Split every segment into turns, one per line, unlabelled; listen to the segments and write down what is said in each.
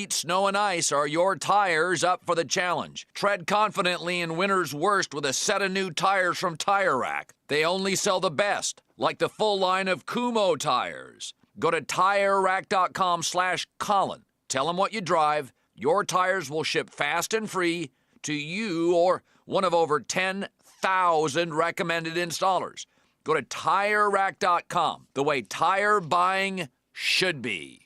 Snow and ice. Are your tires up for the challenge? Tread confidently in winter's worst with a set of new tires from Tire Rack. They only sell the best, like the full line of Kumho tires. Go to TireRack.com/Colin. Tell them what you drive. Your tires will ship fast and free to you or one of over 10,000 recommended installers. Go to TireRack.com, the way tire buying should be.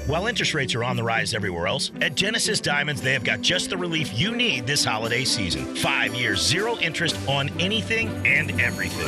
While interest rates are on the rise everywhere else, at Genesis Diamonds, they have got just the relief you need this holiday season. 5 years, 0 interest on anything and everything.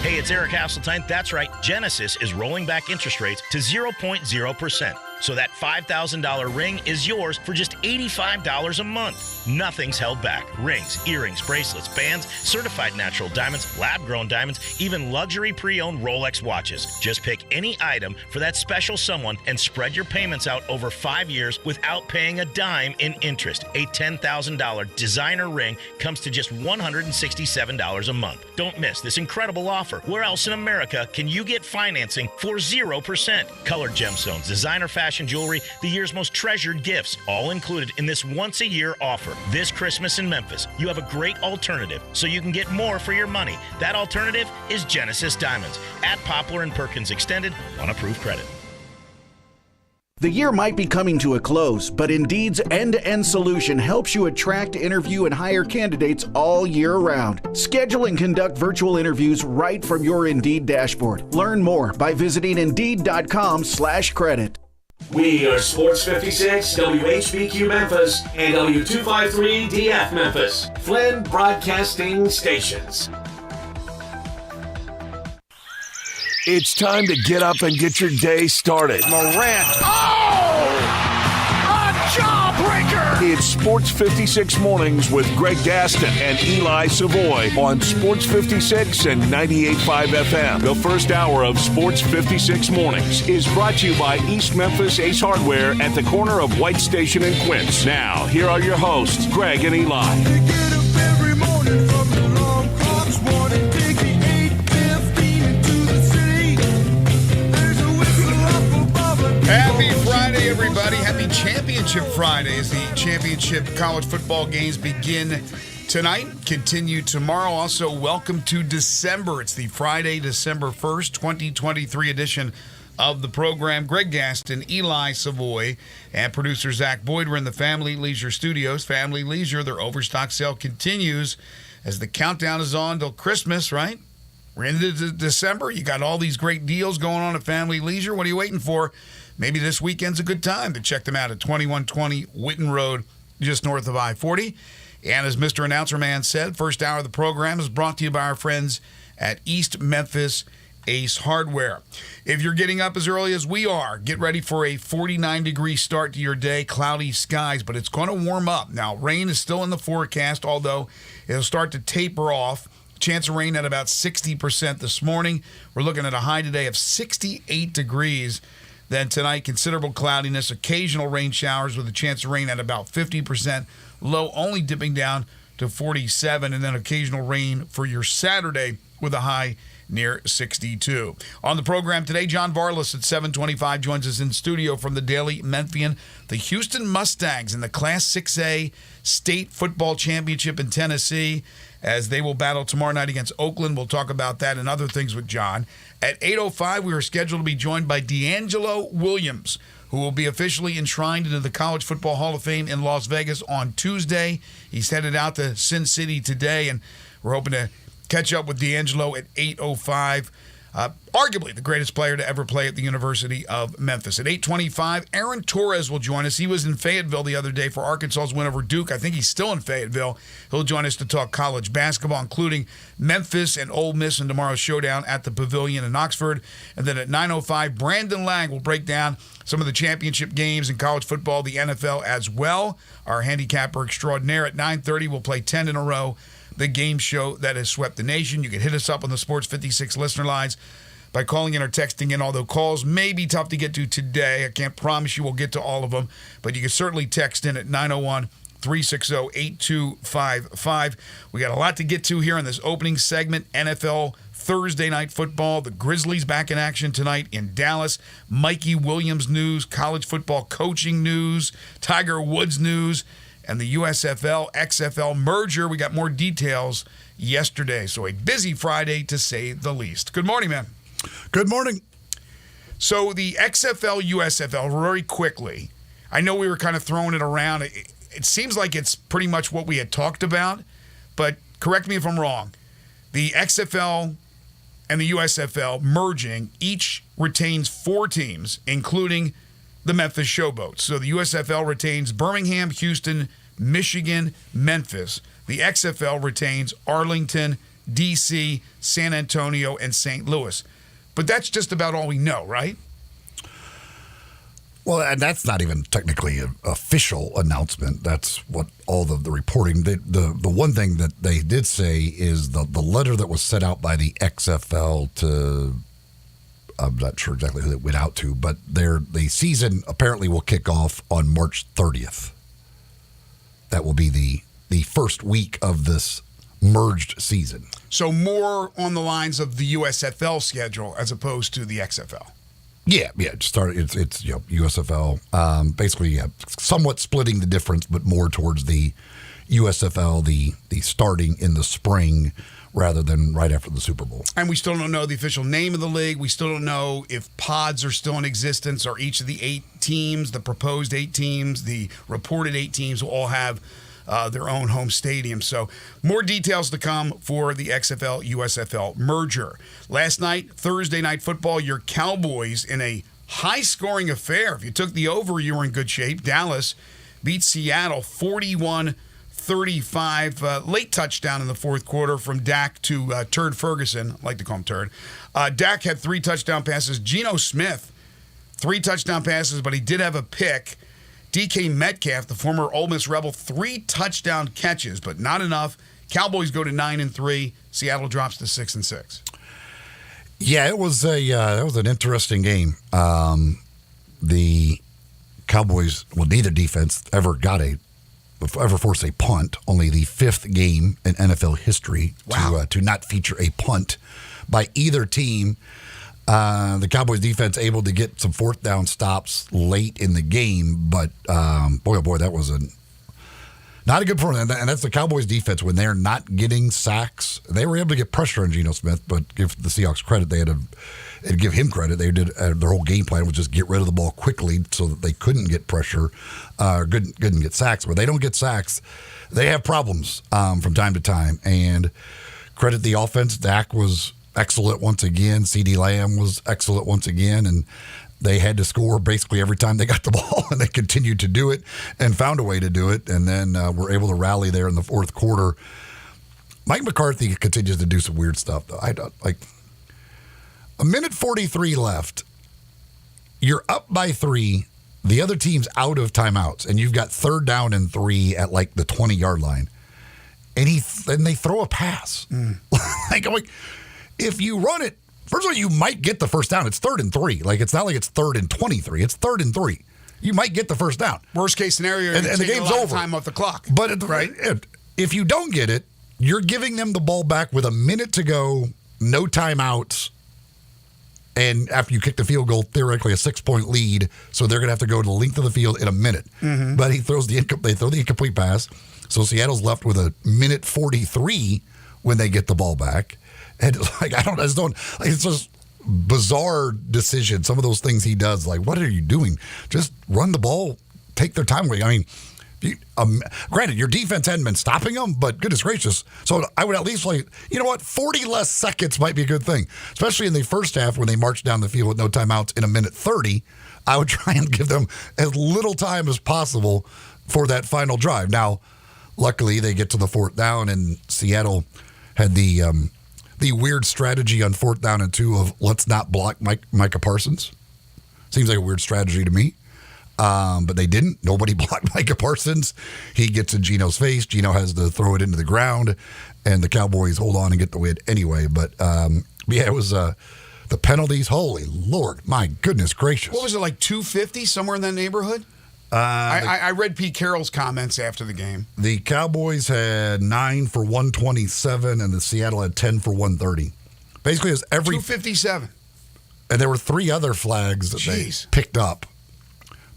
Hey, it's Eric Hasseltine. That's right. Genesis is rolling back interest rates to 0.0%. So that $5,000 ring is yours for just $85 a month. Nothing's held back. Rings, earrings, bracelets, bands, certified natural diamonds, lab-grown diamonds, even luxury pre-owned Rolex watches. Just pick any item for that special someone and spread your payments out over 5 years without paying a dime in interest. A $10,000 designer ring comes to just $167 a month. Don't miss this incredible offer. Where else in America can you get financing for 0%? Colored gemstones, designer fashion jewelry, the year's most treasured gifts, all included in this once-a-year offer. This Christmas in Memphis, you have a great alternative so you can get more for your money. That alternative is Genesis Diamonds at Poplar and Perkins Extended on approved credit.
The year might be coming to a close, but Indeed's end-to-end solution helps you attract, interview, and hire candidates all year round. Schedule and conduct virtual interviews right from your Indeed dashboard. Learn more by visiting Indeed.com/credit.
We are Sports 56, WHBQ Memphis, and W253 DF Memphis, Flynn Broadcasting Stations.
It's time to get up and get your day started.
Morant. Oh! A jawbreaker!
It's Sports 56 Mornings with Greg Gaston and Eli Savoy on Sports 56 and 98.5 FM. The first hour of Sports 56 Mornings is brought to you by East Memphis Ace Hardware at the corner of White Station and Quince. Now, here are your hosts, Greg and Eli.
They get up every morning from the long clocks, morning, take the 8:15 into the city. There's a whistle up above it.
Happy Friday, everybody. Happy Championship Friday as the championship college football games begin tonight, continue tomorrow. Also, welcome to December. It's the Friday, December 1st, 2023 edition of the program. Greg Gaston, Eli Savoy, and producer Zach Boyd. We're in the Family Leisure Studios. Family Leisure, their overstock sale continues as the countdown is on till Christmas, right? We're into December. You got all these great deals going on at Family Leisure. What are you waiting for? Maybe this weekend's a good time to check them out at 2120 Witten Road, just north of I-40. And as Mr. Announcer Man said, first hour of the program is brought to you by our friends at East Memphis Ace Hardware. If you're getting up as early as we are, get ready for a 49-degree start to your day, cloudy skies, but it's going to warm up. Now, rain is still in the forecast, although it'll start to taper off. Chance of rain at about 60% this morning. We're looking at a high today of 68 degrees. Then tonight, considerable cloudiness, occasional rain showers with a chance of rain at about 50%. Low only dipping down to 47, and then occasional rain for your Saturday with a high near 62. On the program today, John Varlas at 7:25 joins us in studio from the Daily Memphian. The Houston Mustangs in the Class 6A State Football Championship in Tennessee as they will battle tomorrow night against Oakland. We'll talk about that and other things with John. At 8:05, we are scheduled to be joined by D'Angelo Williams, who will be officially enshrined into the College Football Hall of Fame in Las Vegas on Tuesday. He's headed out to Sin City today, and we're hoping to catch up with D'Angelo at 8:05. Arguably the greatest player to ever play at the University of Memphis. At 8:25, Aaron Torres will join us. He was in Fayetteville the other day for Arkansas's win over Duke. I think he's still in Fayetteville. He'll join us to talk college basketball, including Memphis and Ole Miss in tomorrow's showdown at the Pavilion in Oxford. And then at 9:05, Brandon Lang will break down some of the championship games in college football, the NFL as well. Our handicapper extraordinaire at 9:30 will play 10 in a row, the game show that has swept the nation. You can hit us up on the Sports 56 listener lines by calling in or texting in, although calls may be tough to get to today. I can't promise you we'll get to all of them, but you can certainly text in at 901-360-8255. We got a lot to get to here in this opening segment. NFL Thursday Night Football. The Grizzlies back in action tonight in Dallas. Mikey Williams news, college football coaching news, Tiger Woods news, and the USFL XFL merger. We got more details yesterday. So a busy Friday, to say the least. Good morning, man.
Good morning.
So the XFL, USFL, very quickly. I know we were kind of throwing it around. It seems like it's pretty much what we had talked about, but correct me if I'm wrong. The XFL and the USFL merging, each retains 4 teams, including the Memphis Showboats. So the USFL retains Birmingham, Houston, Michigan, Memphis. The XFL retains Arlington, D.C., San Antonio, and St. Louis. But that's just about all we know, right?
Well, and that's not even technically an official announcement. That's what all the reporting. The one thing that they did say is the letter that was sent out by the XFL to, I'm not sure exactly who it went out to, but the season apparently will kick off on March 30th. That will be the first week of this merged season.
So more on the lines of the USFL schedule as opposed to the XFL.
Yeah. It's USFL. Basically, somewhat splitting the difference, but more towards the USFL, the starting in the spring rather than right after the Super Bowl.
And we still don't know the official name of the league. We still don't know if pods are still in existence, or each of the 8 teams, the proposed 8 teams, the reported 8 teams will all have their own home stadium. So more details to come for the XFL USFL merger. Last night, Thursday Night Football, your Cowboys in a high-scoring affair. If you took the over, you were in good shape. Dallas beat Seattle 41-35. Late touchdown in the fourth quarter from Dak to Turd Ferguson. I like to call him Turd. Dak had 3 touchdown passes. Geno Smith, 3 touchdown passes, but he did have a pick. DK Metcalf, the former Ole Miss Rebel, 3 touchdown catches, but not enough. Cowboys go to 9-3. Seattle drops to 6-6.
Yeah, it was an interesting game. The Cowboys, neither defense ever forced a punt. Only the 5th game in NFL history to not feature a punt by either team. The Cowboys defense able to get some 4th down stops late in the game, but boy, that was not a good performance. And that's the Cowboys defense when they're not getting sacks. They were able to get pressure on Geno Smith, but give the Seahawks credit. And give him credit. They did their whole game plan was just get rid of the ball quickly so that they couldn't get pressure, couldn't get sacks. But they don't get sacks, they have problems from time to time. And credit the offense. Dak was excellent once again. CeeDee Lamb was excellent once again, and they had to score basically every time they got the ball, and they continued to do it and found a way to do it, and then were able to rally there in the fourth quarter. Mike McCarthy continues to do some weird stuff, though. I don't like a minute 43 left. You're up by 3. The other team's out of timeouts, and you've got 3rd down and 3 at like the 20-yard line, and they throw a pass. I'm like, if you run it, first of all, you might get the first down. It's 3rd and 3. Like, it's not like it's 3rd and 23. It's 3rd and 3. You might get the first down.
Worst case scenario,
and the game's over.
Time off the clock.
But if you don't get it, you're giving them the ball back with a minute to go, no timeouts, and after you kick the field goal, theoretically a 6-point lead, so they're going to have to go to the length of the field in a minute. Mm-hmm. But they throw the incomplete pass, so Seattle's left with a minute 43 when they get the ball back. And it's just bizarre decision. Some of those things he does, like, what are you doing? Just run the ball, take their time away. I mean, granted, your defense hadn't been stopping them, but goodness gracious. So I would at least 40 less seconds might be a good thing, especially in the first half when they marched down the field with no timeouts in a minute 30. I would try and give them as little time as possible for that final drive. Now, luckily, they get to the 4th down, and Seattle had the weird strategy on 4th down and 2 of let's not block Micah Parsons. Seems like a weird strategy to me. But they didn't. Nobody blocked Micah Parsons. He gets in Geno's face. Geno has to throw it into the ground, and the Cowboys hold on and get the win anyway. But, it was the penalties. Holy Lord, my goodness gracious.
What was it, like 250, somewhere in that neighborhood? I read Pete Carroll's comments after the game.
The Cowboys had 9 for 127, and the Seattle had 10 for 130. Basically, it was every
257.
And there were 3 other flags that they picked up.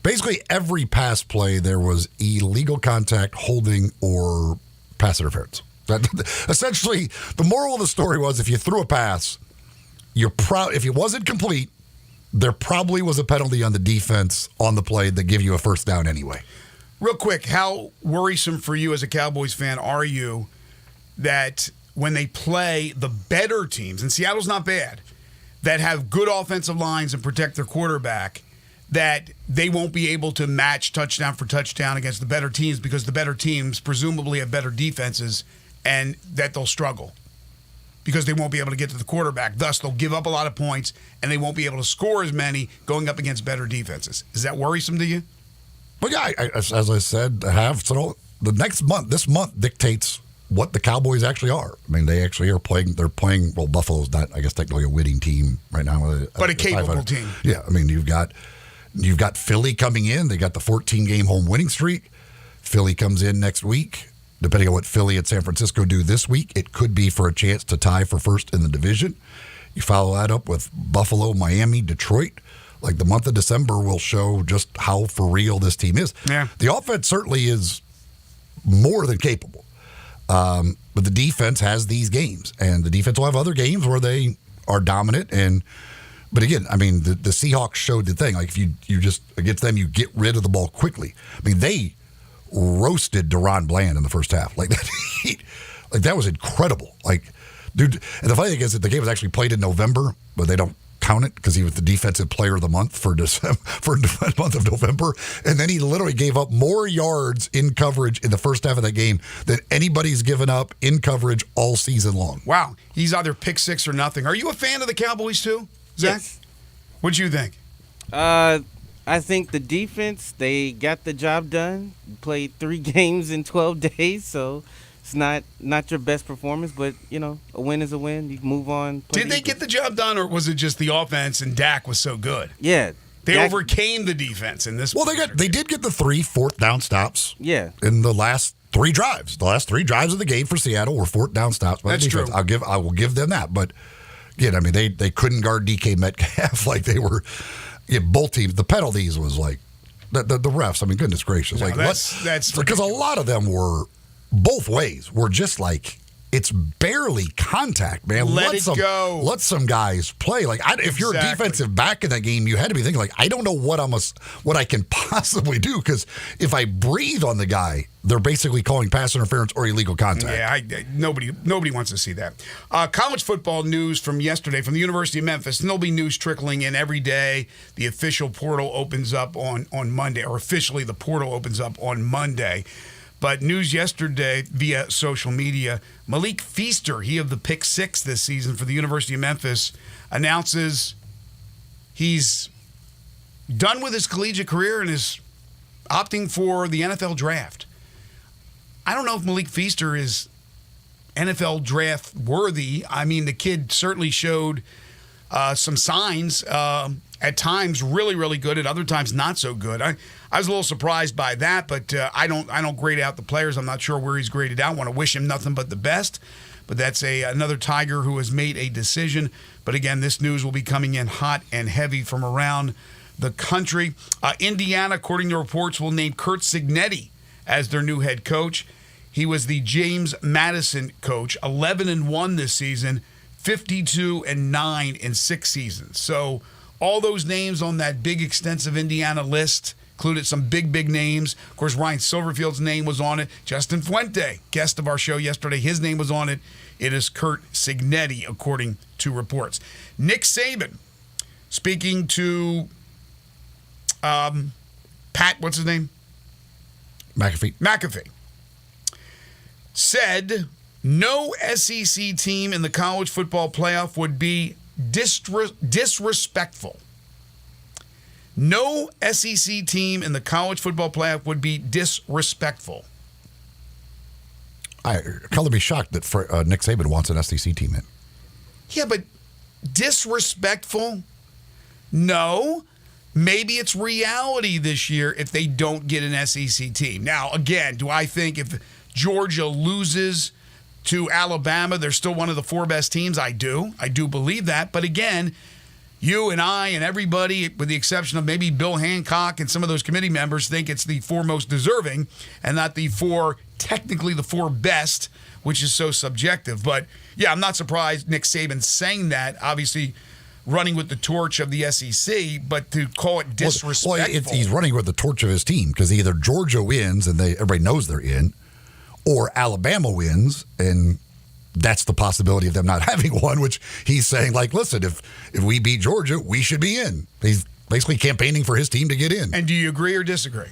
Basically, every pass play, there was illegal contact, holding, or pass interference. Essentially, the moral of the story was if you threw a pass, if it wasn't complete, there probably was a penalty on the defense on the play that give you a first down anyway.
Real quick, how worrisome for you as a Cowboys fan are you that when they play the better teams, and Seattle's not bad, that have good offensive lines and protect their quarterback, that they won't be able to match touchdown for touchdown against the better teams because the better teams presumably have better defenses and that they'll struggle because they won't be able to get to the quarterback. Thus, they'll give up a lot of points and they won't be able to score as many going up against better defenses. Is that worrisome to you?
Well, yeah, as I said, this month dictates what the Cowboys actually are. I mean, they actually are playing. They're playing. Well, Buffalo's not, I guess, technically a winning team right now,
but a capable team.
Yeah, I mean, you've got Philly coming in. They got the 14-game home winning streak. Philly comes in next week. Depending on what Philly and San Francisco do this week, it could be for a chance to tie for first in the division. You follow that up with Buffalo, Miami, Detroit. Like the month of December will show just how for real this team is.
Yeah.
The offense certainly is more than capable. But the defense has these games, and the defense will have other games where they are dominant. But again, I mean, the Seahawks showed the thing. Like if you just against them, you get rid of the ball quickly. I mean, they roasted Deron Bland in the first half. Like that was incredible. Like, dude, and the funny thing is that the game was actually played in November, but they don't count it because he was the defensive player of the month for the month of November. And then he literally gave up more yards in coverage in the first half of that game than anybody's given up in coverage all season long.
Wow. He's either pick 6 or nothing. Are you a fan of the Cowboys too, Zach?
Yes.
What'd you think?
I think the defense, they got the job done. Played 3 games in 12 days, so it's not your best performance, but, a win is a win. You move on.
Did they get the job done, or was it just the offense and Dak was so good?
Yeah.
They overcame the defense in this.
Well, they did get the 3 4th down stops.
Yeah.
In the last 3 drives. The last 3 drives of the game for Seattle were 4th down stops by the defense.
True.
I will give them that. But, again, I mean, they couldn't guard DK Metcalf like they were. Yeah, both teams. The penalties was like the refs. I mean, goodness gracious.
No,
like
that's
because a lot of them were both ways. Were just like it's barely contact, man.
Let it go.
Let some guys play. Like if you're a defensive back in that game, you had to be thinking like, I don't know what I can possibly do because if I breathe on the guy, they're basically calling pass interference or illegal contact.
Yeah, nobody wants to see that. College football news from yesterday from the University of Memphis, and there'll be news trickling in every day. The official portal opens up on Monday, or officially the portal opens up on Monday. But news yesterday via social media, Malik Feaster, he of the pick 6 this season for the University of Memphis, announces he's done with his collegiate career and is opting for the NFL draft. I don't know if Malik Feaster is NFL draft worthy. I mean, the kid certainly showed some signs at times really, really good, at other times not so good. I was a little surprised by that, but I don't grade out the players. I'm not sure where he's graded out. I want to wish him nothing but the best. But that's another Tiger who has made a decision. But again, this news will be coming in hot and heavy from around the country. Indiana, according to reports, will name Curt Cignetti as their new head coach. He was the James Madison coach, 11-1 this season, 52-9 in 6 seasons. So all those names on that big, extensive Indiana list included some big names. Of course, Ryan Silverfield's name was on it. Justin Fuente, guest of our show yesterday, his name was on it. It is Curt Cignetti, according to reports. Nick Saban, speaking to Pat, what's his name? McAfee. Said no SEC team in the college football playoff would be disrespectful. No SEC team in the college football playoff would be disrespectful.
I color me shocked that Nick Saban wants an SEC team in.
Yeah, but disrespectful? No. Maybe it's reality this year if they don't get an SEC team. Now, again, do I think if Georgia loses to Alabama. They're still one of the 4 best teams. I do believe that. But again, you and I and everybody, with the exception of maybe Bill Hancock and some of those committee members, think it's the 4 most deserving and not technically the 4 best, which is so subjective. But yeah, I'm not surprised Nick Saban saying that, obviously running with the torch of the SEC, but to call it disrespectful.
He's running with the torch of his team because either Georgia wins and everybody knows they're in, or Alabama wins, and that's the possibility of them not having one, which he's saying, like, listen, if we beat Georgia, we should be in. He's basically campaigning for his team to get in.
And do you agree or disagree?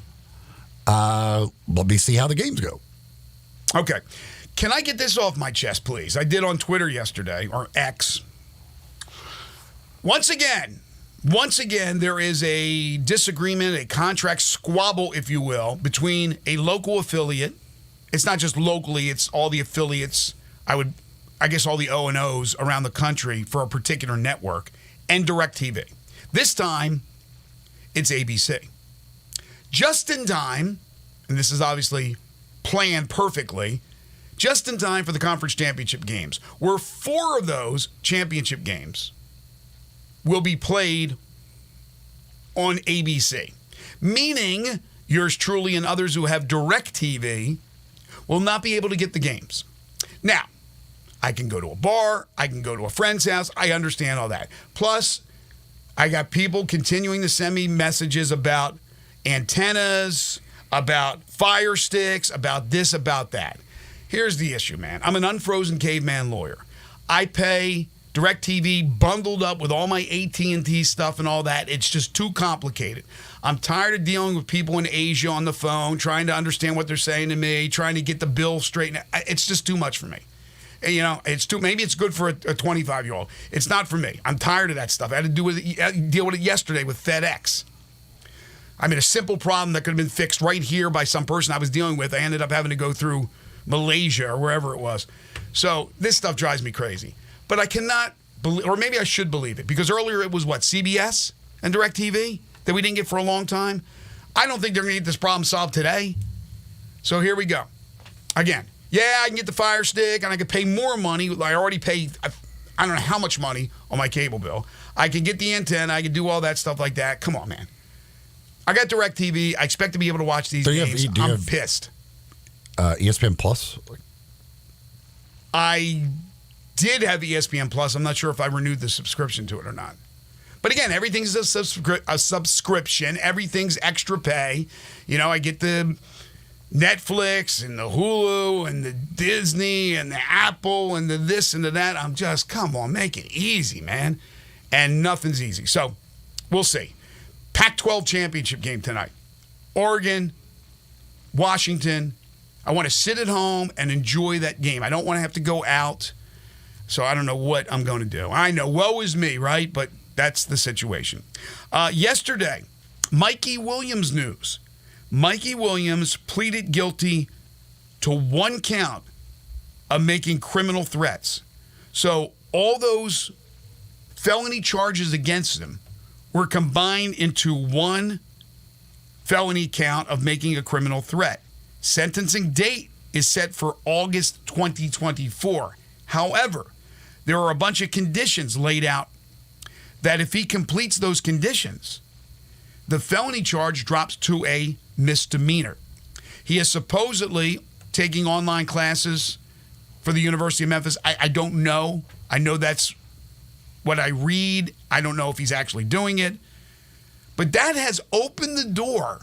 Let me see how the games go.
Okay. Can I get this off my chest, please? I did on Twitter yesterday, or X. Once again, there is a disagreement, a contract squabble, if you will, between a local affiliate. It's not just locally, it's all the affiliates, I guess all the O&Os around the country for a particular network, and DirecTV. This time, it's ABC. Just in time, and this is obviously planned perfectly, just in time for the conference championship games, where 4 of those championship games will be played on ABC. Meaning, yours truly and others who have DirecTV will not be able to get the games. Now, I can go to a bar, I can go to a friend's house, I understand all that. Plus, I got people continuing to send me messages about antennas, about Fire Sticks, about this, about that. Here's the issue, man. I'm an unfrozen caveman lawyer. I pay DirecTV bundled up with all my AT&T stuff and all that. It's just too complicated. I'm tired of dealing with people in Asia on the phone, trying to understand what they're saying to me, trying to get the bill straightened. It's just too much for me. You know, maybe it's good for a 25-year-old. It's not for me. I'm tired of that stuff. I had to deal with it yesterday with FedEx. I mean, a simple problem that could have been fixed right here by some person I was dealing with. I ended up having to go through Malaysia or wherever it was. So this stuff drives me crazy. But I cannot believe, or maybe I should believe it, because earlier it was what, CBS and DirecTV that we didn't get for a long time? I don't think they're going to get this problem solved today. So here we go. Again, yeah, I can get the Fire Stick and I can pay more money. I already pay, I don't know how much money on my cable bill. I can get the antenna. I can do all that stuff like that. Come on, man. I got DirecTV. I expect to be able to watch these games. I'm pissed.
ESPN Plus?
I did have ESPN Plus. I'm not sure if I renewed the subscription to it or not. But again, everything's a subscription. Everything's extra pay. You know, I get the Netflix and the Hulu and the Disney and the Apple and the this and the that. I'm just, come on, make it easy, man. And nothing's easy. So we'll see. Pac-12 championship game tonight. Oregon, Washington. I want to sit at home and enjoy that game. I don't want to have to go out. So I don't know what I'm going to do. I know, woe is me, right? But that's the situation. Yesterday, Mikey Williams news. Mikey Williams pleaded guilty to 1 count of making criminal threats. So all those felony charges against him were combined into 1 felony count of making a criminal threat. Sentencing date is set for August 2024. However, there are a bunch of conditions laid out that if he completes those conditions, the felony charge drops to a misdemeanor. He is supposedly taking online classes for the University of Memphis. I don't know. I know that's what I read. I don't know if he's actually doing it. But that has opened the door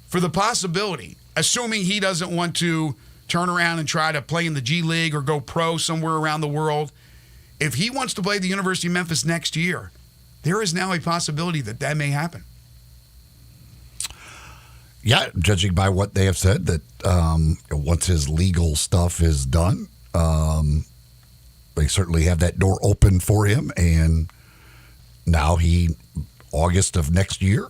for the possibility, assuming he doesn't want to turn around and try to play in the G League or go pro somewhere around the world. If he wants to play the University of Memphis next year, there is now a possibility that that may happen.
Yeah, judging by what they have said, that once his legal stuff is done, they certainly have that door open for him. And now August of next year,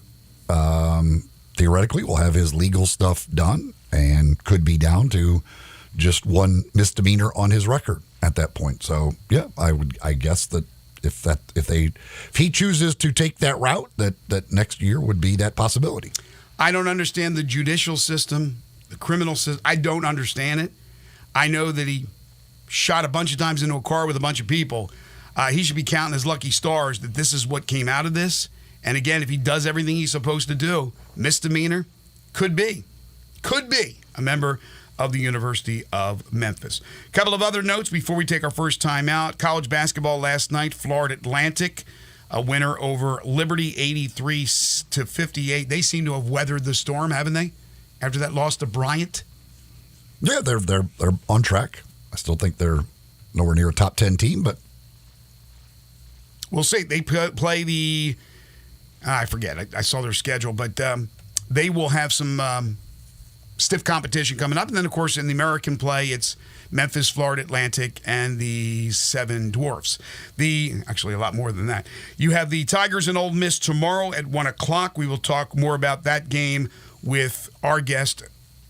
theoretically will have his legal stuff done and could be down to just 1 misdemeanor on his record at that point. So yeah, I guess that if he chooses to take that route, that next year would be that possibility.
I don't understand the judicial system, the criminal system. I don't understand it. I know that he shot a bunch of times into a car with a bunch of people. He should be counting his lucky stars that this is what came out of this. And again, if he does everything he's supposed to do, misdemeanor, could be a member of the University of Memphis. A couple of other notes before we take our first time out. College basketball last night, Florida Atlantic, a winner over Liberty, 83-58. They seem to have weathered the storm, haven't they? After that loss to Bryant.
Yeah, they're on track. I still think they're nowhere near a top 10 team, but
we'll see. They play the I forget. I saw their schedule, but they will have some stiff competition coming up. And then, of course, in the American play, it's Memphis, Florida Atlantic, and the Seven Dwarfs. Actually, a lot more than that. You have the Tigers and Ole Miss tomorrow at 1 o'clock. We will talk more about that game with our guest,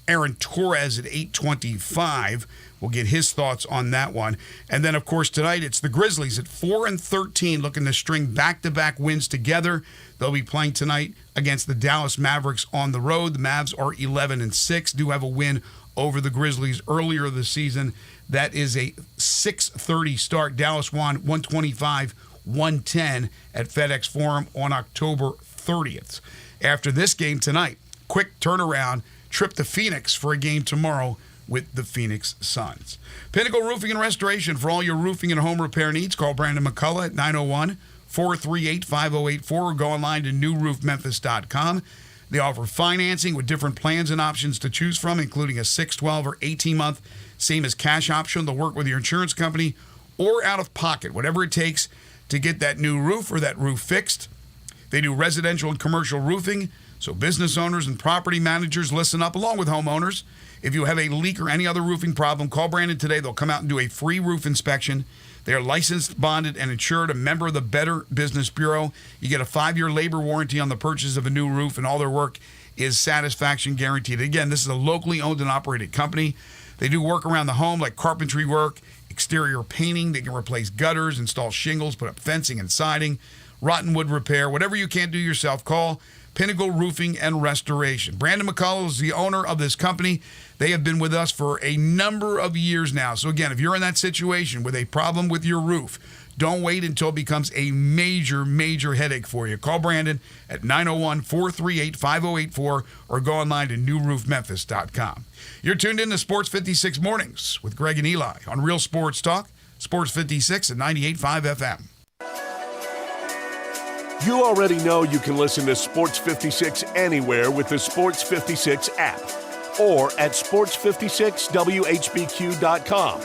Aaron Torres, at 8:25. We'll get his thoughts on that one. And then, of course, tonight it's the Grizzlies at 4-13, looking to string back-to-back wins together. They'll be playing tonight against the Dallas Mavericks on the road. The Mavs are 11-6, do have a win over the Grizzlies earlier this season. That is a 6:30 start. Dallas won 125-110 at FedEx Forum on October 30th. After this game tonight, quick turnaround, trip to Phoenix for a game tomorrow with the Phoenix Suns. Pinnacle Roofing and Restoration for all your roofing and home repair needs. Call Brandon McCullough at 901-438-5084 or go online to newroofmemphis.com. They offer financing with different plans and options to choose from, including a 6, 12, or 18-month, same as cash option. They'll work with your insurance company or out of pocket, whatever it takes to get that new roof or that roof fixed. They do residential and commercial roofing, so business owners and property managers, listen up, along with homeowners. If you have a leak or any other roofing problem, call Brandon today. They'll come out and do a free roof inspection. They are licensed, bonded, and insured, a member of the Better Business Bureau. You get a 5-year labor warranty on the purchase of a new roof, and all their work is satisfaction guaranteed. Again, this is a locally owned and operated company. They do work around the home like carpentry work, exterior painting. They can replace gutters, install shingles, put up fencing and siding, rotten wood repair. Whatever you can't do yourself, call Pinnacle Roofing and Restoration. Brandon McCullough is the owner of this company. They have been with us for a number of years now. So again, if you're in that situation with a problem with your roof, don't wait until it becomes a major, major headache for you. Call Brandon at 901-438-5084 or go online to newroofmemphis.com. You're tuned in to Sports 56 Mornings with Greg and Eli on Real Sports Talk, Sports 56 at 98.5 FM.
You already know you can listen to Sports 56 anywhere with the Sports 56 app or at sports56whbq.com.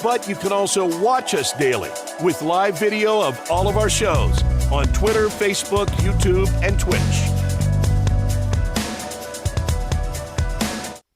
But you can also watch us daily with live video of all of our shows on Twitter, Facebook, YouTube, and Twitch.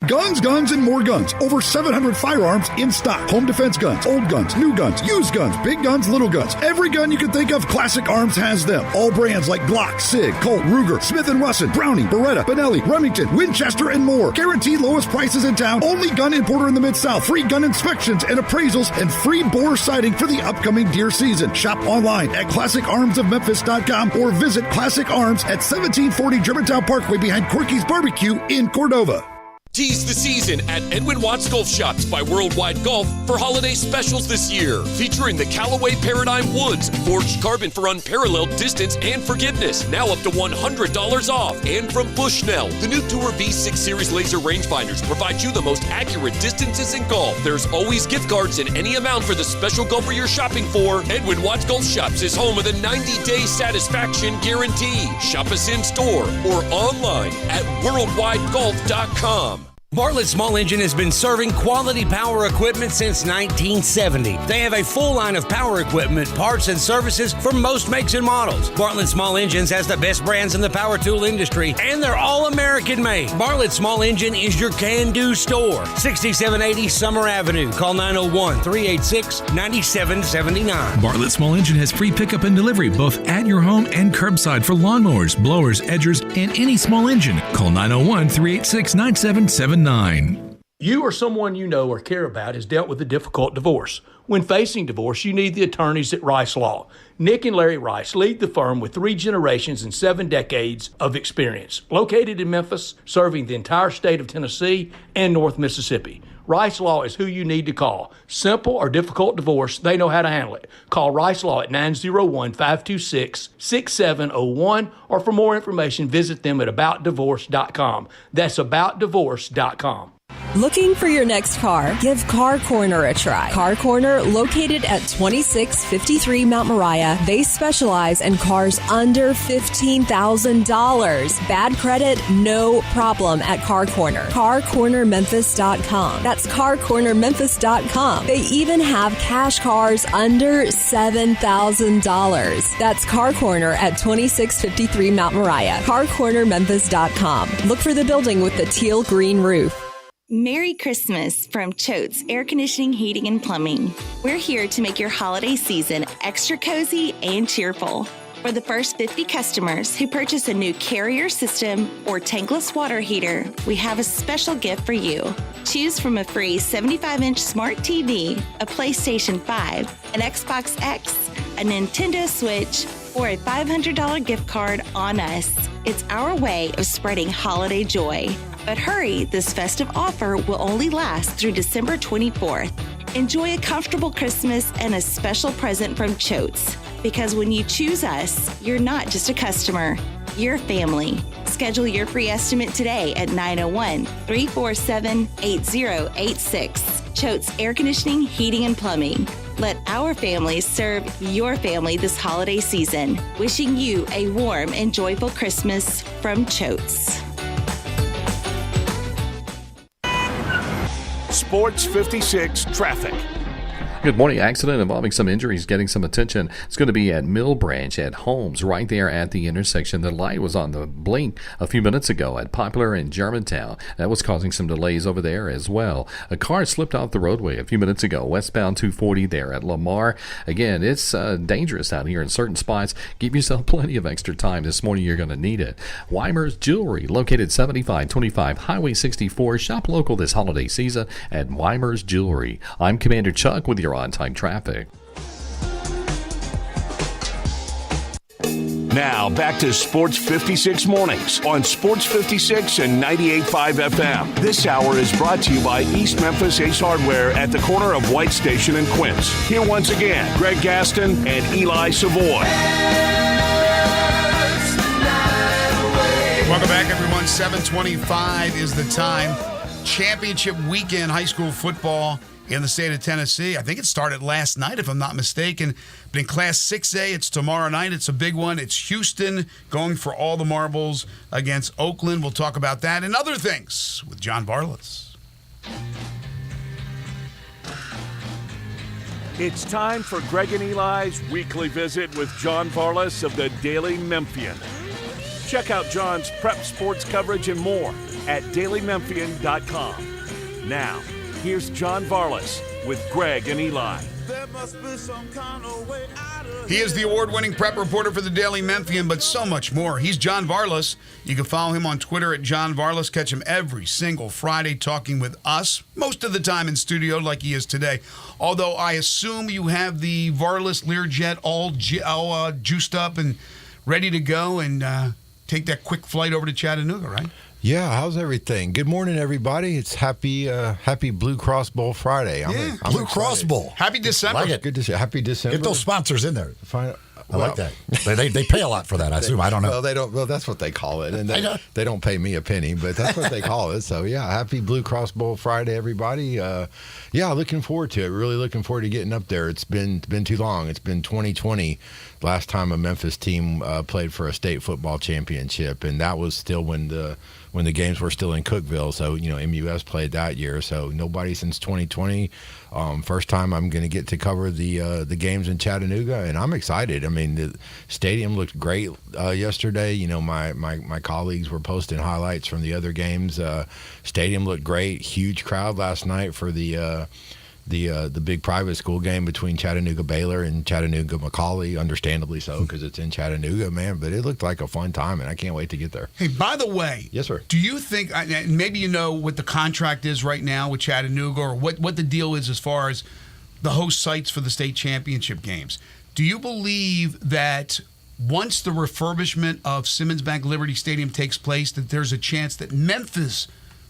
Guns, guns, and more guns. Over 700 firearms in stock. Home defense guns, old guns, new guns, used guns, big guns, little guns. Every gun you can think of, Classic Arms has them. All brands like Glock, Sig, Colt, Ruger, Smith & Wesson, Browning, Beretta, Benelli, Remington, Winchester, and more. Guaranteed lowest prices in town. Only gun importer in the Mid-South. Free gun inspections and appraisals and free bore sighting for the upcoming deer season. Shop online at ClassicArmsOfMemphis.com or visit Classic Arms at 1740 Germantown Parkway behind Corky's Barbecue in Cordova.
Tease the season at Edwin Watts Golf Shops by Worldwide Golf for holiday specials this year. Featuring the Callaway Paradigm Woods, forged carbon for unparalleled distance and forgiveness. Now up to $100 off. And from Bushnell, the new Tour V6 Series laser rangefinders provide you the most accurate distances in golf. There's always gift cards in any amount for the special golfer you're shopping for. Edwin Watts Golf Shops is home with a 90-day satisfaction guarantee. Shop us in store or online at worldwidegolf.com.
Bartlett Small Engine has been serving quality power equipment since 1970. They have a full line of power equipment, parts, and services for most makes and models. Bartlett Small Engines has the best brands in the power tool industry, and they're all American made. Bartlett Small Engine is your can-do store. 6780 Summer Avenue. Call 901-386-9779.
Bartlett Small Engine has free pickup and delivery both at your home and curbside for lawnmowers, blowers, edgers, and any small engine. Call 901-386-9779.
You or someone you know or care about has dealt with a difficult divorce. When facing divorce, you need the attorneys at Rice Law. Nick and Larry Rice lead the firm with 3 generations and 7 decades of experience. Located in Memphis, serving the entire state of Tennessee and North Mississippi. Rice Law is who you need to call. Simple or difficult divorce, they know how to handle it. Call Rice Law at 901-526-6701, or for more information, visit them at aboutdivorce.com. That's aboutdivorce.com.
Looking for your next car? Give Car Corner a try. Car Corner, located at 2653 Mount Moriah. They specialize in cars under $15,000. Bad credit? No problem at Car Corner. CarCornerMemphis.com. That's CarCornerMemphis.com. They even have cash cars under $7,000. That's Car Corner at 2653 Mount Moriah. CarCornerMemphis.com. Look for the building with the teal green roof.
Merry Christmas from Choate's Air Conditioning, Heating, and Plumbing. We're here to make your holiday season extra cozy and cheerful. For the first 50 customers who purchase a new Carrier system or tankless water heater, we have a special gift for you. Choose from a free 75-inch smart TV, a PlayStation 5, an Xbox X, a Nintendo Switch, or a $500 gift card on us. It's our way of spreading holiday joy. But hurry, this festive offer will only last through December 24th. Enjoy a comfortable Christmas and a special present from Choate's. Because when you choose us, you're not just a customer, you're family. Schedule your free estimate today at 901-347-8086. Choate's Air Conditioning, Heating, and Plumbing. Let our family serve your family this holiday season. Wishing you a warm and joyful Christmas from Choate's.
Sports 56 traffic.
Good morning. Accident involving some injuries getting some attention. It's going to be at Mill Branch at Holmes, right there at the intersection. The light was on the blink a few minutes ago at Poplar and Germantown. That was causing some delays over there as well. A car slipped off the roadway a few minutes ago, westbound 240 there at Lamar. Again, it's dangerous out here in certain spots. Give yourself plenty of extra time. This morning you're going to need it. Weimer's Jewelry, located 7525 Highway 64. Shop local this holiday season at Weimer's Jewelry. I'm Commander Chuck with your on-time traffic.
Now back to Sports 56 Mornings on Sports 56 and 98.5 FM. This hour is brought to you by East Memphis Ace Hardware at the corner of White Station and Quince. Here once again, Greg Gaston and Eli Savoy.
Welcome back, everyone. 7:25 is the time. Championship weekend, high school football in the state of Tennessee. I think it started last night, if I'm not mistaken. But in Class 6A, it's tomorrow night. It's a big one. It's Houston going for all the marbles against Oakland. We'll talk about that and other things with John Varlas.
It's time for Greg and Eli's weekly visit with John Varlas of the Daily Memphian. Check out John's prep sports coverage and more at dailymemphian.com. Now, here's John Varlas with Greg and Eli.
He is the award-winning prep reporter for the Daily Memphian, but so much more. He's John Varlas. You can follow him on Twitter at John Varlas. Catch him every single Friday talking with us, most of the time in studio like he is today. Although I assume you have the Varlas Learjet all juiced up and ready to go and take that quick flight over to Chattanooga, right?
Yeah, how's everything? Good morning, everybody. It's happy Blue Cross Bowl Friday. I'm
Blue
excited.
Cross Bowl.
Happy December.
Like it.
Good to see. Happy December.
Get those sponsors in there. I like that. They pay a lot for that, I assume. I don't know.
Well, they don't. Well, that's what they call it, and they don't pay me a penny, but that's what they call it. So yeah, happy Blue Cross Bowl Friday, everybody. Yeah, looking forward to it. Really looking forward to getting up there. It's been too long. It's been 2020 last time a Memphis team played for a state football championship, and that was still when the games were still in Cookeville. So MUS played that year. So nobody since 2020. First time I'm going to get to cover the games in Chattanooga, and I'm excited. I mean, the stadium looked great yesterday. My colleagues were posting highlights from the other games. Stadium looked great. Huge crowd last night for the big private school game between Chattanooga Baylor and Chattanooga McCallie, understandably so because it's in Chattanooga, man. But it looked like a fun time, and I can't wait to get there.
Hey, by the way,
yes, sir.
Do you think maybe you know what the contract is right now with Chattanooga, or what the deal is as far as the host sites for the state championship games? Do you believe that once the refurbishment of Simmons Bank Liberty Stadium takes place, that there's a chance that Memphis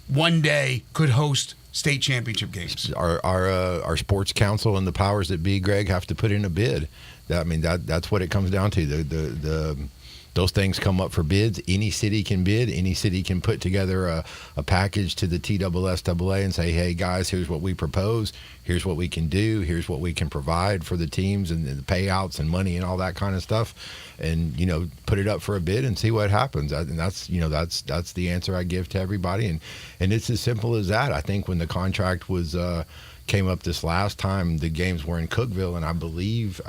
one day could host state championship games.
Our sports council and the powers that be, Greg, have to put in a bid. That's what it comes down to. Those things come up for bids. Any city can bid. Any city can put together a package to the TSSAA and say, hey, guys, here's what we propose. Here's what we can do. Here's what we can provide for the teams and the payouts and money and all that kind of stuff. And, put it up for a bid and see what happens. And that's the answer I give to everybody. And it's as simple as that. I think when the contract was came up this last time, the games were in Cookeville, and I believe,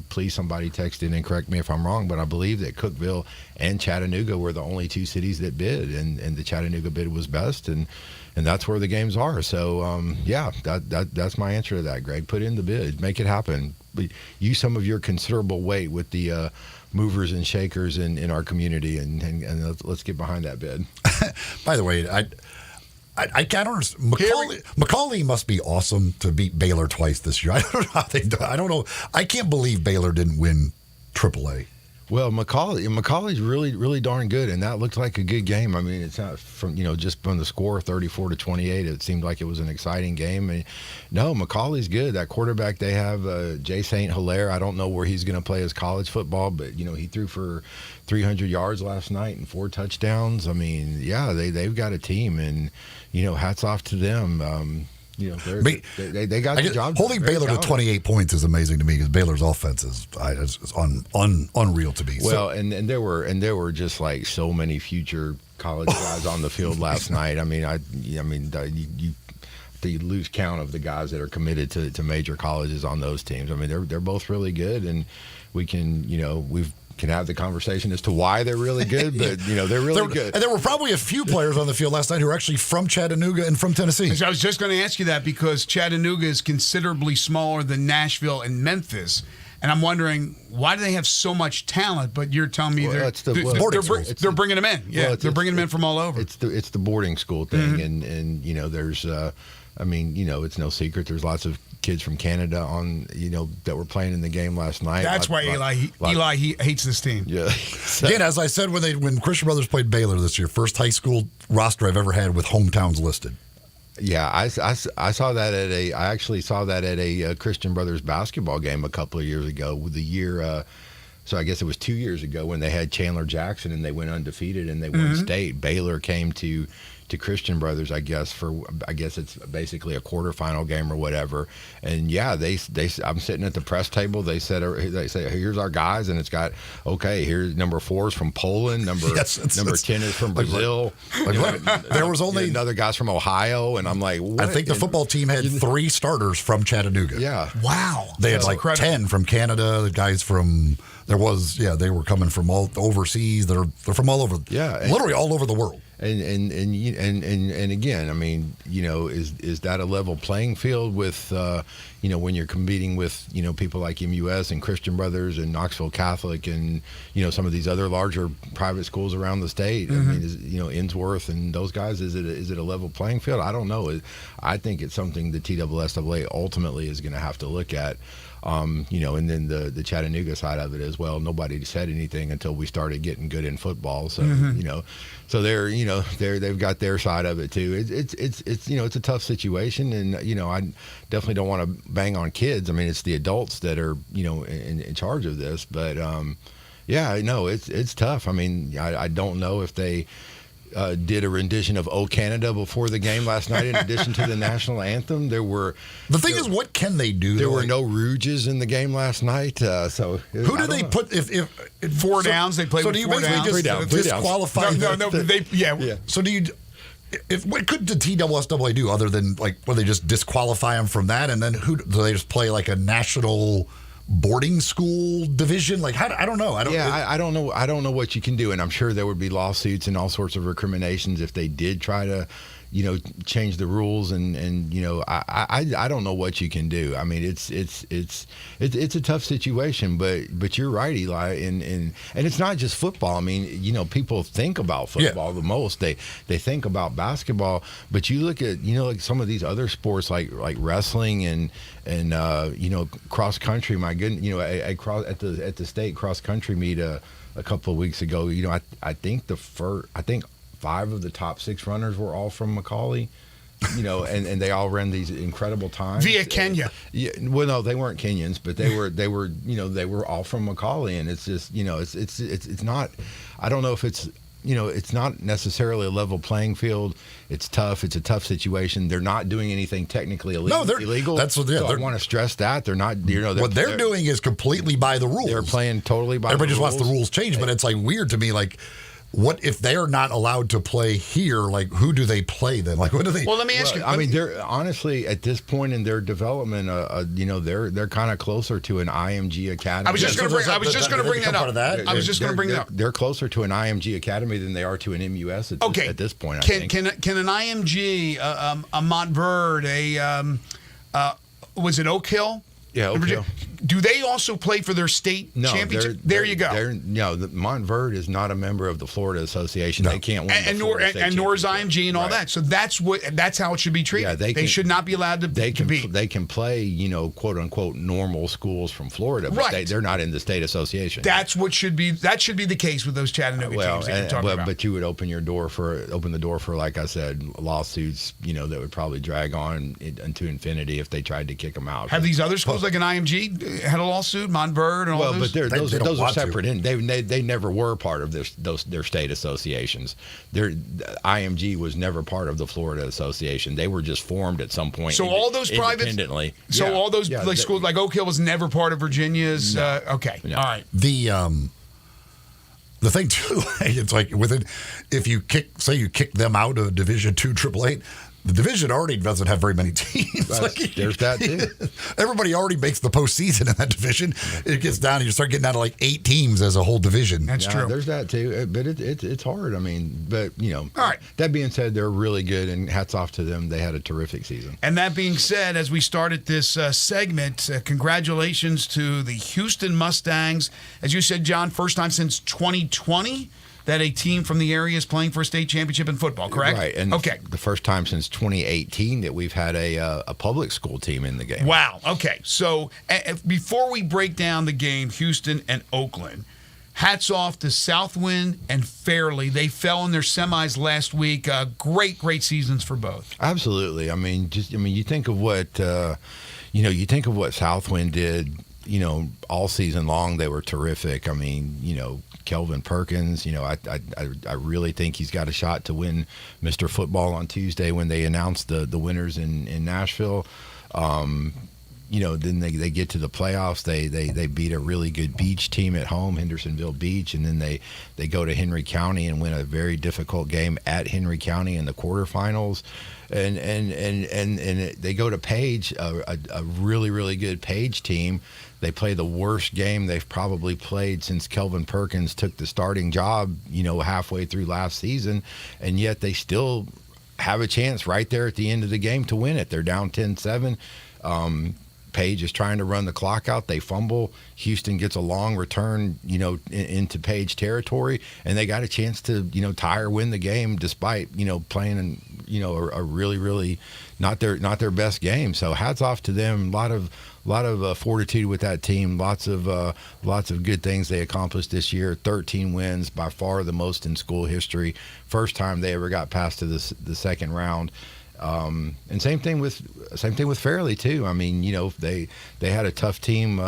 please somebody text in and correct me if I'm wrong, but I believe that Cookeville and Chattanooga were the only two cities that bid, and the Chattanooga bid was best, and that's where the games are. So, that's my answer to that, Greg. Put in the bid. Make it happen. But use some of your considerable weight with the movers and shakers in our community, and let's get behind that bid.
By the way, I can't understand. McCauley must be awesome to beat Baylor twice this year. I don't know how they do. I don't know. I can't believe Baylor didn't win AAA.
Well, McCauley's really, really darn good, and that looked like a good game. I mean, it's not from just from the score 34-28. It seemed like it was an exciting game. And no, McCauley's good. That quarterback they have, Jay St. Hilaire. I don't know where he's going to play his college football, but he threw for 300 yards last night and 4 touchdowns. I mean, yeah, they've got a team, and hats off to them. They got the job.
Holding Baylor to 28 points is amazing to me because Baylor's offense is unreal to me.
Well, and there were just like so many future college guys on the field last night. I mean, you lose count of the guys that are committed to major colleges on those teams. I mean, they're both really good, and we can can have the conversation as to why they're really good, but they're really good.
And there were probably a few players on the field last night who are actually from Chattanooga and from Tennessee.
So I was just going to ask you that because Chattanooga is considerably smaller than Nashville and Memphis. And I'm wondering, why do they have so much talent? But you're telling me they're bringing them in. Yeah, they're bringing them in from all over.
It's the boarding school thing, mm-hmm. and there's, it's no secret. There's lots of kids from Canada that were playing in the game last night.
That's why Eli hates this team.
Yeah.
Again, as I said when Christian Brothers played Baylor this year, first high school roster I've ever had with hometowns listed.
Yeah, I saw that I actually saw that at a Christian Brothers basketball game a couple of years ago. So I guess it was 2 years ago when they had Chandler Jackson and they went undefeated and they won
Mm-hmm.
state. Baylor came to Christian Brothers, I guess it's basically a quarterfinal game or whatever. And yeah, I'm sitting at the press table. They say here's our guys, and it's got here's number 4 is from Poland, number 10 is from Brazil.
There was only
another guy's from Ohio, and I'm like, what?
I think the football team had 3 starters from Chattanooga.
Yeah,
wow.
They had 10 from Canada. The guys from they were coming from all overseas. They're from all over.
Yeah,
literally all over the world.
And again, I mean, is that a level playing field with, when you're competing with, people like MUS and Christian Brothers and Knoxville Catholic and, some of these other larger private schools around the state?
Mm-hmm.
I mean, Innsworth and those guys, is it a level playing field? I don't know. I think it's something the TSSAA ultimately is going to have to look at. And then the Chattanooga side of it as well. Nobody said anything until we started getting good in football. So,
mm-hmm.
So they've got their side of it too. It's it's a tough situation, and I definitely don't want to bang on kids. I mean, it's the adults that are in charge of this, but it's tough. I mean, I don't know if they did a rendition of "O Canada" before the game last night in addition to the national anthem.
What can they do?
There were no rouges in the game last night. So
who do they put if
4 downs? They play with 4 downs.
So do you basically just disqualify?
No.
So do you? What could the TSSAA do other than they just disqualify them from that, and then who do they just play like a national boarding school division? I don't know.
I don't know. I don't know what you can do, and I'm sure there would be lawsuits and all sorts of recriminations if they did try to, change the rules. And I don't know what you can do. I mean, it's a tough situation, but you're right, Eli, and it's not just football. I mean, people think about football the most. They think about basketball, but you look at like some of these other sports like wrestling and cross country. My goodness, at the state cross country meet a couple of weeks ago. I think 5 of the top 6 runners were all from McCauley. and they all ran these incredible times
via Kenya.
Yeah, well, no, they weren't Kenyans, but they were they were all from Macaulay, and it's just it's not. I don't know if it's. It's not necessarily a level playing field. It's tough. It's a tough situation. They're not doing anything technically illegal.
No, they're illegal. That's what
I want to stress that they're not.
What they're doing is completely by the rules.
They're playing totally by.
Everybody
the rules.
just wants the rules changed, but it's like weird to me. Like, what if they're not allowed to play here? Like, who do they play then? Like, what do they?
Well, let me ask you.
I mean, they're honestly at this point in their development, they're kind of closer to an IMG academy.
I was just going to bring that up. I was just going to bring that up.
They're closer to an IMG academy than they are to an MUS at this point.
Can an IMG, a Montverde, was it Oak Hill?
Yeah, Oak Hill.
Do they also play for their state championship? There you go.
The Montverde is not a member of the Florida Association. No. They can't win.
And nor is IMG and all that. So that's how it should be treated. Yeah, they should not be allowed to be.
They can play, quote unquote, normal schools from Florida, but they're not in the state association.
That's what should be. That should be the case with those Chattanooga teams that you're talking about.
But you would open the door for, like I said, lawsuits. That would probably drag on into infinity if they tried to kick them out.
Have these other schools like an IMG had a lawsuit, Montverde and all those?
But those are separate. They never were part of their state associations. IMG was never part of the Florida Association. They were just formed at some point.
So all those
independently.
So all those schools like Oak Hill was never part of Virginia's. No. Okay, no. All right.
The thing too, it's like if you kick them out of Division II AAA. The division already doesn't have very many teams.
There's that too.
Everybody already makes the postseason in that division. It gets down, and you start getting down to like 8 teams as a whole division.
That's true.
There's that too, but it's hard. I mean, but
all right.
That being said, they're really good, and hats off to them. They had a terrific season.
And that being said, as we started this segment, congratulations to the Houston Mustangs. As you said, John, first time since 2020. That a team from the area is playing for a state championship in football, correct?
Right. And the first time since 2018 that we've had a public school team in the game.
Wow. Okay. So before we break down the game, Houston and Oakland, hats off to Southwind and Fairleigh. They fell in their semis last week. Great seasons for both.
Absolutely. I mean, you think of what Southwind did. All season long they were terrific. I mean, Kelvin Perkins, I really think he's got a shot to win Mr. Football on Tuesday when they announce the winners in Nashville. Then they get to the playoffs. They beat a really good Beach team at home, Hendersonville Beach, and then they go to Henry County and win a very difficult game at Henry County in the quarterfinals. And they go to Page, a really, really good Page team. They play the worst game they've probably played since Kelvin Perkins took the starting job, halfway through last season, and yet they still have a chance right there at the end of the game to win it. They're down 10-7. Page is trying to run the clock out. They fumble. Houston gets a long return, into Page territory, and they got a chance to, tie or win the game despite, playing in, a really, really not their best game. So hats off to them. A lot of fortitude with that team. Lots of good things they accomplished this year. 13 wins, by far the most in school history. First time they ever got past to the second round. And same thing with Fairleigh too. I mean, they had a tough team,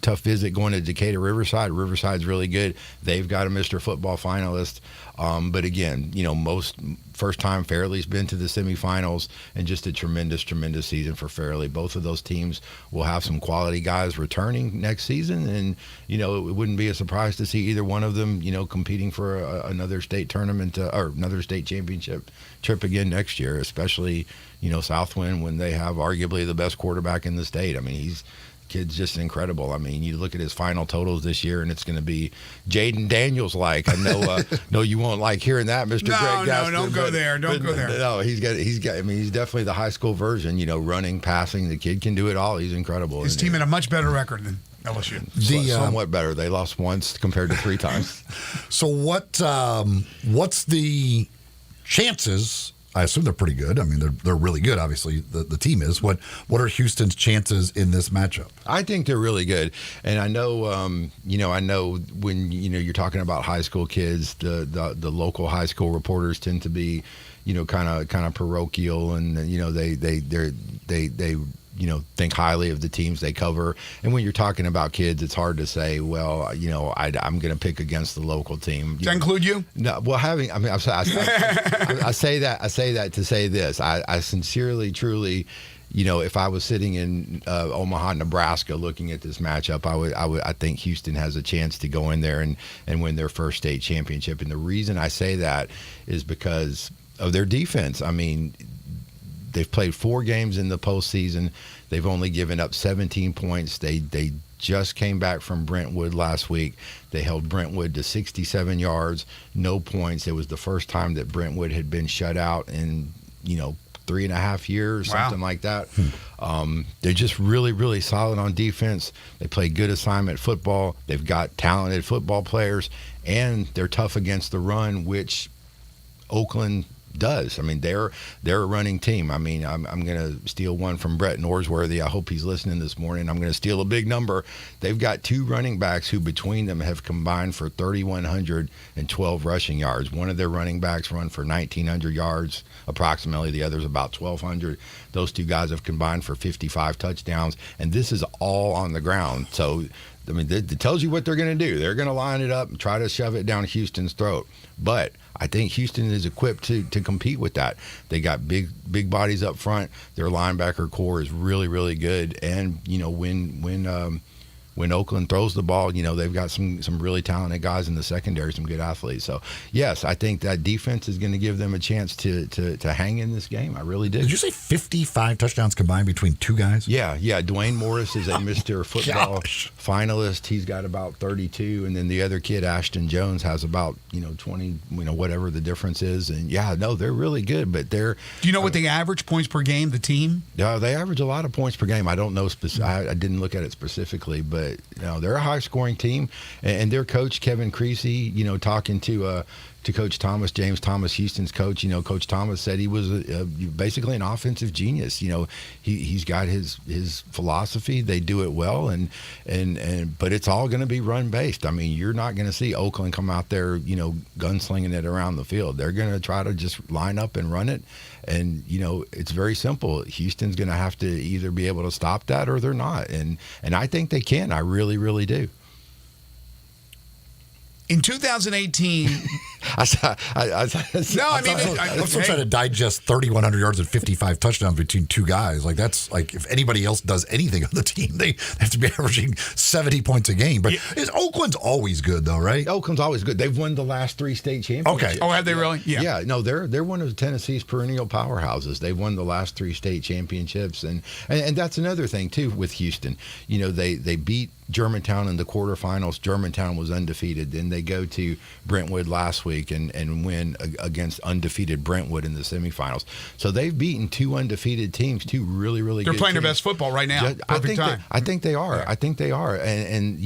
tough visit going to Decatur Riverside. Riverside's really good. They've got a Mr. Football finalist. But again, first time Fairleigh's been to the semifinals, and just a tremendous season for Fairleigh. Both of those teams will have some quality guys returning next season, and it wouldn't be a surprise to see either one of them, competing for another state tournament or another state championship trip again next year. Especially, Southwind, when they have arguably the best quarterback in the state. I mean, kid's just incredible. I mean, you look at his final totals this year, and it's going to be Jaden Daniels-like. I know, no, you won't like hearing that, Mr. Greg Gaster.
No, don't go there. Don't go there.
No, he's got. I mean, he's definitely the high school version. Running, passing. The kid can do it all. He's incredible.
His team had a much better record than LSU.
Somewhat better. They lost once compared to 3 times.
So what's the chances? I assume they're pretty good. I mean, they're really good. Obviously, the team is. What are Houston's chances in this matchup?
I think they're really good, and I know, I know when you're talking about high school kids, the local high school reporters tend to be, kind of parochial, and they think highly of the teams they cover. And when you're talking about kids, it's hard to say, well, I'm going to pick against the local team.
Does that include you?
No. Well, I say that to say this. I sincerely, truly, if I was sitting in Omaha, Nebraska, looking at this matchup, I think Houston has a chance to go in there and win their first state championship. And the reason I say that is because of their defense. I mean, they've played 4 games in the postseason. They've only given up 17 points. They just came back from Brentwood last week. They held Brentwood to 67 yards, no points. It was the first time that Brentwood had been shut out in 3.5 years, something like that. They're just really, really solid on defense. They play good assignment football. They've got talented football players, and they're tough against the run, which Oakland does. I mean, they're a running team. I mean, I'm going to steal one from Brett Norsworthy. I hope he's listening this morning. I'm going to steal a big number. They've got 2 running backs who between them have combined for 3,112 rushing yards. One of their running backs run for 1,900 yards approximately. The other's about 1,200. Those 2 guys have combined for 55 touchdowns, and this is all on the ground. So, I mean, it tells you what they're going to do. They're going to line it up and try to shove it down Houston's throat. But I think Houston is equipped to compete with that. They got big bodies up front. Their linebacker core is really, really good. And, when Oakland throws the ball, they've got some really talented guys in the secondary, some good athletes. So, yes, I think that defense is going to give them a chance to hang in this game. I really do.
Did you say 55 touchdowns combined between 2 guys?
Yeah. Dwayne Morris is a Mr. Football finalist. He's got about 32, and then the other kid, Ashton Jones, has about 20, whatever the difference is. And they're really good. But they're.
Do you know what they average points per game? The team?
Yeah, they average a lot of points per game. I don't know I didn't look at it specifically, but they're a high-scoring team, and their coach Kevin Creasy, talking to Coach Thomas, James Thomas, Houston's coach. Coach Thomas said he was basically an offensive genius. He's got his philosophy. They do it well, but it's all going to be run based. I mean, you're not going to see Oakland come out there, gunslinging it around the field. They're going to try to just line up and run it. And, it's very simple. Houston's going to have to either be able to stop that or they're not. And I think they can. I really, really do.
In 2018,
I'm still trying to digest 3,100 yards and 55 touchdowns between 2 guys. Like, that's like, if anybody else does anything on the team, they have to be averaging 70 points a game. But Oakland's always good, though, right?
Oakland's always good. They've won the last 3 state championships.
Okay. Oh, have they really? Yeah.
Yeah. No, they're one of Tennessee's perennial powerhouses. They've won the last 3 state championships, and that's another thing too with Houston. They beat Germantown in the quarterfinals. Germantown was undefeated. Then they go to Brentwood last week and win against undefeated Brentwood in the semifinals. So they've beaten 2 undefeated teams, 2 really, really good teams.
They're playing their best football right now.
I think they are. I think they are. And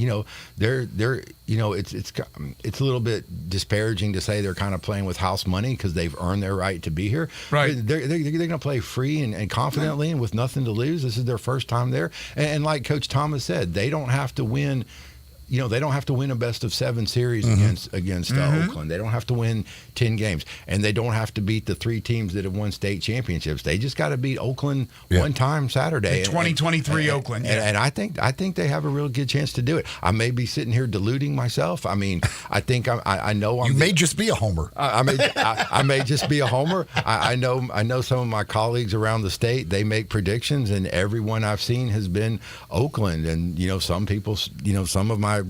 they're it's a little bit disparaging to say they're kind of playing with house money because they've earned their right to be here.
Right.
They're going to play free and confidently and with nothing to lose. This is their first time there. And like Coach Thomas said, they don't have to win. They don't have to win a best-of-7 series against Oakland. They don't have to win 10 games, and they don't have to beat the 3 teams that have won state championships. They just got to beat Oakland one time Saturday.
The 2023 Oakland,
and I think they have a real good chance to do it. I may be sitting here deluding myself. I mean, I think I know
you may just be a homer.
I may just be a homer. I know some of my colleagues around the state. They make predictions, and everyone I've seen has been Oakland. And some people, some of my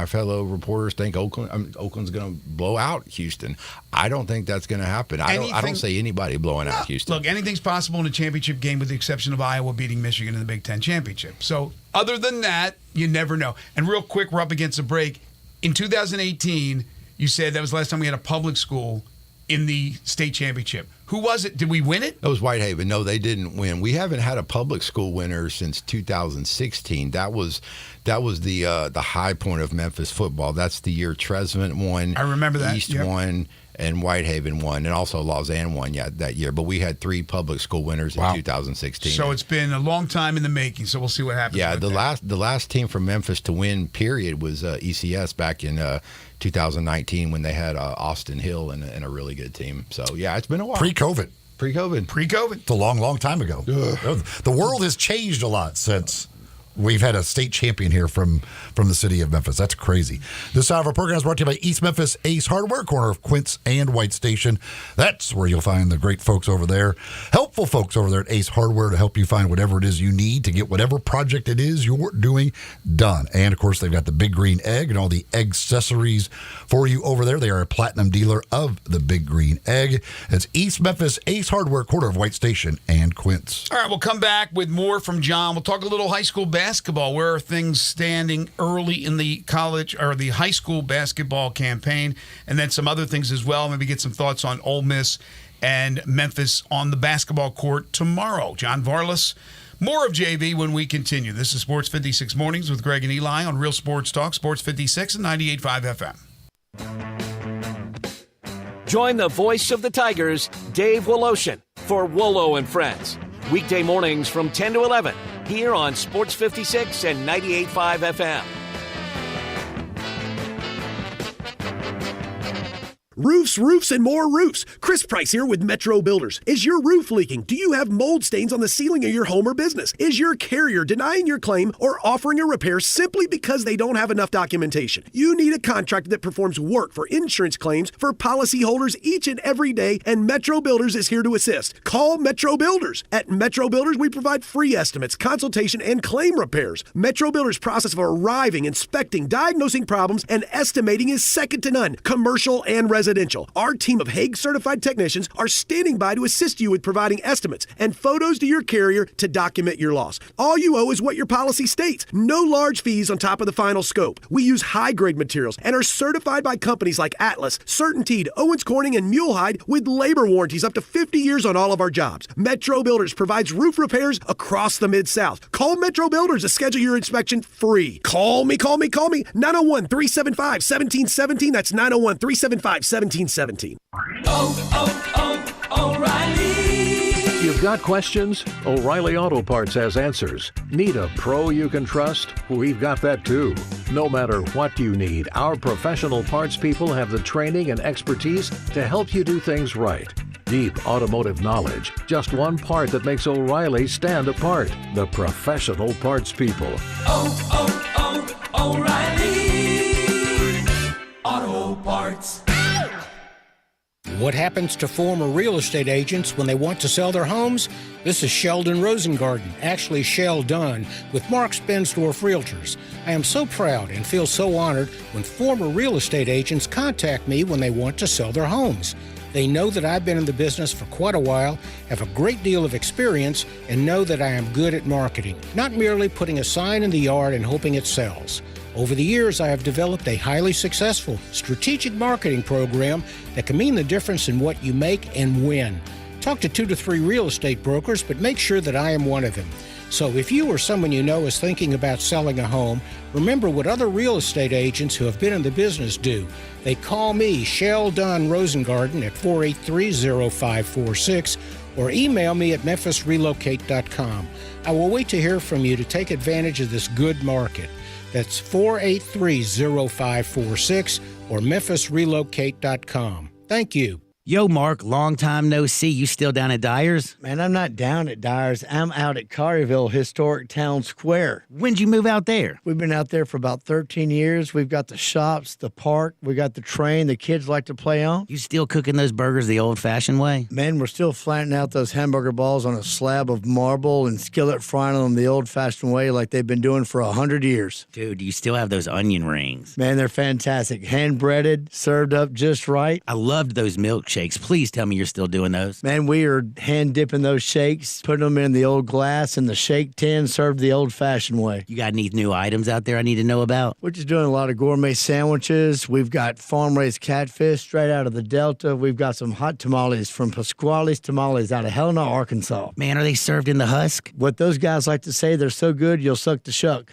fellow reporters think Oakland's going to blow out Houston. I don't think that's going to happen. I don't see anybody blowing out Houston.
Look, anything's possible in a championship game with the exception of Iowa beating Michigan in the Big Ten championship. So other than that, you never know. And real quick, we're up against a break. In 2018, you said that was the last time we had a public school in the state championship. Who was it? Did we win it?
It was Whitehaven. No, they didn't win. We haven't had a public school winner since 2016. That was the high point of Memphis football. That's the year Tresvant won.
I remember that.
East won. and Whitehaven won, and also Lausanne won that year. But we had 3 public school winners in 2016.
So it's been a long time in the making. So we'll see what happens.
Yeah, the last team from Memphis to win, period, was ECS back in 2019 when they had Austin Hill and a really good team. So yeah, it's been a while.
Pre-COVID.
Pre-COVID.
It's a long time ago. The world has changed a lot since we've had a state champion here from the city of Memphis. That's crazy. This hour of our program is brought to you by East Memphis Ace Hardware, corner of Quince and White Station. That's where you'll find the great folks over there, helpful folks over there at Ace Hardware to help you find whatever it is you need to get whatever project it is you're doing done. And, of course, they've got the Big Green Egg and all the egg accessories for you over there. They are a platinum dealer of the Big Green Egg. It's East Memphis Ace Hardware, corner of White Station and Quince.
All right, we'll come back with more from John. We'll talk a little high school basketball. Where are things standing early in the college or the high school basketball campaign? And then some other things as well. Maybe get some thoughts on Ole Miss and Memphis on the basketball court tomorrow. John Varlas, more of JV when we continue. This is Sports 56 Mornings with Greg and Eli on Real Sports Talk, Sports 56 and 98.5 FM.
Join the voice of the Tigers, Dave Woloshin, for Wolo and Friends. Weekday mornings from 10 to 11 here on Sports 56 and 98.5 FM.
Roofs, and more roofs. Chris Price here with Metro Builders. Is your roof leaking? Do you have mold stains on the ceiling of your home or business? Is your carrier denying your claim or offering a repair simply because they don't have enough documentation? You need a contractor that performs work for insurance claims for policyholders each and every day, and Metro Builders is here to assist. Call Metro Builders. At Metro Builders, we provide free estimates, consultation, and claim repairs. Metro Builders' process of arriving, inspecting, diagnosing problems, and estimating is second to none, commercial and residential. Our team of Hague-certified technicians are standing by to assist you with providing estimates and photos to your carrier to document your loss. All you owe is what your policy states. No large fees on top of the final scope. We use high-grade materials and are certified by companies like Atlas, CertainTeed, Owens Corning, and Mulehide with labor warranties up to 50 years on all of our jobs. Metro Builders provides roof repairs across the Mid-South. Call Metro Builders to schedule your inspection free. Call me. 901-375-1717. That's 901-375-1717.
O'Reilly. You've got questions? O'Reilly Auto Parts has answers. Need a pro you can trust? We've got that too. No matter what you need, our professional parts people have the training and expertise to help you do things right. Deep automotive knowledge. Just one part that makes O'Reilly stand apart. The professional parts people.
O'Reilly Auto Parts.
What happens to former real estate agents when they want to sell their homes? This is Sheldon Rosengarten, actually Shell Dunn, with Mark Spensdorf Realtors. I am so proud and feel so honored when former real estate agents contact me when they want to sell their homes. They know that I've been in the business for quite a while, have a great deal of experience, and know that I am good at marketing, not merely putting a sign in the yard and hoping it sells. Over the years, I have developed a highly successful strategic marketing program that can mean the difference in what you make and when. Talk to 2 to 3 real estate brokers, but make sure that I am one of them. So if you or someone you know is thinking about selling a home, remember what other real estate agents who have been in the business do. They call me, Shell Dunn Rosengarten, at 483-0546 or email me at memphisrelocate.com. I will wait to hear from you to take advantage of this good market. That's 483-0546 or memphisrelocate.com. Thank you.
Yo, Mark, long time no see. You still down at Dyer's?
Man, I'm not down at Dyer's. I'm out at Collierville Historic Town Square.
When'd you move out there?
We've been out there for about 13 years. We've got the shops, the park. We got the train the kids like to play on.
You still cooking those burgers the old-fashioned way?
Man, we're still flattening out those hamburger balls on a slab of marble and skillet frying them the old-fashioned way like they've been doing for 100 years.
Dude, you still have those onion rings.
Man, they're fantastic. Hand-breaded, served up just right.
I loved those milkshakes. Please tell me you're still doing those.
Man, we are hand dipping those shakes, putting them in the old glass in the shake tin, served the old-fashioned way.
You got any new items out there I need to know about?
We're just doing a lot of gourmet sandwiches. We've got farm-raised catfish straight out of the Delta. We've got some hot tamales from Pasquale's Tamales out of Helena, Arkansas.
Man, are they served in the husk?
What those guys like to say, they're so good, you'll suck the shuck.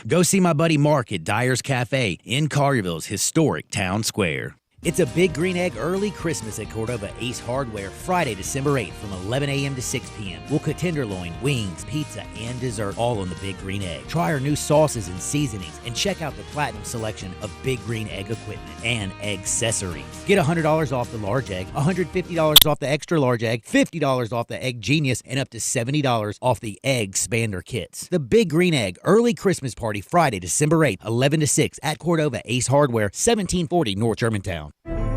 Go see my buddy Mark at Dyer's Cafe in Collierville's historic town square.
It's a Big Green Egg early Christmas at Cordova Ace Hardware, Friday, December 8th from 11 a.m. to 6 p.m. We'll cook tenderloin, wings, pizza, and dessert all on the Big Green Egg. Try our new sauces and seasonings and check out the platinum selection of Big Green Egg equipment and accessories. Get $100 off the large egg, $150 off the extra large egg, $50 off the Egg Genius, and up to $70 off the Egg Expander kits. The Big Green Egg early Christmas party, Friday, December 8th, 11 to 6 at Cordova Ace Hardware, 1740 North Germantown.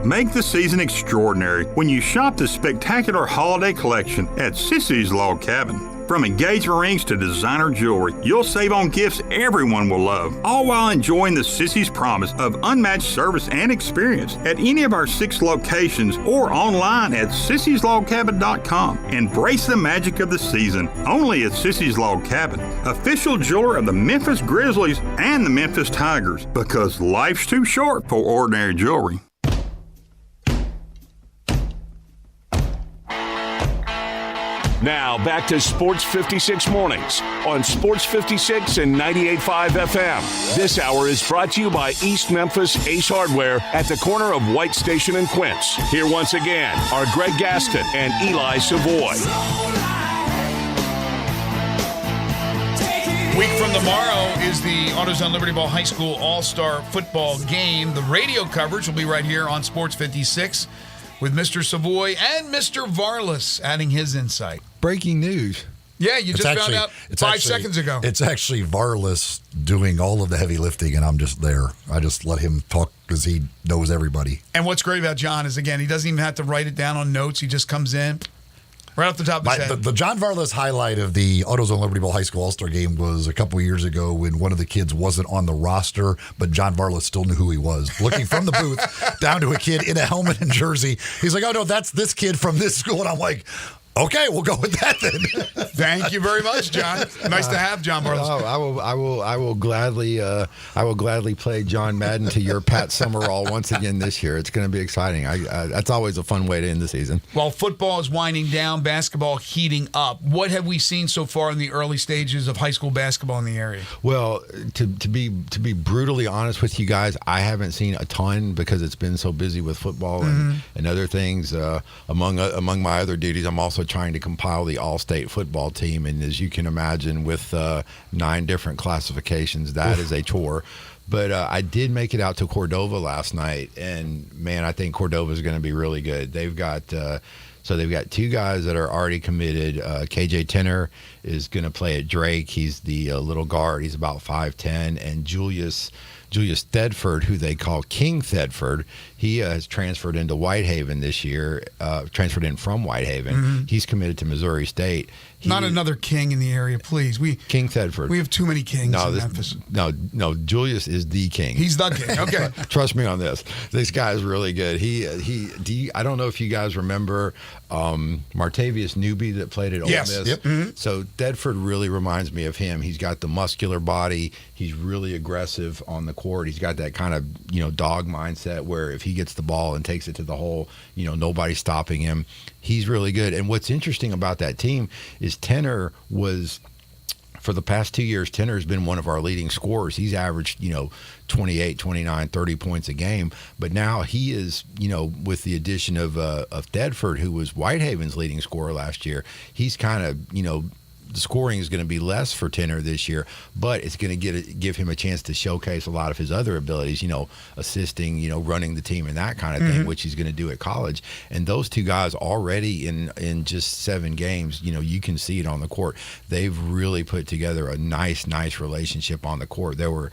Make the season extraordinary when you shop the spectacular holiday collection at Sissy's Log Cabin. From engagement rings to designer jewelry, you'll save on gifts everyone will love, all while enjoying the Sissy's promise of unmatched service and experience at any of our 6 locations or online at sissyslogcabin.com. Embrace the magic of the season only at Sissy's Log Cabin, official jeweler of the Memphis Grizzlies and the Memphis Tigers, because life's too short for ordinary jewelry.
Now, back to Sports 56 Mornings on Sports 56 and 98.5 FM. This hour is brought to you by East Memphis Ace Hardware at the corner of White Station and Quince. Here once again are Greg Gaston and Eli Savoy.
Week from tomorrow is the AutoZone Liberty Ball High School All-Star Football Game. The radio coverage will be right here on Sports 56 with Mr. Savoy and Mr. Varlas adding his insight.
Breaking news.
Yeah, you just found out 5 seconds ago.
It's actually Varlas doing all of the heavy lifting, and I'm just there. I just let him talk because he knows everybody.
And what's great about John is, again, he doesn't even have to write it down on notes. He just comes in right off the top of his head.
The John Varlas highlight of the AutoZone Liberty Ball High School All-Star Game was a couple years ago when one of the kids wasn't on the roster, but John Varlas still knew who he was. Looking from the booth down to a kid in a helmet and jersey. He's like, oh, no, that's this kid from this school. And I'm like, okay, we'll go with that then.
Thank you very much, John. Nice to have John Varlas.
I will gladly play John Madden to your Pat Summerall once again this year. It's going to be exciting. That's always a fun way to end the season.
While football is winding down, basketball heating up. What have we seen so far in the early stages of high school basketball in the area?
Well, to be brutally honest with you guys, I haven't seen a ton because it's been so busy with football and other things. Among my other duties, I'm also trying to compile the all-state football team, and as you can imagine, with 9 different classifications, that is a chore. But I did make it out to Cordova last night, and man, I think Cordova is going to be really good. They've got 2 guys that are already committed. KJ Tenner is going to play at Drake. He's the little guard. He's about 5'10", and Julius Thedford, who they call King Thedford, he has transferred into Whitehaven this year, transferred in from Whitehaven.
Mm-hmm.
He's committed to Missouri State.
Not another King in the area, please.
King Thedford.
We have too many Kings in Memphis.
No, Julius is the King.
He's the King, okay.
Trust me on this. This guy is really good. I don't know if you guys remember Martavius Newby that played at Ole Miss.
Yep. Mm-hmm.
So Thedford really reminds me of him. He's got the muscular body. He's really aggressive on the court. He's got that kind of, dog mindset where if he gets the ball and takes it to the hole, nobody's stopping him. He's really good. And what's interesting about that team is Tenner was, for the past 2 years, Tenner has been one of our leading scorers. He's averaged, 28, 29, 30 points a game. But now he is, with the addition of Thedford, who was Whitehaven's leading scorer last year, he's kind of, the scoring is going to be less for Tenner this year, but it's going to give him a chance to showcase a lot of his other abilities, assisting, running the team and that kind of thing, which he's going to do at college. And those 2 guys already in just 7 games, you can see it on the court. They've really put together a nice relationship on the court. There were,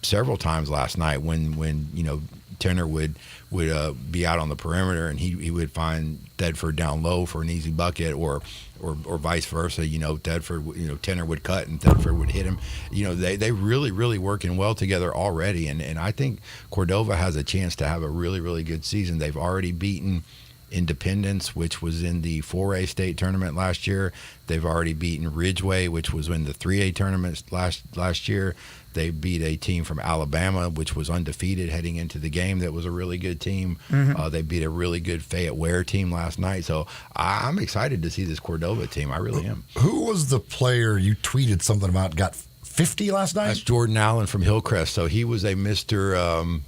several times last night when Tenner would be out on the perimeter and he would find Thedford down low for an easy bucket or vice versa. Thedford, Tenner would cut and Thedford would hit him. They really working well together already. And I think Cordova has a chance to have a really good season. They've already beaten Independence, which was in the 4A state tournament last year. They've already beaten Ridgeway, which was in the 3A tournament last year. They beat a team from Alabama, which was undefeated heading into the game. That was a really good team.
Mm-hmm.
They beat a really good Fayette Ware team last night. So I'm excited to see this Cordova team. I really am.
Who was the player you tweeted something about got 50 last night?
That's Jordan Allen from Hillcrest. So he was a Mr.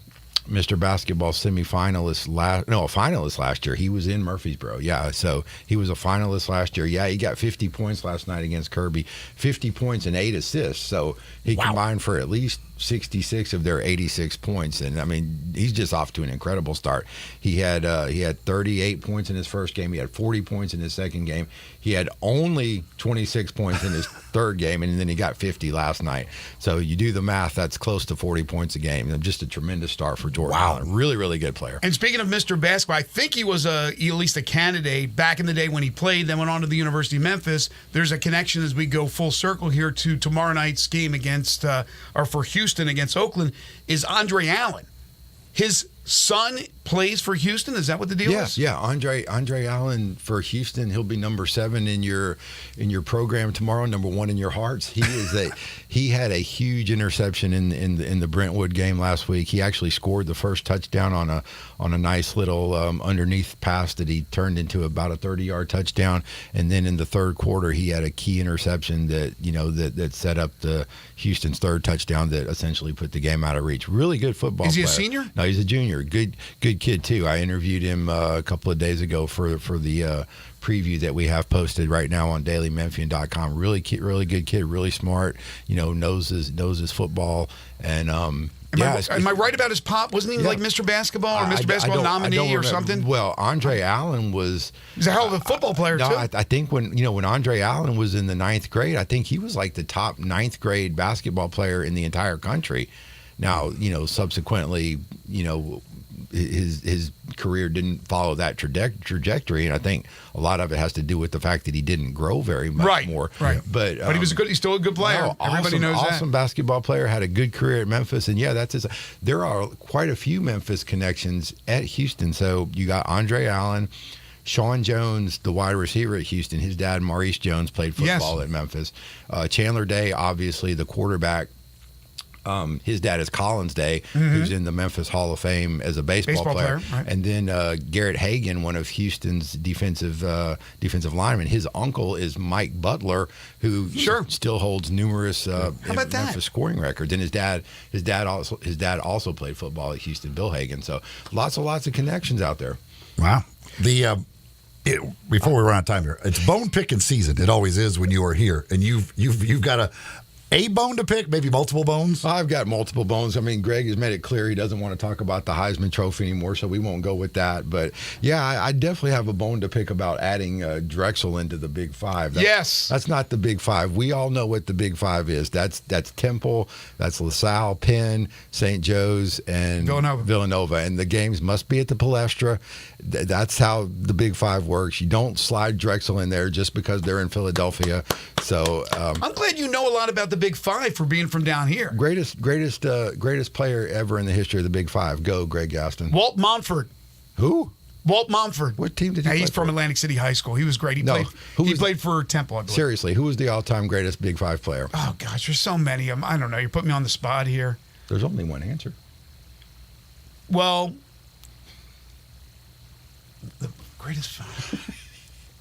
Mr. Basketball semifinalist a finalist last year. He was in Murfreesboro. Yeah, so he was a finalist last year. Yeah, he got 50 points last night against Kirby. 50 points and 8 assists. So he combined for at least 66 of their 86 points. And I mean, he's just off to an incredible start. He had 38 points in his first game. He had 40 points in his second game. He had only 26 points in his third game, and then he got 50 last night. So you do the math, that's close to 40 points a game. And just a tremendous start for Jordan Allen. Really, really good player.
And speaking of Mr. Basketball, I think he was at least a candidate back in the day when he played, then went on to the University of Memphis. There's a connection as we go full circle here to tomorrow night's game against, or for Houston against Oakland, is Andre Allen. His son plays for Houston. Is that what the deal is?
Yeah. Andre Allen for Houston. He'll be number 7 in your program tomorrow. Number 1 in your hearts. He had a huge interception in the Brentwood game last week. He actually scored the first touchdown on a nice little underneath pass that he turned into about a 30-yard touchdown. And then in the third quarter, he had a key interception that set up the Houston's third touchdown that essentially put the game out of reach. Really good football player.
Is he a senior?
No, he's a junior. Good kid too. I interviewed him a couple of days ago for the preview that we have posted right now on dailymemphian.com. Really good kid, really smart. Knows his football, and
Am I right about his pop? Wasn't he like Mr. Basketball or Mr. Basketball nominee or something?
Well, Andre Allen
he's a hell of a football player too.
I think when Andre Allen was in the 9th grade, I think he was like the top 9th grade basketball player in the entire country. Now, subsequently, his career didn't follow that trajectory, and I think a lot of it has to do with the fact that he didn't grow very much more.
Right.
But
he was he's still a good player. Everybody knows that.
Awesome basketball player, had a good career at Memphis, and there are quite a few Memphis connections at Houston. So you got Andre Allen, Sean Jones, the wide receiver at Houston. His dad, Maurice Jones, played football at Memphis. Chandler Day, obviously the quarterback. His dad is Collins Day, who's in the Memphis Hall of Fame as a baseball player.
Right.
And then Garrett Hagan, one of Houston's defensive linemen. His uncle is Mike Butler, who still holds numerous Memphis scoring records. And his dad also played football at Houston, Bill Hagan. So lots of connections out there.
Wow. Before we run out of time here, it's bone picking season. It always is when you are here, and you've got a bone to pick, maybe multiple bones?
I've got multiple bones. I mean, Greg has made it clear he doesn't want to talk about the Heisman Trophy anymore, so we won't go with that. But, yeah, I definitely have a bone to pick about adding Drexel into the Big Five. That's not the Big Five. We all know what the Big Five is. That's Temple, that's LaSalle, Penn, St. Joe's, and Villanova. And the games must be at the Palestra. That's how the Big Five works. You don't slide Drexel in there just because they're in Philadelphia. So
I'm glad you know a lot about the Big Five for being from down here.
Greatest player ever in the history of the Big Five. Go, Greg Gaston.
Walt Montford.
Who?
Walt Montford.
What team did he play
He's from Atlantic City High School. He was great. He played for Temple, I believe.
Seriously, who was the all-time greatest Big Five player?
Oh, gosh, there's so many of them. I don't know. You're putting me on the spot here.
There's only one answer.
Well, the greatest five.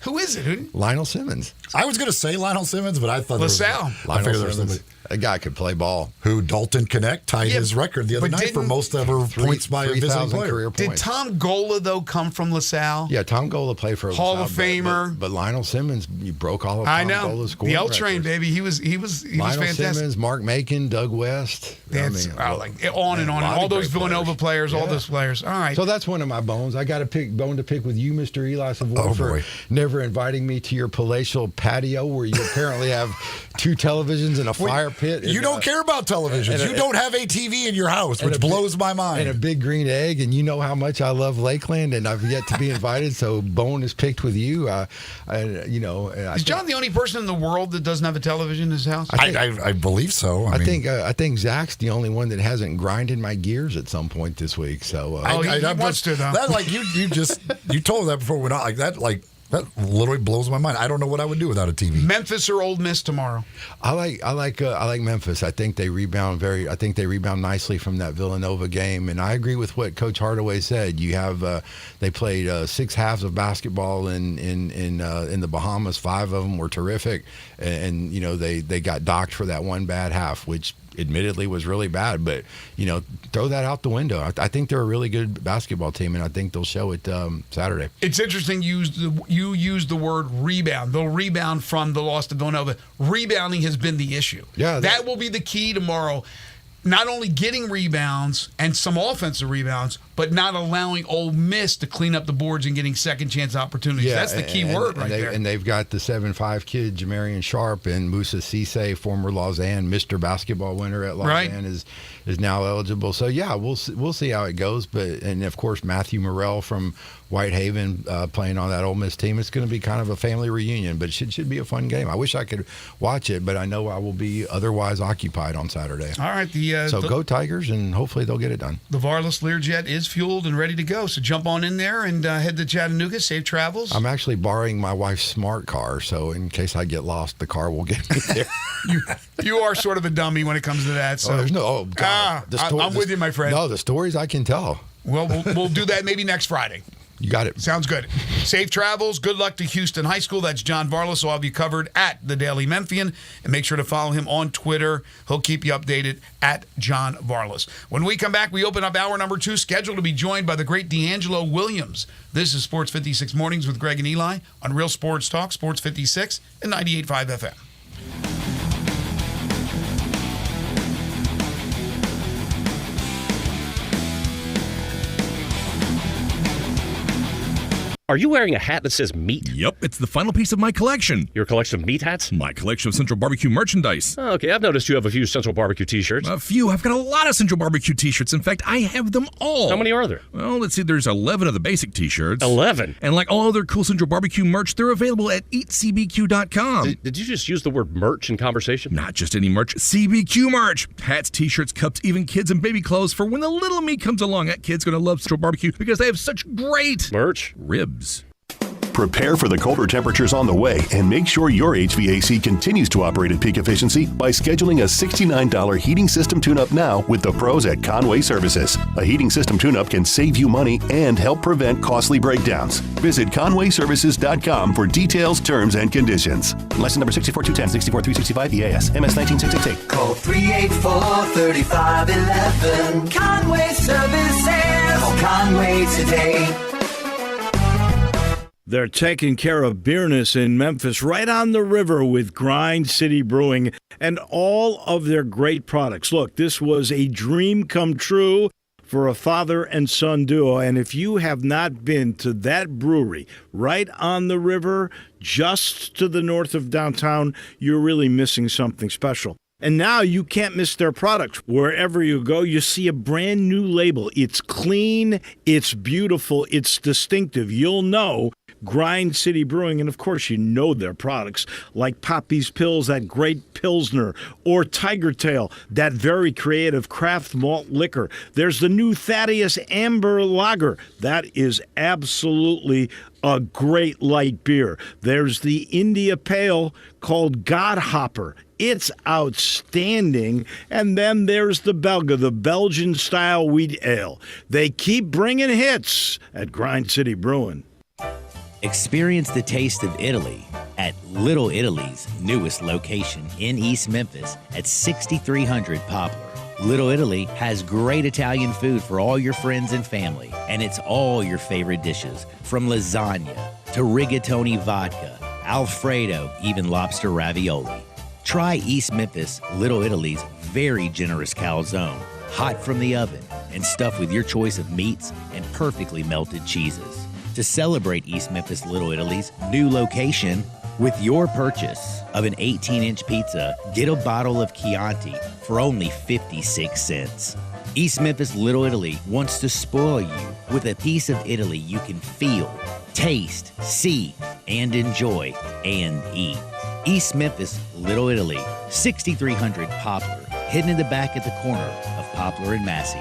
Who is it?
Lionel Simmons.
I was going to say Lionel Simmons, but I thought
LaSalle.
Lionel Simmons. A guy could play ball.
Who Dalton Connect tied his record the other night for most ever points by a visiting player.
Did Tom Gola, though, come from LaSalle?
Yeah, Tom Gola played for
Hall
LaSalle,
of Famer.
But Lionel Simmons, you broke all of Tom Gola's scoring
the L Train, baby. He was
Lionel
fantastic.
Simmons, Mark Macon, Doug West.
On and on. All those Villanova players, all those players. All right.
So that's one of my bones. I got a bone to pick with you, Mr. Eli Savoy, for never inviting me to your palatial patio where you apparently have 2 televisions and a fire pit.
You don't care about televisions. You don't have a TV in your house, which blows my mind.
And a big green egg, and you know how much I love Lakeland, and I've yet to be invited, so bone is picked with you.
Is John the only person in the world that doesn't have a television in his house?
I believe so.
I think Zach's the only one that hasn't grinded my gears at some point this week. So
he wants to, though.
That you told that before we went out that literally blows my mind. I don't know what I would do without a TV.
Memphis or Ole Miss tomorrow?
I like Memphis. I think they rebound nicely from that Villanova game, and I agree with what Coach Hardaway said. You have they played 6 halves of basketball in the Bahamas. 5 of them were terrific, and they got docked for that one bad half, which admittedly was really bad, but throw that out the window. I think they're a really good basketball team, and I think they'll show it Saturday.
It's interesting you used the word rebound. They'll rebound from the loss to Villanova. Rebounding has been the issue.
Yeah,
that will be the key tomorrow. Not only getting rebounds and some offensive rebounds, but not allowing Ole Miss to clean up the boards and getting second chance opportunities.
Yeah,
that's the key word right there.
And they've got the 7'5" kid, Jamarian Sharp, and Musa Cisse, former Lausanne Mr. Basketball winner at Lausanne, is now eligible. So yeah, we'll see how it goes. And of course Matthew Morrell from Whitehaven playing on that Ole Miss team. It's going to be kind of a family reunion, but it should be a fun game. I wish I could watch it, but I know I will be otherwise occupied on Saturday.
All right,
go Tigers, and hopefully they'll get it done.
The Varlas Learjet is fueled and ready to go, so jump on in there and head to Chattanooga. Safe travels.
I'm actually borrowing my wife's smart car, so in case I get lost, the car will get me there.
You are sort of a dummy when it comes to that. So
God.
I'm with you, my friend.
No, the stories I can tell.
Well, we'll do that maybe next Friday.
You got it.
Sounds good. Safe travels. Good luck to Houston High School. That's John Varlas. I'll have you covered at the Daily Memphian. And make sure to follow him on Twitter. He'll keep you updated at John Varlas. When we come back, we open up hour number 2, scheduled to be joined by the great D'Angelo Williams. This is Sports 56 Mornings with Greg and Eli on Real Sports Talk, Sports 56 and 98.5 FM.
Are you wearing a hat that says meat?
Yep, it's the final piece of my collection.
Your collection of meat hats?
My collection of Central Barbecue merchandise.
Oh, okay, I've noticed you have a few Central Barbecue t-shirts.
A few. I've got a lot of Central Barbecue t-shirts. In fact, I have them all.
How many are there?
Well, let's see. There's 11 of the basic t-shirts.
11?
And like all other cool Central Barbecue merch, they're available at eatcbq.com.
Did you just use the word merch in conversation?
Not just any merch. CBQ merch. Hats, t-shirts, cups, even kids and baby clothes for when the little me comes along. That kid's going to love Central Barbecue because they have such great
merch.
Ribs.
Prepare for the colder temperatures on the way and make sure your HVAC continues to operate at peak efficiency by scheduling a $69 heating system tune-up now with the pros at Conway Services. A heating system tune-up can save you money and help prevent costly breakdowns. Visit conwayservices.com for details, terms, and conditions. License number 64210, 64365 EAS, MS 19688.
Call 384-3511. Conway Services. Call Conway today.
They're taking care of beerness in Memphis right on the river with Grind City Brewing and all of their great products. Look, this was a dream come true for a father and son duo. And if you have not been to that brewery right on the river, just to the north of downtown, you're really missing something special. And now you can't miss their products. Wherever you go, you see a brand new label. It's clean, it's beautiful, it's distinctive. You'll know Grind City Brewing, and of course you know their products like Poppy's Pills, that great Pilsner, or Tiger Tail, that very creative craft malt liquor. There's the new Thaddeus Amber Lager. That is absolutely a great light beer. There's the India Pale called Godhopper. It's outstanding. And then there's the Belga, the Belgian-style wheat ale. They keep bringing hits at Grind City Brewing.
Experience the taste of Italy at Little Italy's newest location in East Memphis at 6300 Poplar. Little Italy has great Italian food for all your friends and family, and it's all your favorite dishes, from lasagna to rigatoni vodka, Alfredo, even lobster ravioli. Try East Memphis Little Italy's very generous calzone, hot from the oven and stuffed with your choice of meats and perfectly melted cheeses. To celebrate East Memphis Little Italy's new location, with your purchase of an 18-inch pizza, get a bottle of Chianti for only 56 cents. East Memphis Little Italy wants to spoil you with a piece of Italy you can feel, taste, see, and enjoy, and eat. East Memphis Little Italy, 6300 Poplar, hidden in the back at the corner of Poplar and Massey.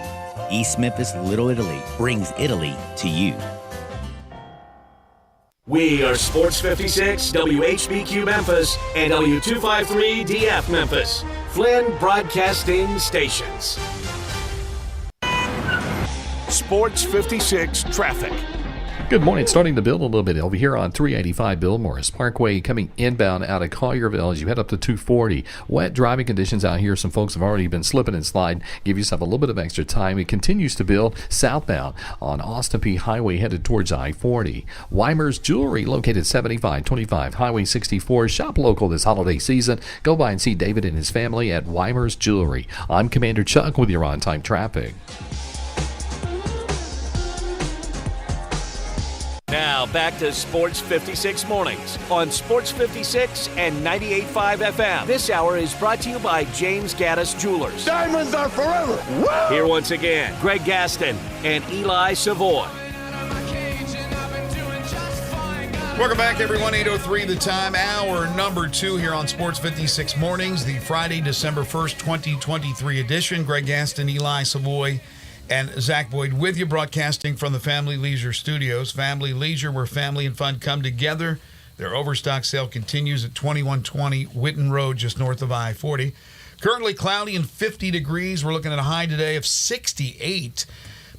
East Memphis Little Italy brings Italy to you.
We are Sports 56, WHBQ Memphis, and W253DF Memphis, Flynn Broadcasting Stations.
Sports 56 traffic.
Good morning. It's starting to build a little bit over here on 385 Bill Morris Parkway, coming inbound out of Collierville as you head up to 240. Wet driving conditions out here. Some folks have already been slipping and sliding. Give yourself a little bit of extra time. It continues to build southbound on Austin P Highway headed towards I-40. Weimer's Jewelry located 7525 Highway 64. Shop local this holiday season. Go by and see David and his family at Weimer's Jewelry. I'm Commander Chuck with your on-time traffic.
Now back to Sports 56 Mornings on Sports 56 and 98.5 FM. This hour is brought to you by James Gaddis Jewelers.
Diamonds are forever. Woo!
Here once again, Greg Gaston and Eli Savoy.
Welcome back, everyone. 8:03 the time. Hour number 2 here on Sports 56 Mornings, the Friday, December 1st, 2023 edition. Greg Gaston, Eli Savoy, and Zach Boyd with you, broadcasting from the Family Leisure Studios. Family Leisure, where family and fun come together. Their overstock sale continues at 2120 Whitten Road, just north of I-40. Currently cloudy and 50 degrees. We're looking at a high today of 68.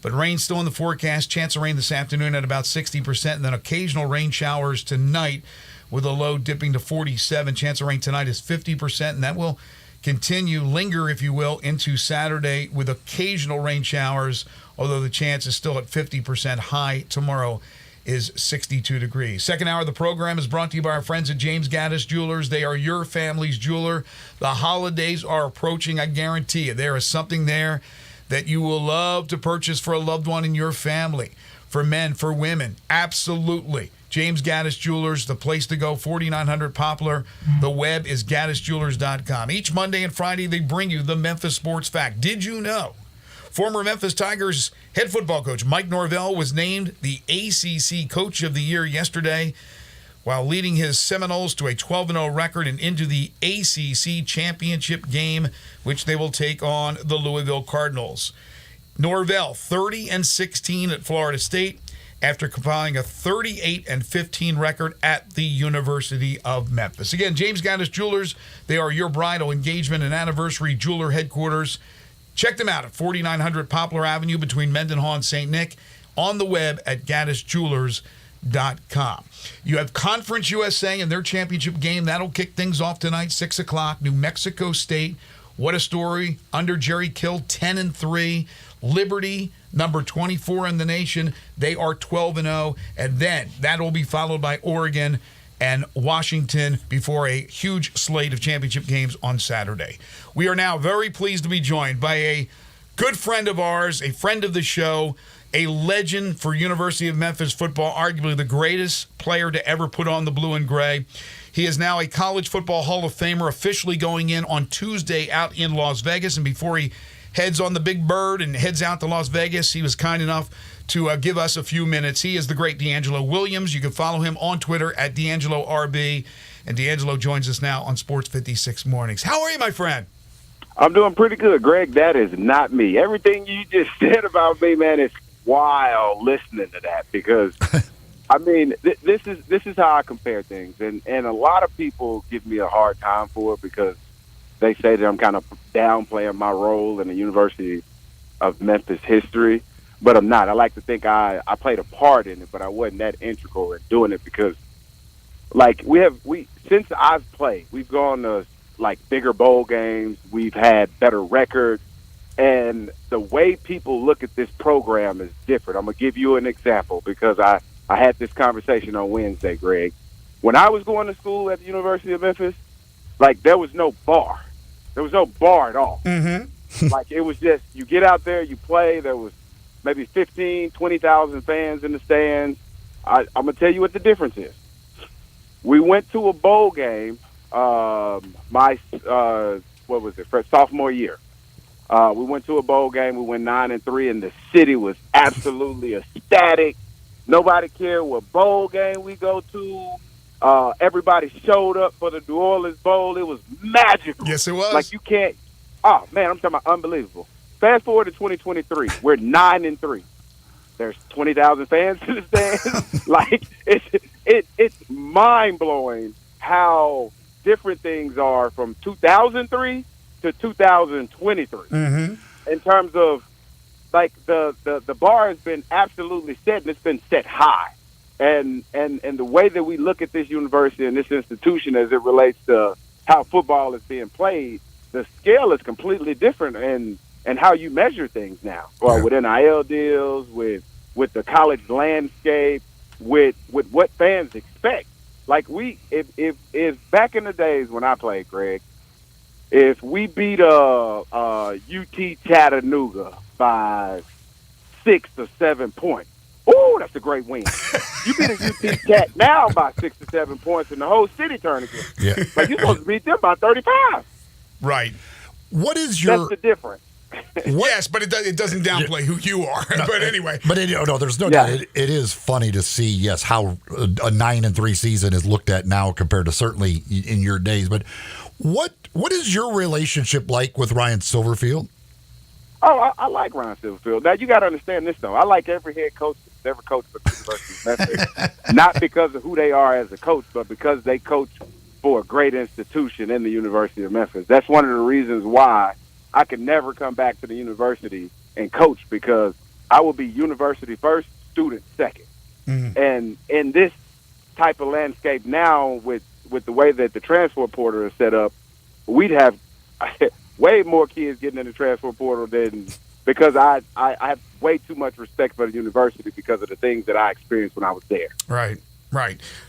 But rain still in the forecast. Chance of rain this afternoon at about 60%. And then occasional rain showers tonight with a low dipping to 47. Chance of rain tonight is 50%. And that will continue, linger, if you will, into Saturday with occasional rain showers, although the chance is still at 50%. High tomorrow is 62 degrees. Second hour of the program is brought to you by our friends at James Gaddis Jewelers. They are your family's jeweler. The holidays are approaching. I guarantee you there is something there that you will love to purchase for a loved one in your family, for men, for women. Absolutely. James Gaddis Jewelers, the place to go, 4900 Poplar. The web is gaddisjewelers.com. Each Monday and Friday, they bring you the Memphis Sports Fact. Did you know former Memphis Tigers head football coach Mike Norvell was named the ACC Coach of the Year yesterday while leading his Seminoles to a 12-0 record and into the ACC championship game, which they will take on the Louisville Cardinals. Norvell, 30-16 at Florida State, after compiling a 38-15 record at the University of Memphis. Again, James Gaddis Jewelers, they are your bridal, engagement, and anniversary jeweler headquarters. Check them out at 4900 Poplar Avenue between Mendenhall and St. Nick, on the web at gaddisjewelers.com. You have Conference USA and their championship game. That'll kick things off tonight, 6 o'clock. New Mexico State. What a story. Under Jerry Kill, 10-3. Liberty, number 24 in the nation. They are 12-0. And then that will be followed by Oregon and Washington before a huge slate of championship games on Saturday. We are now very pleased to be joined by a good friend of ours, a friend of the show, a legend for University of Memphis football, arguably the greatest player to ever put on the blue and gray. He is now a College Football Hall of Famer, officially going in on Tuesday out in Las Vegas. And before he heads on the Big Bird and heads out to Las Vegas, he was kind enough to give us a few minutes. He is the great D'Angelo Williams. You can follow him on Twitter at D'AngeloRB. And D'Angelo joins us now on Sports 56 Mornings. How are you, my friend?
I'm doing pretty good, Greg. That is not me. Everything you just said about me, man, is wild listening to that, because I mean, this is how I compare things, and a lot of people give me a hard time for it because they say that I'm kind of downplaying my role in the University of Memphis history, but I'm not. I like to think I played a part in it, but I wasn't that integral in doing it because, like, since I've played, we've gone to like bigger bowl games, we've had better records. And the way people look at this program is different. I'm going to give you an example because I had this conversation on Wednesday, Greg. When I was going to school at the University of Memphis, like, there was no bar. There was no bar at all. Mm-hmm. Like, it was just, you get out there, you play. There was maybe 15, 20,000 fans in the stands. I'm going to tell you what the difference is. We went to a bowl game for sophomore year. We went to a bowl game. We went 9-3, and the city was absolutely ecstatic. Nobody cared what bowl game we go to. Everybody showed up for the New Orleans Bowl. It was magical.
Yes, it was.
Like, you can't. Oh man, I'm talking about unbelievable. Fast forward to 2023, we're 9-3. There's 20,000 fans in the stands. Like, it's mind blowing how different things are from 2003 to 2023 in terms of, like, the bar has been absolutely set, and it's been set high. And the way that we look at this university and this institution as it relates to how football is being played, the scale is completely different and how you measure things now. Well, with NIL deals, with the college landscape, with what fans expect. Like if back in the days when I played, Greg, if we beat UT Chattanooga by 6 or 7 points, ooh, that's a great win. You beat a UT Chat now by 6 or 7 points, and the whole city turned against you.
Yeah.
Like you're supposed to beat them by 35.
Right.
What is your?
That's the difference.
Yes, but it doesn't downplay who you are.
No,
but anyway.
But no, there's no doubt. It is funny to see, yes, how a 9-3 season is looked at now compared to certainly in your days. But what is your relationship like with Ryan Silverfield?
Oh, I like Ryan Silverfield. Now, you got to understand this, though. I like every head coach that's ever coached for the University of Memphis, not because of who they are as a coach, but because they coach for a great institution in the University of Memphis. That's one of the reasons why I could never come back to the university and coach, because I will be university first, student second. Mm-hmm. And in this type of landscape now, with the way that the transfer portal is set up, we'd have way more kids getting in the transfer portal than, because I have way too much respect for the university because of the things that I experienced when I was there.
Right.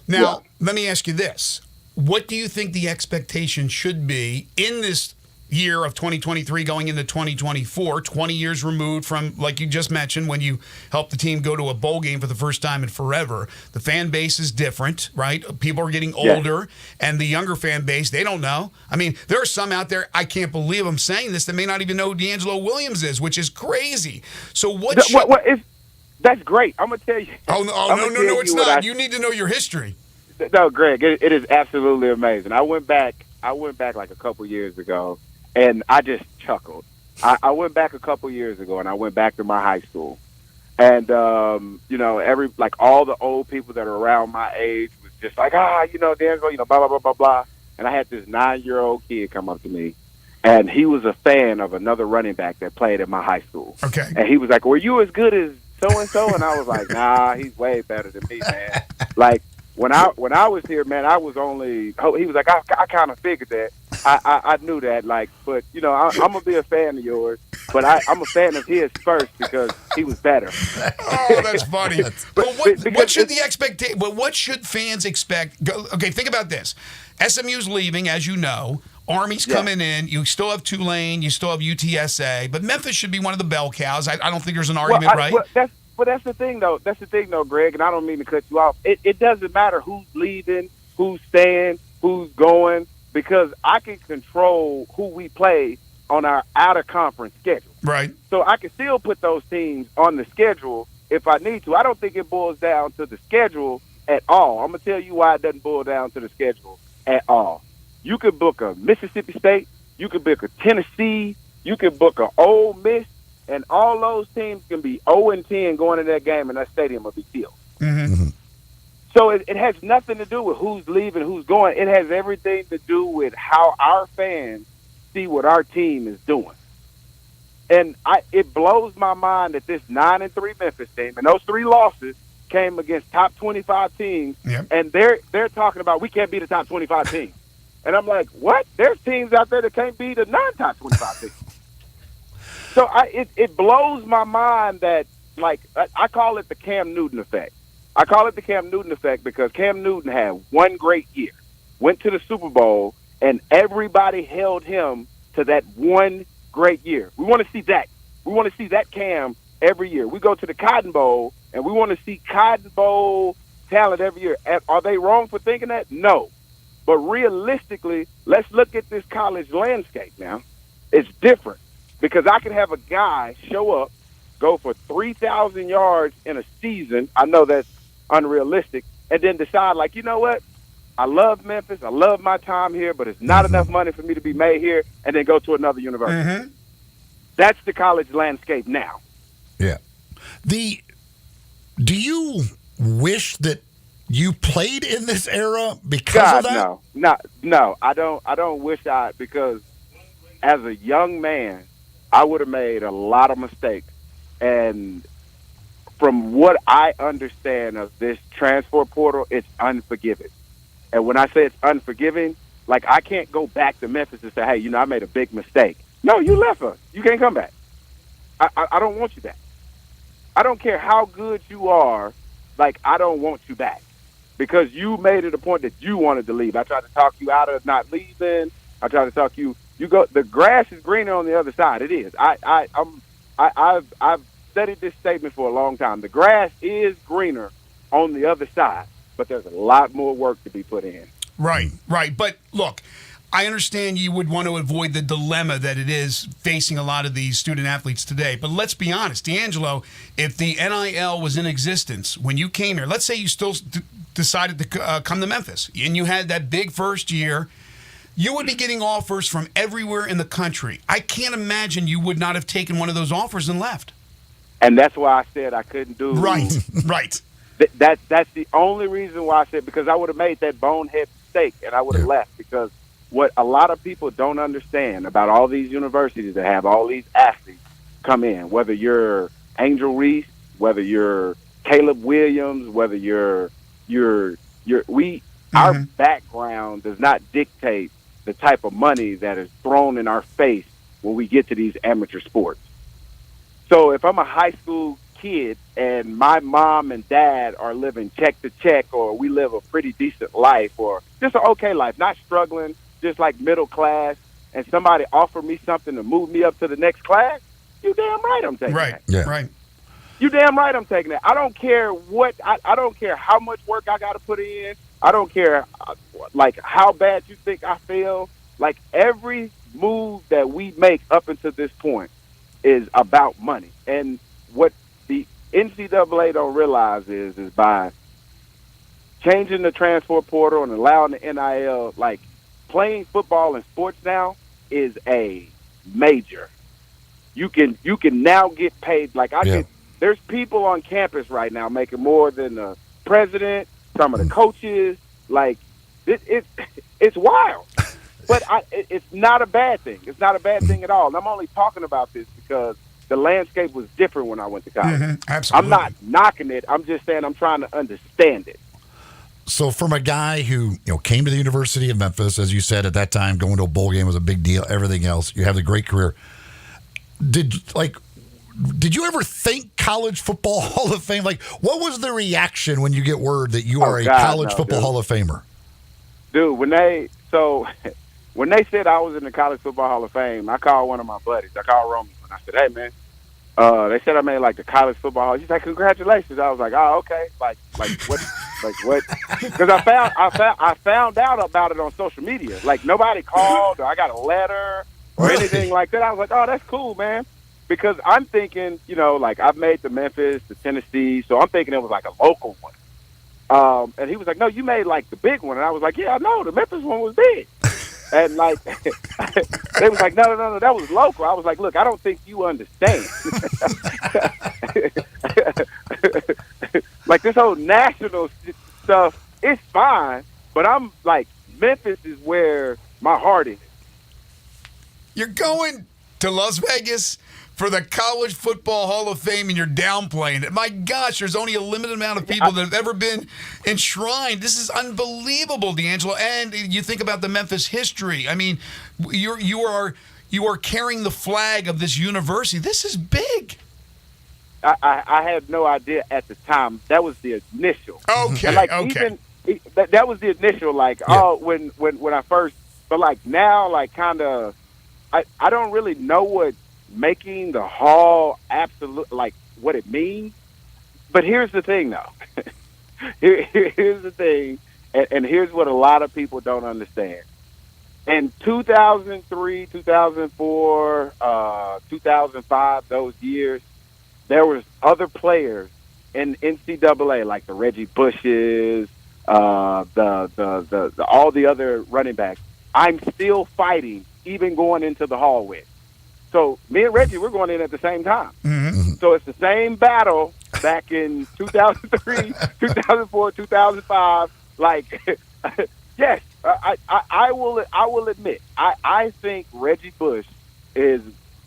Now, let me ask you this. What do you think the expectation should be in this year of 2023 going into 2024, 20 years removed from, like you just mentioned, when you helped the team go to a bowl game for the first time in forever? The fan base is different, right? People are getting older, and the younger fan base, they don't know. I mean, there are some out there, I can't believe I'm saying this, that may not even know who D'Angelo Williams is, which is crazy. So
that's great. I'm going to tell you.
No, it's not. You need to know your history.
No, Greg, it is absolutely amazing. I went back like a couple years ago, and I just chuckled. I went back a couple years ago, and I went back to my high school. And, all the old people that are around my age was just like, D'Angelo, blah, blah, blah, blah, blah. And I had this 9-year-old kid come up to me, and he was a fan of another running back that played at my high school.
Okay.
And he was like, were you as good as so-and-so? And I was like, nah, he's way better than me, man. Like, when I was here, man, I was only. He was like, I kind of figured that. I knew that, but I'm gonna be a fan of yours, but I'm a fan of his first because he was better.
Oh, that's funny. But what should the expectation? But what should fans expect? Okay, think about this. SMU's leaving, as you know. Army's coming in. You still have Tulane. You still have UTSA. But Memphis should be one of the bell cows. I don't think there's an argument, right?
But that's the thing, though. Greg, and I don't mean to cut you off. It doesn't matter who's leaving, who's staying, who's going, because I can control who we play on our out-of-conference schedule.
Right.
So I can still put those teams on the schedule if I need to. I don't think it boils down to the schedule at all. I'm going to tell you why it doesn't boil down to the schedule at all. You could book a Mississippi State. You could book a Tennessee. You could book an Ole Miss. And all those teams can be 0-10 going into that game, and that stadium will be filled.
Mm-hmm.
So it has nothing to do with who's leaving, who's going. It has everything to do with how our fans see what our team is doing. And it blows my mind that this 9-3 Memphis team, and those 3 losses came against top 25 teams, and they're talking about we can't beat a top 25 team. And I'm like, what? There's teams out there that can't beat a non-top 25 team. So it blows my mind that, I call it the Cam Newton effect. I call it the Cam Newton effect because Cam Newton had one great year, went to the Super Bowl, and everybody held him to that one great year. We want to see that. We want to see that Cam every year. We go to the Cotton Bowl, and we want to see Cotton Bowl talent every year. Are they wrong for thinking that? No. But realistically, let's look at this college landscape now. It's different. Because I can have a guy show up, go for 3,000 yards in a season. I know that's unrealistic. And then decide, you know what? I love Memphis. I love my time here, but it's not enough money for me to be made here, and then go to another university.
Mm-hmm.
That's the college landscape now.
Yeah. Do you wish that you played in this era because of that?
No. I don't wish because as a young man, I would have made a lot of mistakes. And from what I understand of this transfer portal, it's unforgiving. And when I say it's unforgiving, like I can't go back to Memphis and say, hey, I made a big mistake. No, you left us. You can't come back. I don't want you back. I don't care how good you are. Like, I don't want you back because you made it a point that you wanted to leave. I tried to talk you out of not leaving. I tried to talk you. You go. The grass is greener on the other side. It is. I've studied this statement for a long time. The grass is greener on the other side, but there's a lot more work to be put in.
Right. But look, I understand you would want to avoid the dilemma that it is facing a lot of these student athletes today. But let's be honest, D'Angelo, if the NIL was in existence when you came here, let's say you still decided to come to Memphis and you had that big first year, you would be getting offers from everywhere in the country. I can't imagine you would not have taken one of those offers and left.
And that's why I said I couldn't do.
Right.
That's the only reason why I said, because I would have made that bonehead mistake and I would have left. Because what a lot of people don't understand about all these universities that have all these athletes come in, whether you're Angel Reese, whether you're Caleb Williams, whether our background does not dictate the type of money that is thrown in our face when we get to these amateur sports. So if I'm a high school kid and my mom and dad are living check to check, or we live a pretty decent life or just an okay life, not struggling, just like middle class, and somebody offered me something to move me up to the next class, you damn right I'm taking that.
Right.
You damn right I'm taking that. I don't care what, I don't care how much work I got to put in. I don't care, like, how bad you think I feel. Like, every move that we make up until this point is about money. And what the NCAA don't realize is by changing the transfer portal and allowing the NIL, like, playing football and sports now is a major. You can now get paid. Like, there's people on campus right now making more than the president, some of the coaches. Like, it's wild. But it's not a bad thing. It's not a bad thing at all. And I'm only talking about this because the landscape was different when I went to college.
Absolutely.
I'm not knocking it. I'm just saying I'm trying to understand it.
So from a guy who came to the University of Memphis, as you said at that time, going to a bowl game was a big deal, everything else, you have a great career. Did you ever think College Football Hall of Fame? Like, what was the reaction when you get word that you are a College Football Hall of Famer?
Dude, when they said I was in the College Football Hall of Fame, I called one of my buddies. I called Roman and I said, "Hey man, they said I made like the College Football Hall." He's like, "Congratulations!" I was like, "Oh, okay." Like what? Like what? Because I found out about it on social media. Like, nobody called or I got a letter or anything like that. I was like, "Oh, that's cool, man." Because I'm thinking, like, I've made the Memphis, the Tennessee, so I'm thinking it was like a local one. And he was like, "No, you made like the big one." And I was like, "Yeah, I know, the Memphis one was big." And like, they was like, no, that was local. I was like, "Look, I don't think you understand." Like, this whole national stuff, it's fine, but I'm like, Memphis is where my heart is.
You're going to Las Vegas for the College Football Hall of Fame and you're downplaying it. My gosh, there's only a limited amount of people that have ever been enshrined. This is unbelievable, D'Angelo. And you think about the Memphis history. I mean, you are carrying the flag of this university. This is big.
I had no idea at the time. That was the initial.
Okay,
and like,
okay.
Even, that was the initial, like, when I first, but like now, like, kind of, I don't really know what making the hall absolute, like, what it means. But here's the thing, though. Here's the thing, and here's what a lot of people don't understand. In 2003, 2004, 2005, those years, there was other players in NCAA, like the Reggie Bushes, all the other running backs. I'm still fighting, even going into the hall with. So me and Reggie, we're going in at the same time.
Mm-hmm.
So it's the same battle back in 2003, 2004, 2005. Like, yes, I will admit, I think Reggie Bush is,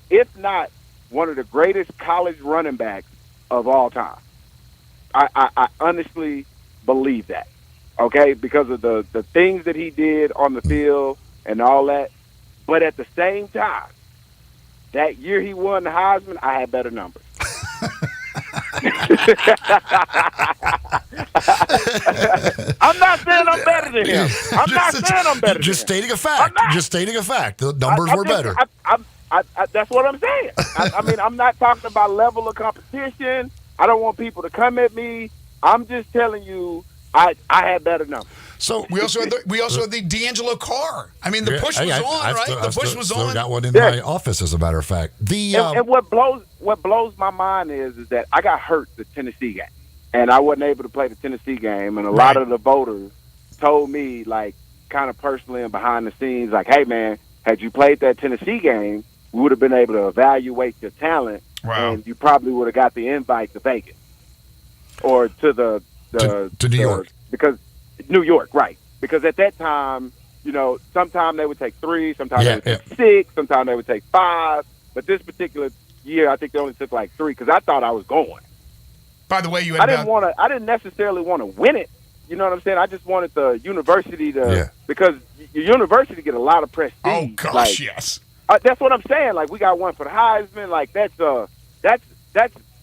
if not one of the greatest college running backs of all time. I honestly believe that. Okay, because of the things that he did on the field and all that. But at the same time, that year he won the Heisman, I had better numbers. I'm not saying I'm better than him. I'm not saying I'm better
Just
than him.
stating a fact. Just stating a fact. The numbers were better.
That's what I'm saying. I mean, I'm not talking about level of competition. I don't want people to come at me. I'm just telling you, I had better numbers.
So
we also had the D'Angelo Carr. I mean, the push was on, right? The push was
still
on.
got one in my office, as a matter of fact.
And what blows my mind is that I got hurt the Tennessee game, and I wasn't able to play the Tennessee game, and a lot of the voters told me, like, kind of personally and behind the scenes, like, hey, man, had you played that Tennessee game, we would have been able to evaluate your talent, and you probably would have got the invite to Vegas or to
to New York.
Because New York, right. Because at that time, sometimes they would take 3, sometimes they would take 6, sometimes they would take 5. But this particular year, I think they only took like 3 because I thought I was going.
By the way,
I didn't necessarily want to win it. You know what I'm saying? I just wanted the university to because your university get a lot of prestige.
Oh gosh, yes.
That's what I'm saying. Like, we got one for the Heisman. Like, that's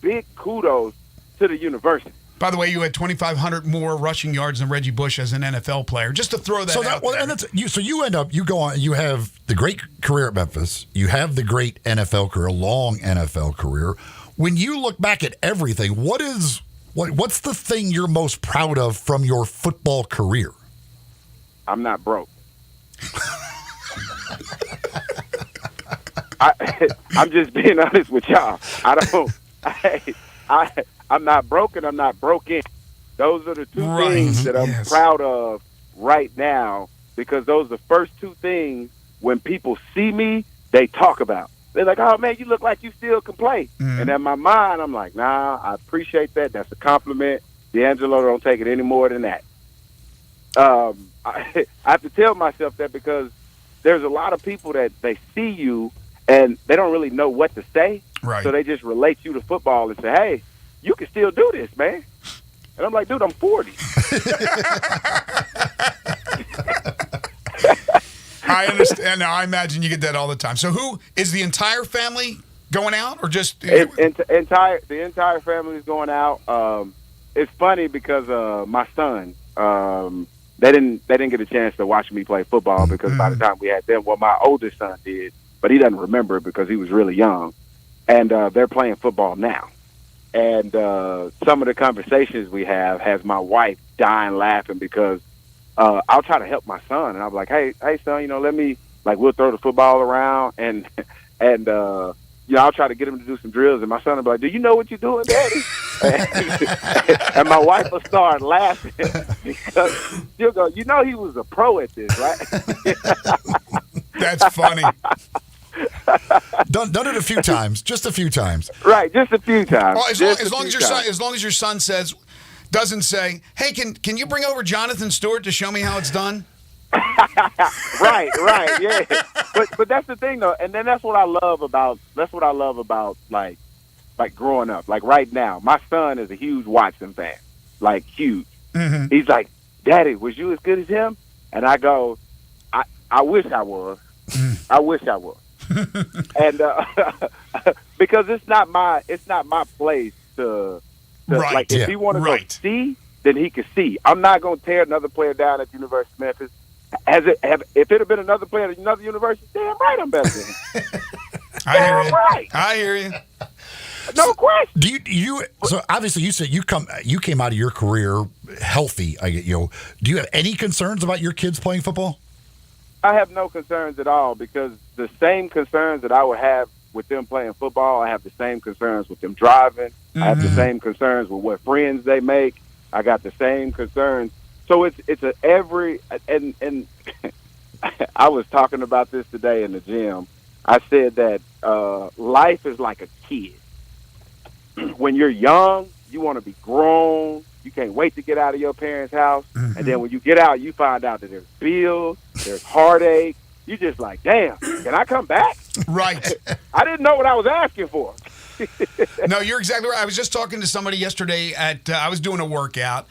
big kudos to the university.
By the way, you had 2,500 more rushing yards than Reggie Bush as an NFL player. Just to throw that out there.
And that's, you end up, you go on, you have the great career at Memphis. You have the great NFL career, long NFL career. When you look back at everything, what's the thing you're most proud of from your football career?
I'm not broke. I'm just being honest with y'all. I'm not broken. I'm not broken. Those are the two things that I'm proud of right now, because those are the first 2 things when people see me, they talk about. They're like, oh, man, you look like you still can play. And in my mind, I'm like, nah, I appreciate that. That's a compliment. D'Angelo, don't take it any more than that. I have to tell myself that because there's a lot of people that they see you and they don't really know what to say.
Right.
So they just relate you to football and say, hey, you can still do this, man. And I'm like, dude, I'm 40.
I understand. Now, I imagine you get that all the time. So who is the entire family going out, or just
the entire family is going out? It's funny because my son, they didn't get a chance to watch me play football because by the time we had them, well, my oldest son did, but he doesn't remember it because he was really young. And they're playing football now. And some of the conversations we have has my wife dying laughing because I'll try to help my son, and I'm like, hey, son, let me, like, we'll throw the football around, and I'll try to get him to do some drills, and my son will be like, do you know what you're doing, Daddy? And my wife will start laughing because she'll go, he was a pro at this, right?
That's funny.
Done it a few times, just a few times.
Right, just a few times.
Well, as long as your son doesn't say, hey, can you bring over Jonathan Stewart to show me how it's done?
right, yeah. But that's the thing though, and then that's what I love about like growing up. Like right now, my son is a huge Watson fan, like huge. Mm-hmm. He's like, Daddy, was you as good as him? And I go, I wish I was. I wish I was. And because it's not my place to like if he want to go see, then he can see. I'm not going to tear another player down at the University of Memphis. If it had been another player at another university, damn right I'm better than him.
I hear you.
No question.
Do you? So obviously, you said you came out of your career healthy. Do you have any concerns about your kids playing football?
I have no concerns at all because the same concerns that I would have with them playing football, I have the same concerns with them driving. Mm-hmm. I have the same concerns with what friends they make. I got the same concerns. So it's and I was talking about this today in the gym. I said that life is like a kid. When you're young, you want to be grown. You can't wait to get out of your parents' house. Mm-hmm. And then when you get out, you find out that there's bills, there's heartache. You just like, damn, can I come back?
Right.
I didn't know what I was asking for.
No, you're exactly right. I was just talking to somebody yesterday I was doing a workout,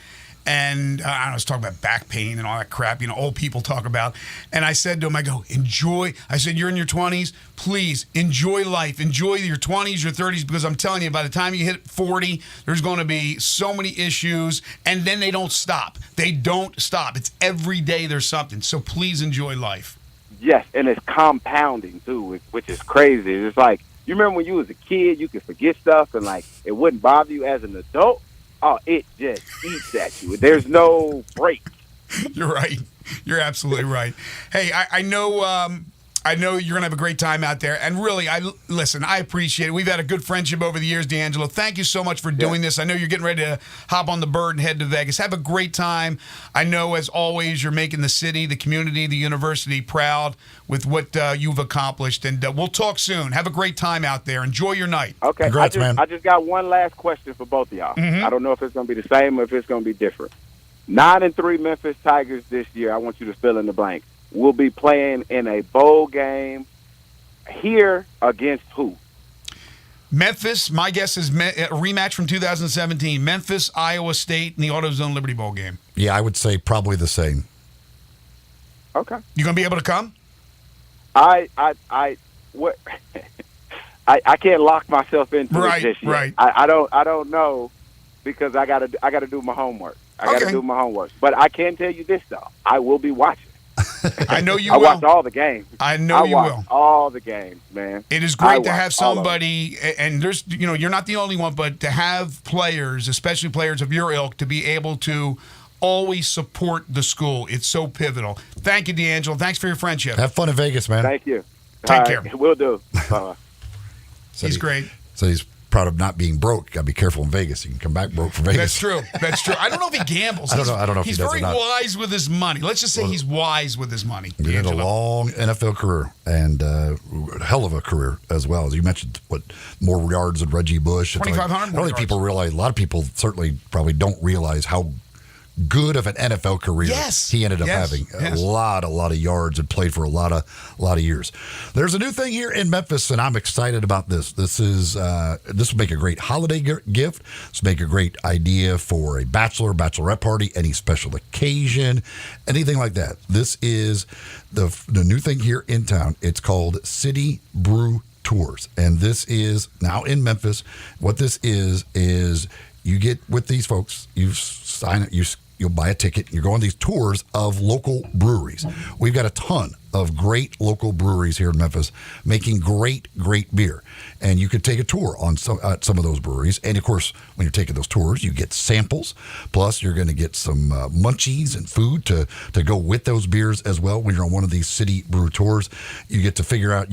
and I was talking about back pain and all that crap, old people talk about. And I said to him, I go, enjoy. I said, you're in your 20s. Please enjoy life. Enjoy your 20s, your 30s, because I'm telling you, by the time you hit 40, there's going to be so many issues, and then they don't stop. They don't stop. It's every day there's something. So please enjoy life.
Yes, and it's compounding, too, which is crazy. It's like, you remember when you was a kid, you could forget stuff, and, like, it wouldn't bother you as an adult? Oh, it just eats at you. There's no break.
You're right. You're absolutely right. Hey, I know you're going to have a great time out there. And really, I appreciate it. We've had a good friendship over the years, D'Angelo. Thank you so much for doing this. I know you're getting ready to hop on the bird and head to Vegas. Have a great time. I know, as always, you're making the city, the community, the university proud with what you've accomplished. And we'll talk soon. Have a great time out there. Enjoy your night.
Okay.
Congrats, man.
I just got one last question for both of y'all.
Mm-hmm.
I don't know if it's going to be the same or if it's going to be different. 9-3 Memphis Tigers this year. I want you to fill in the blank. We'll be playing in a bowl game here against who?
Memphis, my guess is a rematch from 2017. Memphis, Iowa State, in the AutoZone Liberty Bowl game.
Yeah, I would say probably the same.
Okay.
You going to be able to come?
I can't lock myself into
Right,
this yet.
right.
I don't know because I gotta do my homework. I gotta do my homework. But I can tell you this though, I will be watching.
I know you
I
will.
watch all the games.
I know you will.
All the games, man.
It is great to have somebody, and there's, you're not the only one, but to have players, especially players of your ilk, to be able to always support the school. It's so pivotal. Thank you, D'Angelo. Thanks for your friendship.
Have fun in Vegas, man.
Thank you.
Take care.
Will do. Bye.
He's great.
So he's proud of not being broke. Got to be careful in Vegas. You can come back broke from Vegas.
That's true. That's true. I don't know if he gambles.
I don't know if
he's
he does
very
or not.
wise with his money. Let's just say he's wise with his money.
He had a long NFL career and a hell of a career as well. As you mentioned, more yards than Reggie Bush.
2,500
I don't
more
think people realize, a lot of people certainly probably don't realize how good of an NFL career he ended up having. A lot of yards and played for a lot of years. There's a new thing here in Memphis, and I'm excited about this. This will make a great holiday gift. This will make a great idea for a bachelorette party, any special occasion, anything like that. This is the new thing here in town. It's called City Brew Tours, and this is now in Memphis. What this is you get with these folks, you sign it, you'll buy a ticket, you go on these tours of local breweries. We've got a ton of great local breweries here in Memphis making great beer. And you could take a tour on some of those breweries. And of course, when you're taking those tours, you get samples. Plus, you're going to get some munchies and food to go with those beers as well. When you're on one of these city brew tours, you get to figure out,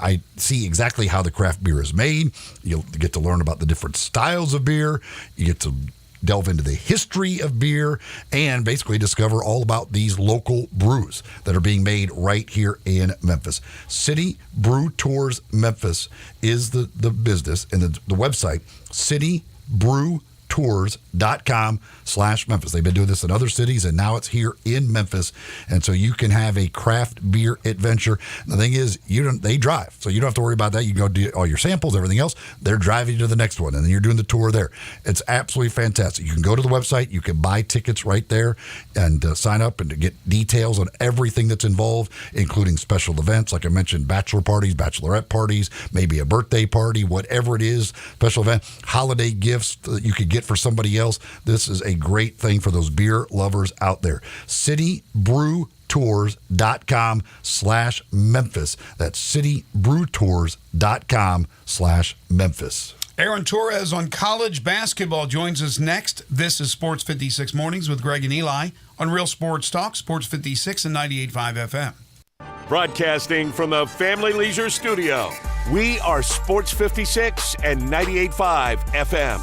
I see exactly how the craft beer is made. You'll get to learn about the different styles of beer. You get to delve into the history of beer and basically discover all about these local brews that are being made right here in Memphis. City Brew Tours Memphis is the business, and the website, citybrewtours.com/Memphis. They've been doing this in other cities, and now it's here in Memphis. And so you can have a craft beer adventure. And the thing is, they drive, so you don't have to worry about that. You can go do all your samples, everything else. They're driving you to the next one, and then you're doing the tour there. It's absolutely fantastic. You can go to the website. You can buy tickets right there and sign up and to get details on everything that's involved, including special events. Like I mentioned, bachelor parties, bachelorette parties, maybe a birthday party, whatever it is, special event, holiday gifts that you could get for somebody else. This is a great thing for those beer lovers out there. citybrewtours.com/Memphis. That's citybrewtours.com/Memphis.
Aaron Torres on college basketball joins us next. This is Sports 56 Mornings with Greg and Eli on Real Sports Talk, Sports 56 and 98.5 FM.
Broadcasting from the Family Leisure Studio, we are Sports 56 and 98.5 FM.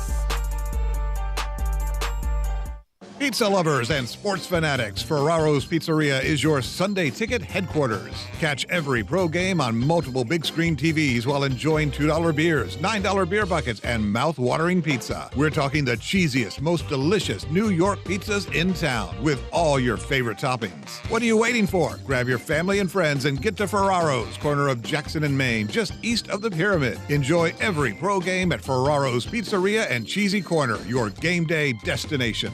Pizza lovers and sports fanatics, Ferraro's Pizzeria is your Sunday ticket headquarters. Catch every pro game on multiple big screen TVs while enjoying $2 beers, $9 beer buckets, and mouth-watering pizza. We're talking the cheesiest, most delicious New York pizzas in town with all your favorite toppings. What are you waiting for? Grab your family and friends and get to Ferraro's, corner of Jackson and Main, just east of the Pyramid. Enjoy every pro game at Ferraro's Pizzeria and Cheesy Corner, your game day destination.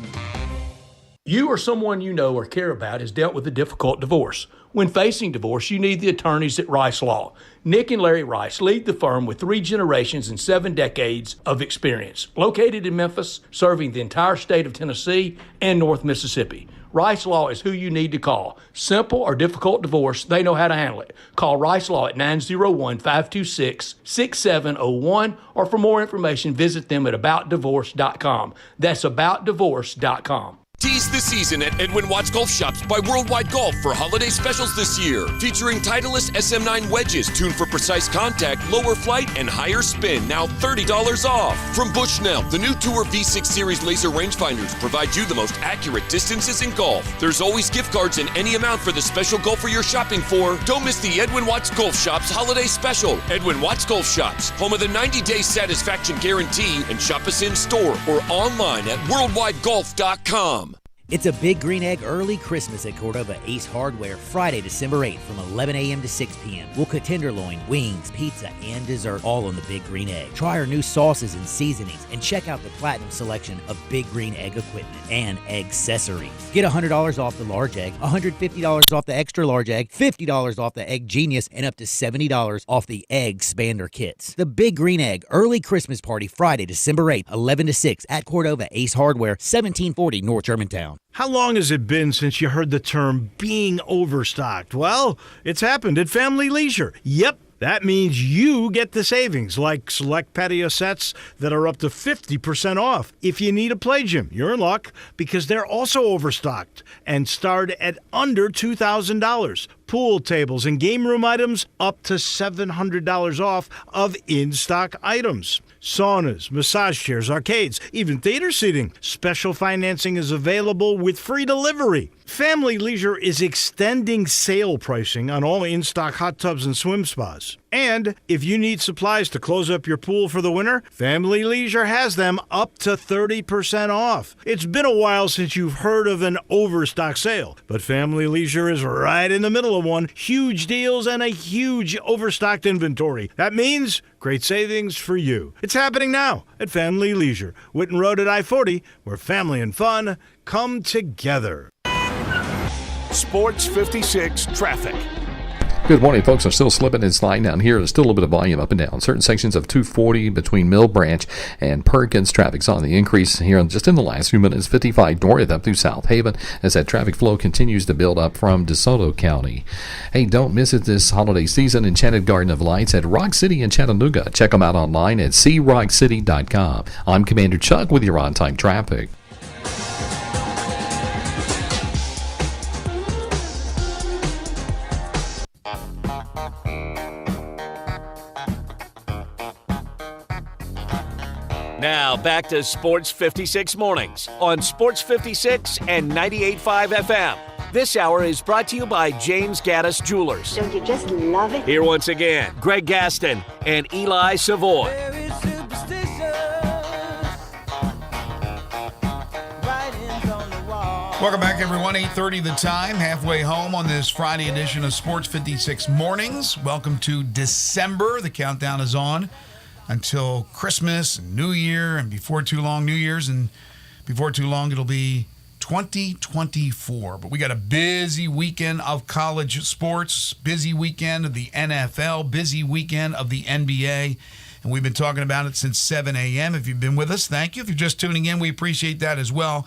You or someone you know or care about has dealt with a difficult divorce. When facing divorce, you need the attorneys at Rice Law. Nick and Larry Rice lead the firm with 3 generations and 7 decades of experience. Located in Memphis, serving the entire state of Tennessee and North Mississippi. Rice Law is who you need to call. Simple or difficult divorce, they know how to handle it. Call Rice Law at 901-526-6701, or for more information, visit them at aboutdivorce.com. That's aboutdivorce.com.
Tease the season at Edwin Watts Golf Shops by Worldwide Golf for holiday specials this year. Featuring Titleist SM9 wedges tuned for precise contact, lower flight, and higher spin. Now $30 off. From Bushnell, the new Tour V6 Series laser rangefinders provide you the most accurate distances in golf. There's always gift cards in any amount for the special golfer you're shopping for. Don't miss the Edwin Watts Golf Shops holiday special. Edwin Watts Golf Shops, home of the 90-day satisfaction guarantee, and shop us in store or online at worldwidegolf.com.
It's a Big Green Egg early Christmas at Cordova Ace Hardware, Friday, December 8th from 11 a.m. to 6 p.m. We'll cook tenderloin, wings, pizza, and dessert, all on the Big Green Egg. Try our new sauces and seasonings, and check out the platinum selection of Big Green Egg equipment and egg accessories. Get $100 off the large egg, $150 off the extra large egg, $50 off the Egg Genius, and up to $70 off the Egg Expander kits. The Big Green Egg early Christmas party, Friday, December 8th, 11 to 6 at Cordova Ace Hardware, 1740 North Germantown.
How long has it been since you heard the term being overstocked? Well, it's happened at Family Leisure. Yep. That means you get the savings, like select patio sets that are up to 50% off. If you need a play gym, you're in luck because they're also overstocked and start at under $2,000. Pool tables and game room items up to $700 off of in-stock items. Saunas, massage chairs, arcades, even theater seating. Special financing is available with free delivery. Family Leisure is extending sale pricing on all in-stock hot tubs and swim spas. And if you need supplies to close up your pool for the winter, Family Leisure has them up to 30% off. It's been a while since you've heard of an overstock sale, but Family Leisure is right in the middle of one. Huge deals and a huge overstocked inventory. That means great savings for you. It's happening now at Family Leisure, Whitten Road at I-40, where family and fun come together.
Sports 56 traffic.
Good morning, folks. Are still slipping and sliding down here. There's still a little bit of volume up and down. Certain sections of 240 between Mill Branch and Perkins. Traffic's on the increase here just in the last few minutes. 55 north up through South Haven as that traffic flow continues to build up from DeSoto County. Hey, don't miss it this holiday season. Enchanted Garden of Lights at Rock City in Chattanooga. Check them out online at crockcity.com. I'm Commander Chuck with your on-time traffic.
Now back to Sports 56 Mornings on Sports 56 and 98.5 FM. This hour is brought to you by James Gaddis Jewelers.
Don't you just love it?
Here once again, Greg Gaston and Eli Savoy.
Welcome back, everyone. 8:30 the time, halfway home on this Friday edition of Sports 56 Mornings. Welcome to December. The countdown is on until Christmas and New Year, and before too long, New Year's, and before too long, it'll be 2024. But we got a busy weekend of college sports, busy weekend of the NFL, busy weekend of the NBA, and we've been talking about it since 7 a.m. If you've been with us, thank you. If you're just tuning in, we appreciate that as well.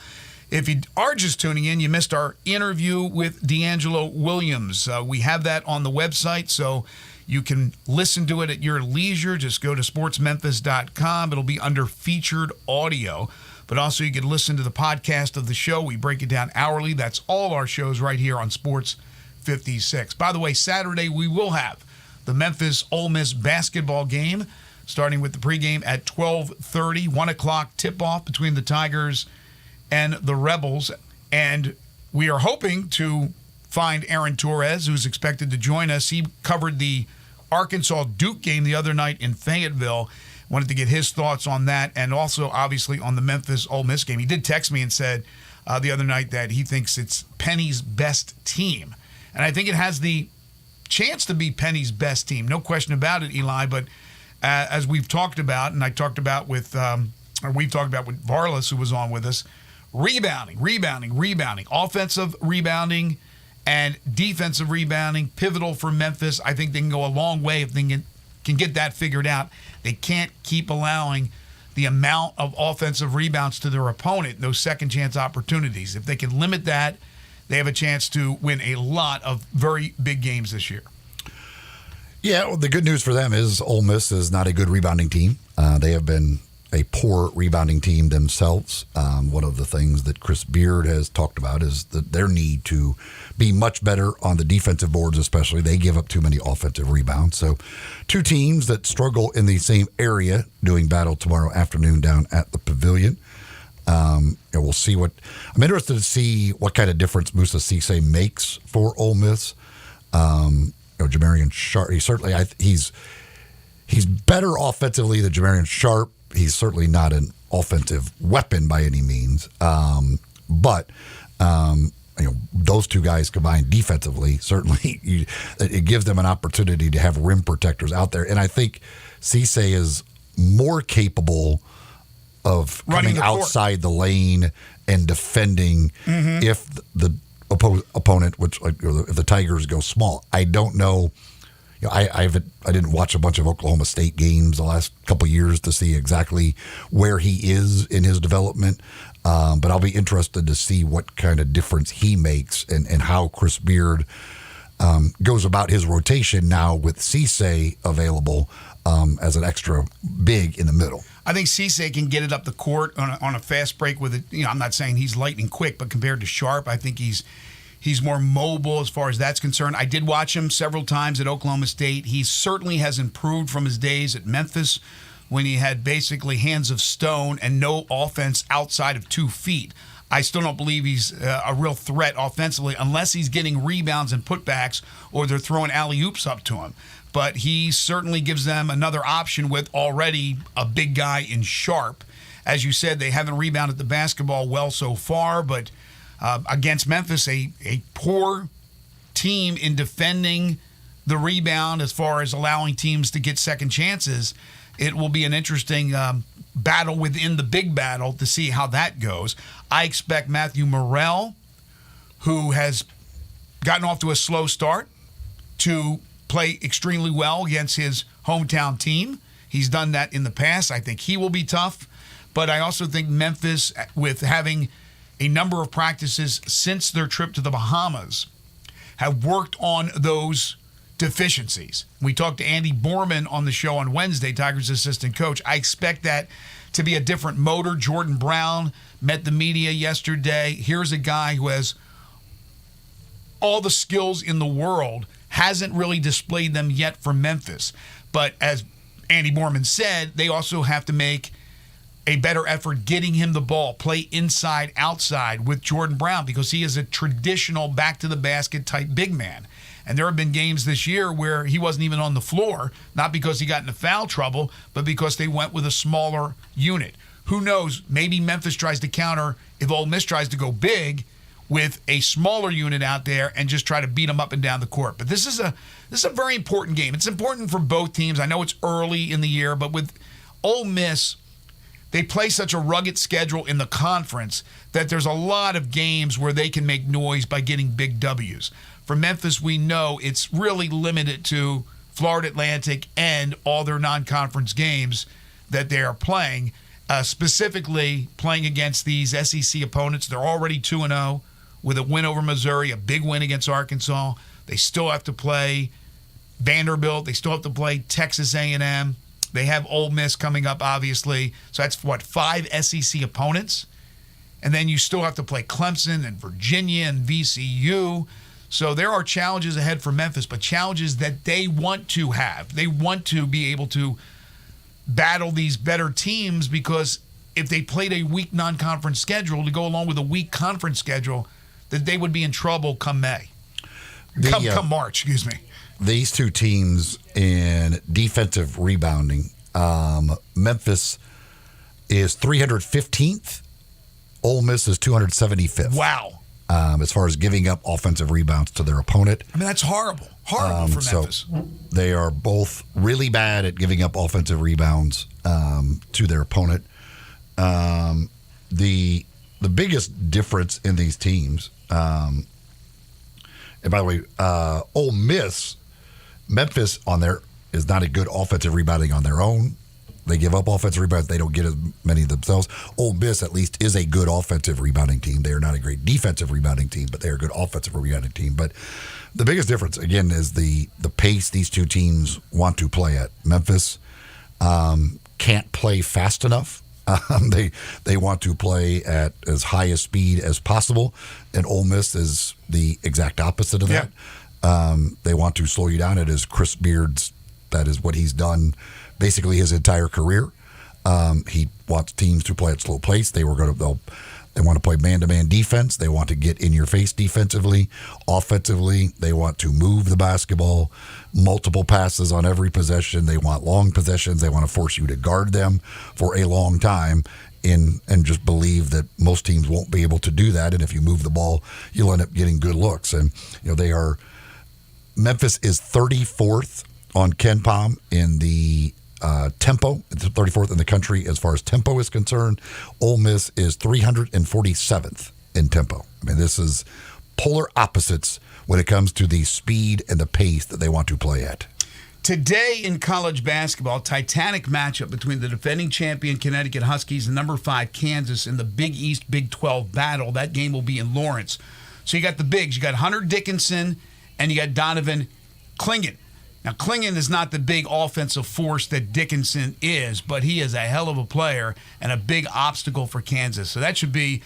If you are just tuning in, you missed our interview with D'Angelo Williams. We have that on the website, so you can listen to it at your leisure. Just go to sportsmemphis.com. It'll be under featured audio. But also you can listen to the podcast of the show. We break it down hourly. That's all our shows right here on Sports 56. By the way, Saturday we will have the Memphis Ole Miss basketball game, starting with the pregame at 12:30, 1 o'clock tip-off between the Tigers and the Rebels. And we are hoping to find Aaron Torres, who's expected to join us. He covered the Arkansas-Duke game the other night in Fayetteville. Wanted to get his thoughts on that, and also, obviously, on the Memphis-Ole Miss game. He did text me and said the other night that he thinks it's Penny's best team. And I think it has the chance to be Penny's best team. No question about it, Eli. But as we've talked about, and we've talked about with Varlas, who was on with us, rebounding, offensive rebounding and defensive rebounding, pivotal for Memphis. I think they can go a long way if they can get that figured out. They can't keep allowing the amount of offensive rebounds to their opponent, those second chance opportunities. If they can limit that, they have a chance to win a lot of very big games this year.
Yeah, well, the good news for them is Ole Miss is not a good rebounding team. They have been a poor rebounding team themselves. One of the things that Chris Beard has talked about is that their need to be much better on the defensive boards, especially. They give up too many offensive rebounds. So two teams that struggle in the same area doing battle tomorrow afternoon down at the Pavilion. We'll see what I'm interested to see what kind of difference Musa Cisse makes for Ole Miss. Jamarian Sharp, he's better offensively than Jamarian Sharp. He's certainly not an offensive weapon by any means. But those two guys combined defensively, certainly it gives them an opportunity to have rim protectors out there. And I think Cisse is more capable of coming outside the lane and defending if the opponent, if the Tigers go small. I don't know. I didn't watch a bunch of Oklahoma State games the last couple of years to see exactly where he is in his development, but I'll be interested to see what kind of difference he makes and how Chris Beard goes about his rotation now with Cisse available as an extra big in the middle.
I think Cisse can get it up the court on a fast break with it. I'm not saying he's lightning quick, but compared to Sharp, I think he's more mobile as far as that's concerned. I did watch him several times at Oklahoma State. He certainly has improved from his days at Memphis when he had basically hands of stone and no offense outside of 2 feet. I still don't believe he's a real threat offensively unless he's getting rebounds and putbacks or they're throwing alley-oops up to him. But he certainly gives them another option with already a big guy in Sharp. As you said, they haven't rebounded the basketball well so far, but against Memphis, a poor team in defending the rebound as far as allowing teams to get second chances, it will be an interesting battle within the big battle to see how that goes. I expect Matthew Morrell, who has gotten off to a slow start, to play extremely well against his hometown team. He's done that in the past. I think he will be tough. But I also think Memphis, with having a number of practices since their trip to the Bahamas, have worked on those deficiencies. We talked to Andy Borman on the show on Wednesday, Tigers assistant coach. I expect that to be a different motor. Jordan Brown met the media yesterday. Here's a guy who has all the skills in the world, hasn't really displayed them yet for Memphis. But as Andy Borman said, they also have to make a better effort getting him the ball, play inside, outside with Jordan Brown, because he is a traditional back-to-the-basket type big man. And there have been games this year where he wasn't even on the floor, not because he got into foul trouble, but because they went with a smaller unit. Who knows? Maybe Memphis tries to counter if Ole Miss tries to go big with a smaller unit out there and just try to beat them up and down the court. But this is a very important game. It's important for both teams. I know it's early in the year, but with Ole Miss, they play such a rugged schedule in the conference that there's a lot of games where they can make noise by getting big W's. For Memphis, we know it's really limited to Florida Atlantic and all their non-conference games that they are playing, specifically playing against these SEC opponents. They're already 2-0 with a win over Missouri, a big win against Arkansas. They still have to play Vanderbilt. They still have to play Texas A&M. They have Ole Miss coming up, obviously. So that's, 5 SEC opponents? And then you still have to play Clemson and Virginia and VCU. So there are challenges ahead for Memphis, but challenges that they want to have. They want to be able to battle these better teams because if they played a weak non-conference schedule to go along with a weak conference schedule, that they would be in trouble come May. Come March, excuse me.
These two teams in defensive rebounding, Memphis is 315th. Ole Miss is 275th.
Wow.
As far as giving up offensive rebounds to their opponent.
I mean, that's horrible. Horrible for Memphis.
So they are both really bad at giving up offensive rebounds to their opponent. The biggest difference in these teams, and by the way, Ole Miss, Memphis on there is not a good offensive rebounding on their own. They give up offensive rebounds. They don't get as many themselves. Ole Miss, at least, is a good offensive rebounding team. They are not a great defensive rebounding team, but they are a good offensive rebounding team. But the biggest difference, again, is the pace these two teams want to play at. Memphis can't play fast enough. They want to play at as high a speed as possible, and Ole Miss is the exact opposite of that. They want to slow you down. It is Chris Beard's. That is what he's done basically his entire career. He wants teams to play at slow pace. They want to play man-to-man defense. They want to get in your face defensively. Offensively, they want to move the basketball, multiple passes on every possession. They want long possessions. They want to force you to guard them for a long time and just believe that most teams won't be able to do that. And if you move the ball, you'll end up getting good looks. And Memphis is 34th on KenPom in the tempo. It's 34th in the country as far as tempo is concerned. Ole Miss is 347th in tempo. I mean, this is polar opposites when it comes to the speed and the pace that they want to play at.
Today in college basketball, titanic matchup between the defending champion Connecticut Huskies and number 5 Kansas in the Big East Big 12 battle. That game will be in Lawrence. So you got the bigs. You got Hunter Dickinson and you got Donovan Clingan. Now, Clingan is not the big offensive force that Dickinson is, but he is a hell of a player and a big obstacle for Kansas. So that should be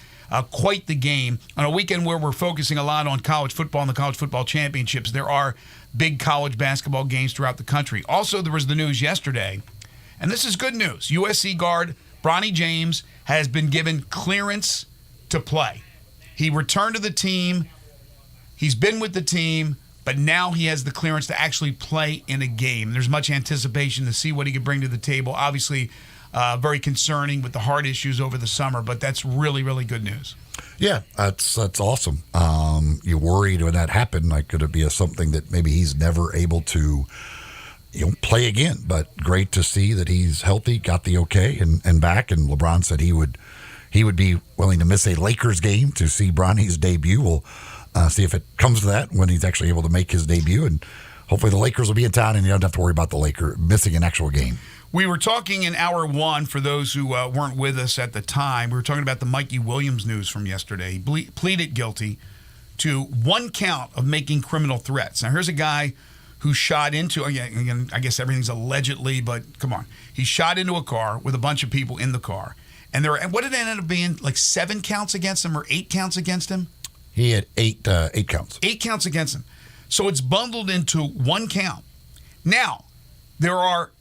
quite the game. On a weekend where we're focusing a lot on college football and the college football championships, there are big college basketball games throughout the country. Also, there was the news yesterday, and this is good news. USC guard Bronny James has been given clearance to play. He returned to the team. He's been with the team. But now he has the clearance to actually play in a game. There's much anticipation to see what he could bring to the table. Obviously, very concerning with the heart issues over the summer, but that's really, really good news.
Yeah, that's awesome. You worried when that happened, like could it be something that maybe he's never able to play again? But great to see that he's healthy, got the okay, and back. And LeBron said he would be willing to miss a Lakers game to see Bronny's debut. We'll see if it comes to that when he's actually able to make his debut, and hopefully the Lakers will be in town and you don't have to worry about the Lakers missing an actual game.
We were talking in hour one, for those who weren't with us at the time, we were talking about the Mikey Williams news from yesterday. He pleaded guilty to 1 count of making criminal threats. Now, here's a guy who shot into, again, I guess everything's allegedly, but come on. He shot into a car with a bunch of people in the car. And what did it end up being, like 7 counts against him or 8 counts against him?
He had 8 counts.
8 counts against him. So it's bundled into 1 count. Now, there are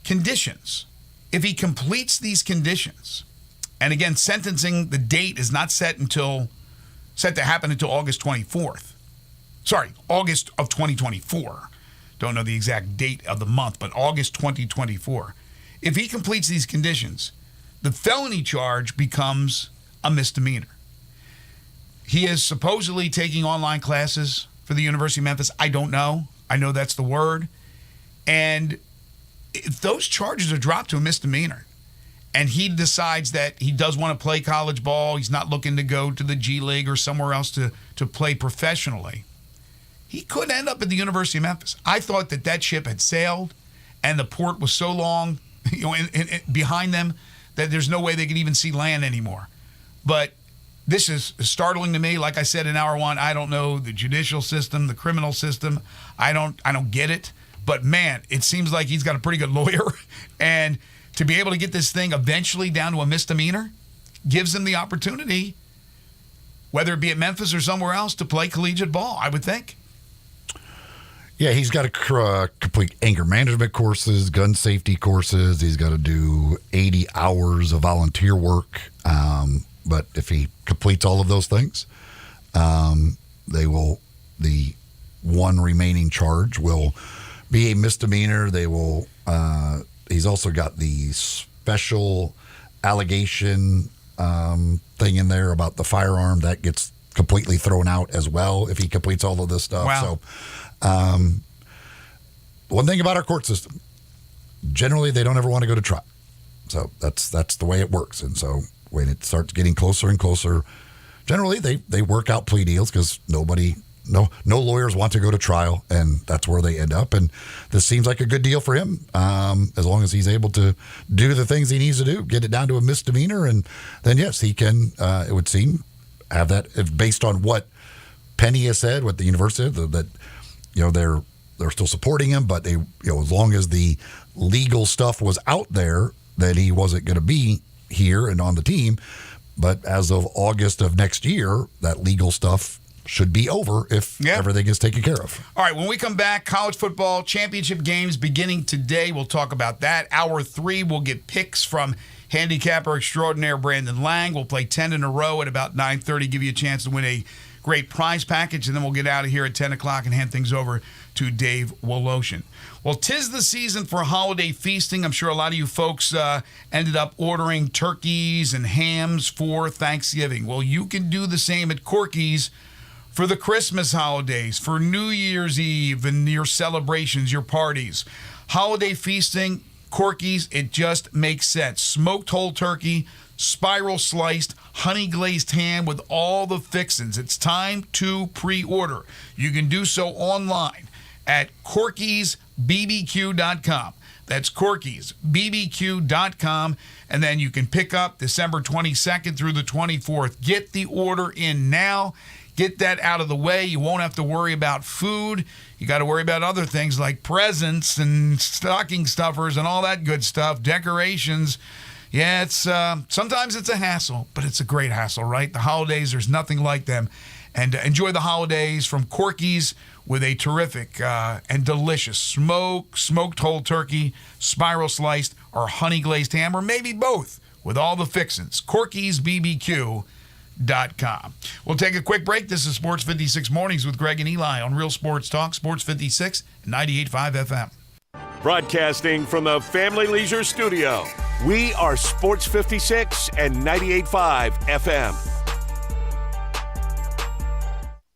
conditions. If he completes these conditions, and again, sentencing, the date is not set to happen until August 24th. Sorry, August of 2024. Don't know the exact date of the month, but August 2024. If he completes these conditions, the felony charge becomes a misdemeanor. He is supposedly taking online classes for the University of Memphis. I don't know. I know that's the word. And if those charges are dropped to a misdemeanor and he decides that he does want to play college ball, he's not looking to go to the G League or somewhere else to play professionally, he could end up at the University of Memphis. I thought that ship had sailed and the port was so long behind them that there's no way they could even see land anymore. But this is startling to me. Like I said in hour one, I don't know the judicial system, the criminal system. I don't get it. But man, it seems like he's got a pretty good lawyer. And to be able to get this thing eventually down to a misdemeanor gives him the opportunity, whether it be at Memphis or somewhere else, to play collegiate ball, I would think.
Yeah, he's got to complete anger management courses, gun safety courses. He's got to do 80 hours of volunteer work. But if he completes all of those things, the one remaining charge will be a misdemeanor. They will. He's also got the special allegation thing in there about the firearm that gets completely thrown out as well if he completes all of this stuff.
Wow.
So, one thing about our court system, generally they don't ever want to go to trial. So that's the way it works. And so when it starts getting closer and closer, generally they work out plea deals because no lawyers want to go to trial, and that's where they end up. And this seems like a good deal for him, as long as he's able to do the things he needs to do, get it down to a misdemeanor, and then yes, he can. It would seem have that if based on what Penny has said, what the university said, that they're still supporting him, but they as long as the legal stuff was out there, that he wasn't going to be here and on the team. But as of August of next year, that legal stuff should be over if everything is taken care of.
All right, when we come back, college football championship games beginning today. We'll talk about that. Hour 3, we'll get picks from handicapper extraordinaire Brandon Lang. We'll play 10 in a row at about 9:30, give you a chance to win a great prize package, and then we'll get out of here at 10 o'clock and hand things over to Dave Woloshin. Well, 'tis the season for holiday feasting. I'm sure a lot of you folks ended up ordering turkeys and hams for Thanksgiving. Well, you can do the same at Corky's for the Christmas holidays, for New Year's Eve and your celebrations, your parties. Holiday feasting, Corky's, it just makes sense. Smoked whole turkey, spiral sliced, honey glazed ham with all the fixins. It's time to pre-order. You can do so online at corkysbbq.com. That's corkysbbq.com. And then you can pick up December 22nd through the 24th. Get the order in now. Get that out of the way. You won't have to worry about food. You got to worry about other things like presents and stocking stuffers and all that good stuff, decorations. Yeah, it's sometimes it's a hassle, but it's a great hassle, right? The holidays, there's nothing like them. And enjoy the holidays from Corky's with a terrific and delicious smoked whole turkey, spiral sliced, or honey glazed ham, or maybe both with all the fixins. corkysbbq.com. We'll take a quick break. This is Sports 56 Mornings with Greg and Eli on Real Sports Talk, Sports 56 and 98.5 FM.
Broadcasting from the Family Leisure Studio, we are Sports 56 and 98.5 FM.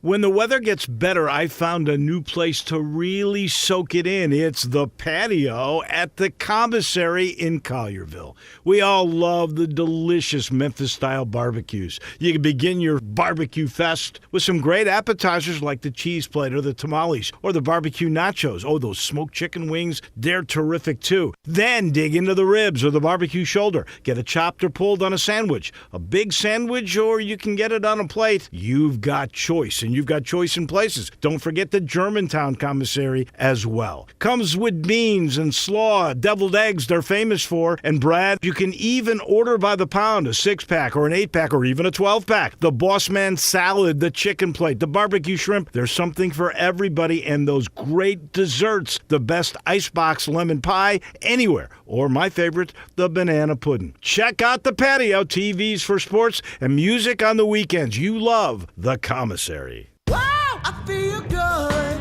When the weather gets better, I found a new place to really soak it in. It's the patio at the Commissary in Collierville. We all love the delicious Memphis-style barbecues. You can begin your barbecue fest with some great appetizers like the cheese plate or the tamales or the barbecue nachos. Oh, those smoked chicken wings, they're terrific too. Then dig into the ribs or the barbecue shoulder. Get it chopped or pulled on a sandwich. A big sandwich, or you can get it on a plate. You've got choice, and you've got choice in places. Don't forget the Germantown Commissary as well. Comes with beans and slaw, deviled eggs they're famous for. And Brad, you can even order by the pound, a 6-pack or an 8-pack or even a 12-pack. The Boss Man salad, the chicken plate, the barbecue shrimp. There's something for everybody, and those great desserts. The best icebox lemon pie anywhere. Or my favorite, the banana pudding. Check out the patio, TVs for sports, and music on the weekends. You love the Commissary.
Wow, I feel good.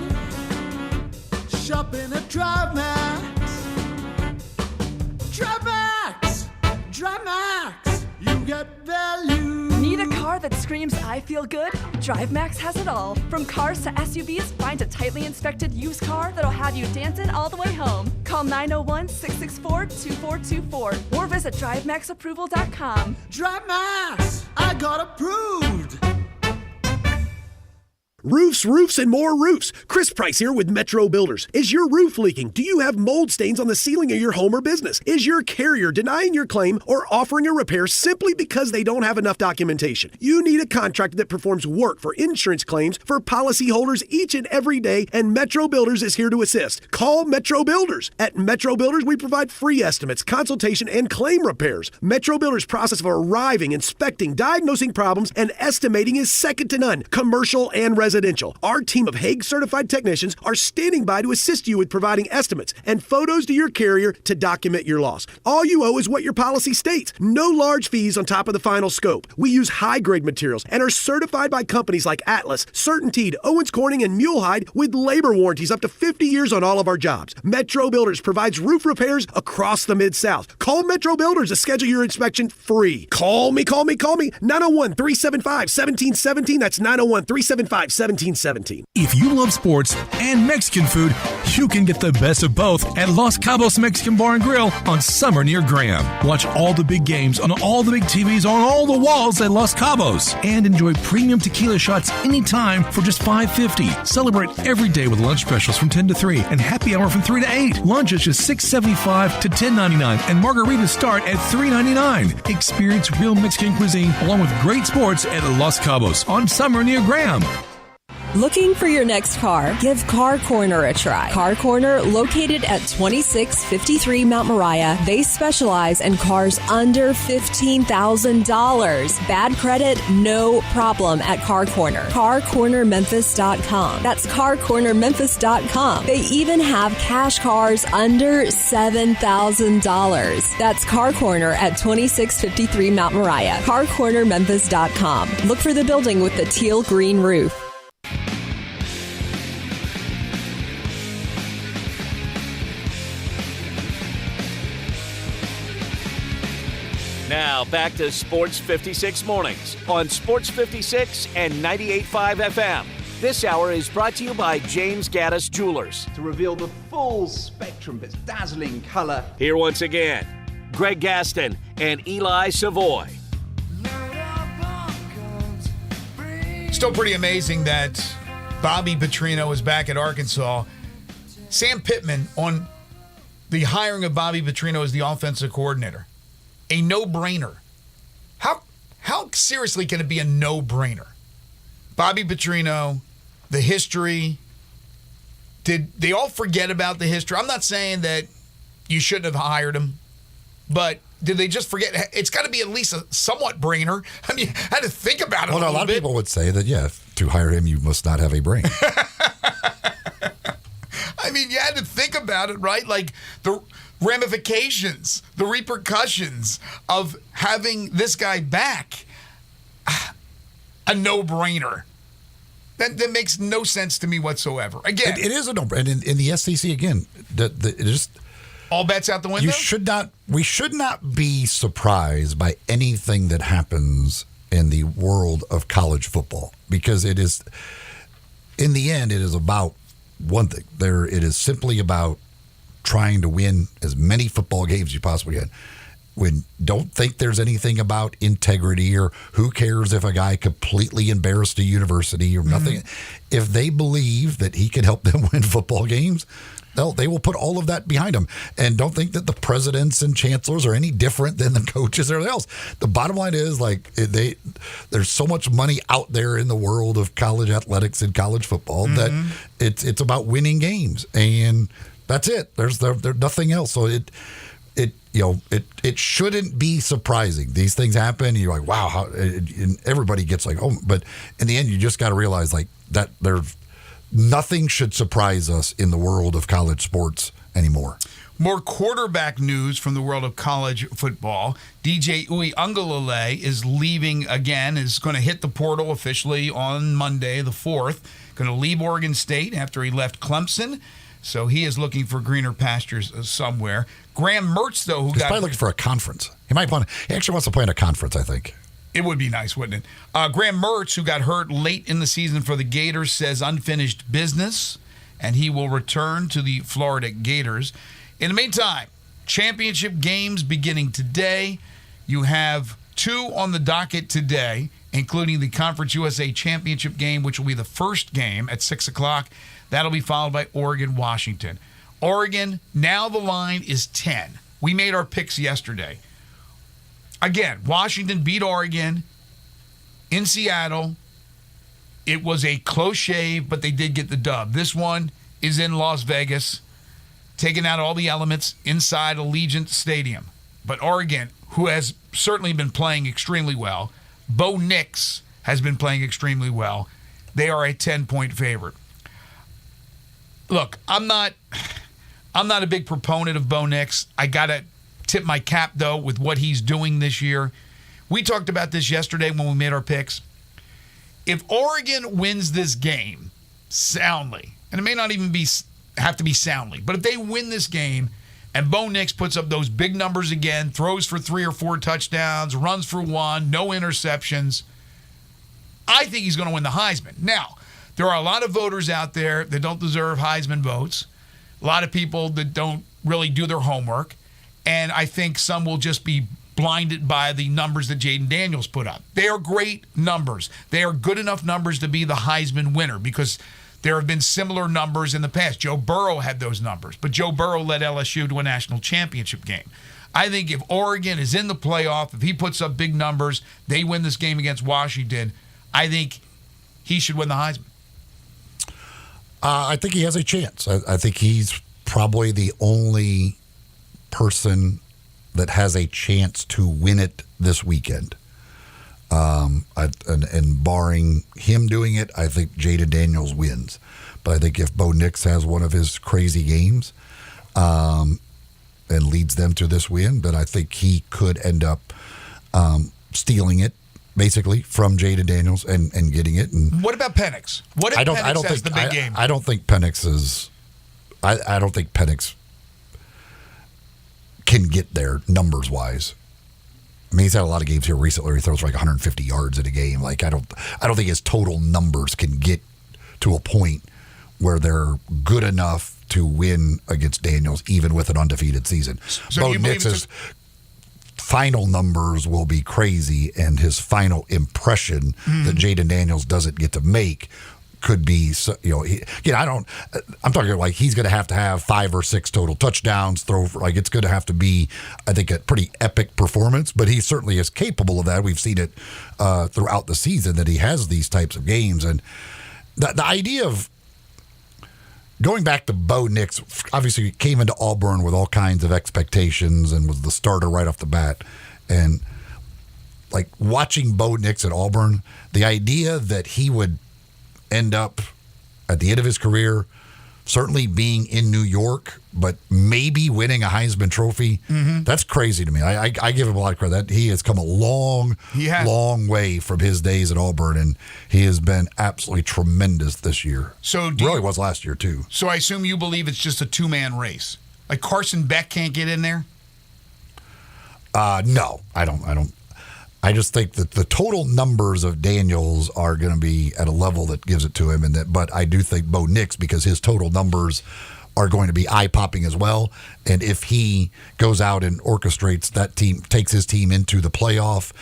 Shopping at DriveMax. DriveMax. DriveMax. You get value.
Need a car that screams I feel good? DriveMax has it all. From cars to SUVs, find a tightly inspected used car that'll have you dancing all the way home. Call 901-664-2424 or visit DriveMaxApproval.com.
DriveMax. I got approved.
Roofs, roofs, and more roofs. Chris Price here with Metro Builders. Is your roof leaking? Do you have mold stains on the ceiling of your home or business? Is your carrier denying your claim or offering a repair simply because they don't have enough documentation? You need a contractor that performs work for insurance claims for policyholders each and every day, and Metro Builders is here to assist. Call Metro Builders. At Metro Builders, we provide free estimates, consultation, and claim repairs. Metro Builders' process of arriving, inspecting, diagnosing problems, and estimating is second to none, commercial and residential. Residential. Our team of Hague-certified technicians are standing by to assist you with providing estimates and photos to your carrier to document your loss. All you owe is what your policy states. No large fees on top of the final scope. We use high-grade materials and are certified by companies like Atlas, CertainTeed, Owens Corning, and Mulehide with labor warranties up to 50 years on all of our jobs. Metro Builders provides roof repairs across the Mid-South. Call Metro Builders to schedule your inspection free. Call me. 901-375-1717. That's 901-375-1717.
If you love sports and Mexican food, you can get the best of both at Los Cabos Mexican Bar and Grill on Summer near Graham. Watch all the big games on all the big TVs on all the walls at Los Cabos and enjoy premium tequila shots anytime for just $5.50. Celebrate every day with lunch specials from 10 to 3 and happy hour from 3 to 8. Lunch is just $6.75 to $10.99 and margaritas start at $3.99. Experience real Mexican cuisine along with great sports at Los Cabos on Summer near Graham.
Looking for your next car? Give Car Corner a try. Car Corner, located at 2653 Mount Moriah. They specialize in cars under $15,000. Bad credit? No problem at Car Corner. CarCornerMemphis.com. That's CarCornerMemphis.com. They even have cash cars under $7,000. That's Car Corner at 2653 Mount Moriah. CarCornerMemphis.com. Look for the building with the teal green roof.
Now back to Sports 56 Mornings on Sports 56 and 98.5 FM. This hour is brought to you by James Gaddis Jewelers.
To reveal the full spectrum of its dazzling color.
Here once again, Greg Gaston and Eli Savoy.
Still pretty amazing that Bobby Petrino is back at Arkansas. Sam Pittman on the hiring of Bobby Petrino as the offensive coordinator. A no-brainer. How seriously can it be a no-brainer? Bobby Petrino, the history. Did they all forget about the history? I'm not saying that you shouldn't have hired him, but did they just forget? It's got to be at least a somewhat brainer. I mean, I had to think about it a
lot
bit.
of people would say that, yeah, to hire him, you must not have a brain.
I mean, you had to think about it, right? Like the ramifications, the repercussions of having this guy back. A no-brainer. That makes no sense to me whatsoever. Again,
it is a no-brainer. And in the SEC, again, it is
all bets out the window.
We should not be surprised by anything that happens in the world of college football, because it is, in the end, it is about one thing. It is simply about trying to win as many football games as you possibly can. Don't think there's anything about integrity or who cares if a guy completely embarrassed a university or nothing. Mm-hmm. If they believe that he can help them win football games, they will put all of that behind him. And don't think that the presidents and chancellors are any different than the coaches or anything else. The bottom line is, there's so much money out there in the world of college athletics and college football that it's about winning games, and that's it. There's nothing else. So it shouldn't be surprising. These things happen, and you're like, wow, and everybody gets like, oh, but in the end, you just got to realize that there's nothing should surprise us in the world of college sports anymore.
More quarterback news from the world of college football. DJ Uiagalelei is leaving again, is going to hit the portal officially on Monday, the 4th. Going to leave Oregon State after he left Clemson. So he is looking for greener pastures somewhere. Graham Mertz, though,
He's probably looking for a conference. He actually wants to play in a conference, I think.
It would be nice, wouldn't it? Graham Mertz, who got hurt late in the season for the Gators, says unfinished business, and he will return to the Florida Gators. In the meantime, championship games beginning today. You have 2 on the docket today, including the Conference USA Championship game, which will be the first game at 6 o'clock. That'll be followed by Oregon-Washington. Oregon, now the line is 10. We made our picks yesterday. Again, Washington beat Oregon in Seattle. It was a close shave, but they did get the dub. This one is in Las Vegas, taking out all the elements inside Allegiant Stadium. But Oregon, who has certainly been playing extremely well, Bo Nix has been playing extremely well. They are a 10-point favorite. Look, I'm not a big proponent of Bo Nix. I got to tip my cap, though, with what he's doing this year. We talked about this yesterday when we made our picks. If Oregon wins this game soundly, and it may not even have to be soundly, but if they win this game and Bo Nix puts up those big numbers again, throws for 3 or 4 touchdowns, runs for 1, no interceptions, I think he's going to win the Heisman. Now, there are a lot of voters out there that don't deserve Heisman votes, a lot of people that don't really do their homework, and I think some will just be blinded by the numbers that Jaden Daniels put up. They are great numbers. They are good enough numbers to be the Heisman winner because there have been similar numbers in the past. Joe Burrow had those numbers, but Joe Burrow led LSU to a national championship game. I think if Oregon is in the playoff, if he puts up big numbers, they win this game against Washington, I think he should win the Heisman.
I think he has a chance. I think he's probably the only person that has a chance to win it this weekend. And barring him doing it, I think Jaden Daniels wins. But I think if Bo Nix has one of his crazy games and leads them to this win, then I think he could end up stealing it, basically, from Jaden Daniels and getting it. And
what about Penix? What if Penix has the big game?
I don't think Penix is. I don't think Penix can get there numbers wise. I mean, he's had a lot of games here recently where he throws for like 150 yards in a game. Like I don't think his total numbers can get to a point where they're good enough to win against Daniels, even with an undefeated season.
So
Bo Nix's final numbers will be crazy, and his final impression that Jaden Daniels doesn't get to make could be, I'm talking like he's going to have 5 or 6 total touchdowns, it's going to have to be, I think, a pretty epic performance, but he certainly is capable of that. We've seen it throughout the season that he has these types of games. And the idea of going back to Bo Nix, obviously he came into Auburn with all kinds of expectations and was the starter right off the bat. And like watching Bo Nix at Auburn, the idea that he would end up at the end of his career certainly being in New York, but maybe winning a Heisman Trophy, that's crazy to me. I give him a lot of credit. He has come a long way from his days at Auburn, and he has been absolutely tremendous this year.
So
was last year, too.
So I assume you believe it's just a 2-man race. Like Carson Beck can't get in there?
No, I don't. I just think that the total numbers of Daniels are going to be at a level that gives it to him, but I do think Bo Nix, because his total numbers are going to be eye-popping as well. And if he goes out and orchestrates that team, takes his team into the playoff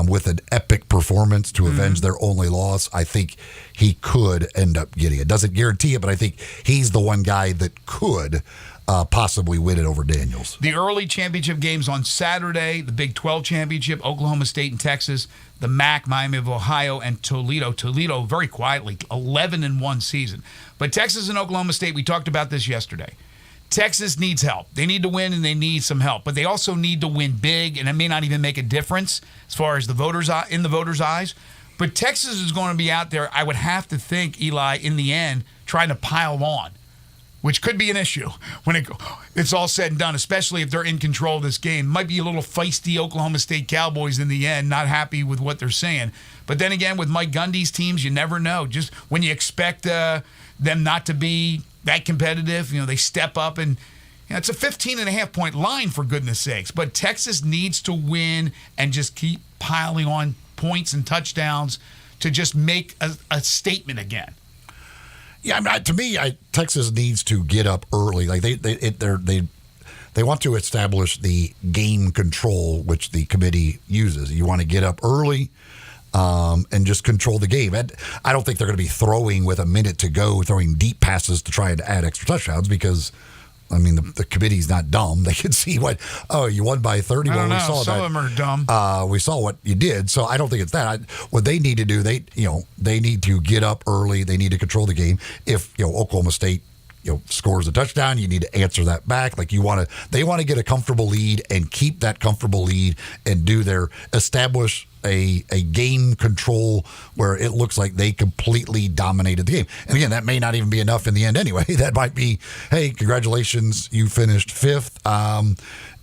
with an epic performance to avenge their only loss, I think he could end up getting it. Doesn't guarantee it, but I think he's the one guy that could possibly win it over Daniels.
The early championship games on Saturday, the Big 12 championship, Oklahoma State and Texas, the MAC, Miami of Ohio, and Toledo. Toledo, very quietly, 11-1 season. But Texas and Oklahoma State, we talked about this yesterday. Texas needs help. They need to win, and they need some help. But they also need to win big, and it may not even make a difference as far as the voters' eyes. But Texas is going to be out there, I would have to think, Eli, in the end, trying to pile on, which could be an issue when it's all said and done, especially if they're in control of this game. Might be a little feisty Oklahoma State Cowboys in the end, not happy with what they're saying. But then again, with Mike Gundy's teams, you never know. Just when you expect them not to be that competitive, they step up, and it's a 15.5-point line, for goodness sakes. But Texas needs to win and just keep piling on points and touchdowns to just make a statement again.
Yeah, to me, Texas needs to get up early. Like they want to establish the game control, which the committee uses. You want to get up early and just control the game. And I don't think they're going to be throwing with a minute to go, throwing deep passes to try and add extra touchdowns because, I mean, the committee's not dumb. They can see you won by 30.
I don't know.
We saw
Some
that.
of them are dumb.
We saw what you did, so I don't think it's that. What they need to do, they need to get up early. They need to control the game. If Oklahoma State scores a touchdown, you need to answer that back. Like they want to get a comfortable lead and keep that comfortable lead and establish a game control where it looks like they completely dominated the game. And again, that may not even be enough in the end anyway. That might be, hey, congratulations, you finished 5th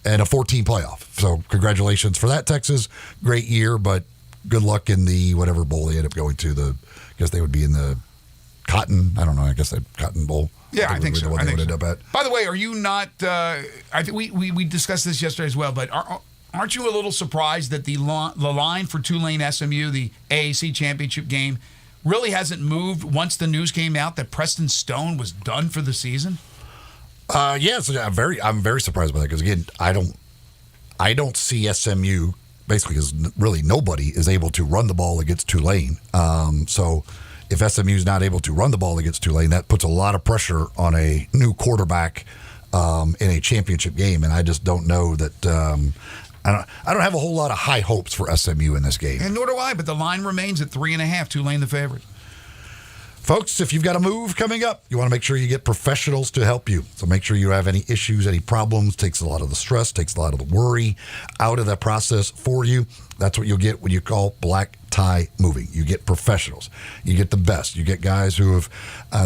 and a 14 playoff. So congratulations for that, Texas. Great year, but good luck in the whatever bowl they end up going to. I guess they would be in the Cotton. I don't know. I guess the Cotton Bowl.
Yeah, I think so.
What they would end up at.
By the way, are you not? I think we discussed this yesterday as well. But aren't you a little surprised that the line for Tulane SMU, the AAC championship game, really hasn't moved once the news came out that Preston Stone was done for the season?
Yes, I'm very surprised by that because again, I don't see SMU basically because really nobody is able to run the ball against Tulane. So if SMU is not able to run the ball against Tulane, that puts a lot of pressure on a new quarterback in a championship game, and I just don't know that. I don't have a whole lot of high hopes for SMU in this game.
And nor do I, but the line remains at 3.5. Tulane the favorite.
Folks, if you've got a move coming up, you want to make sure you get professionals to help you. So make sure you have any issues, any problems, takes a lot of the stress, takes a lot of the worry out of that process for you. That's what you'll get when you call Black Tie Moving. You get professionals. You get the best. You get guys who have,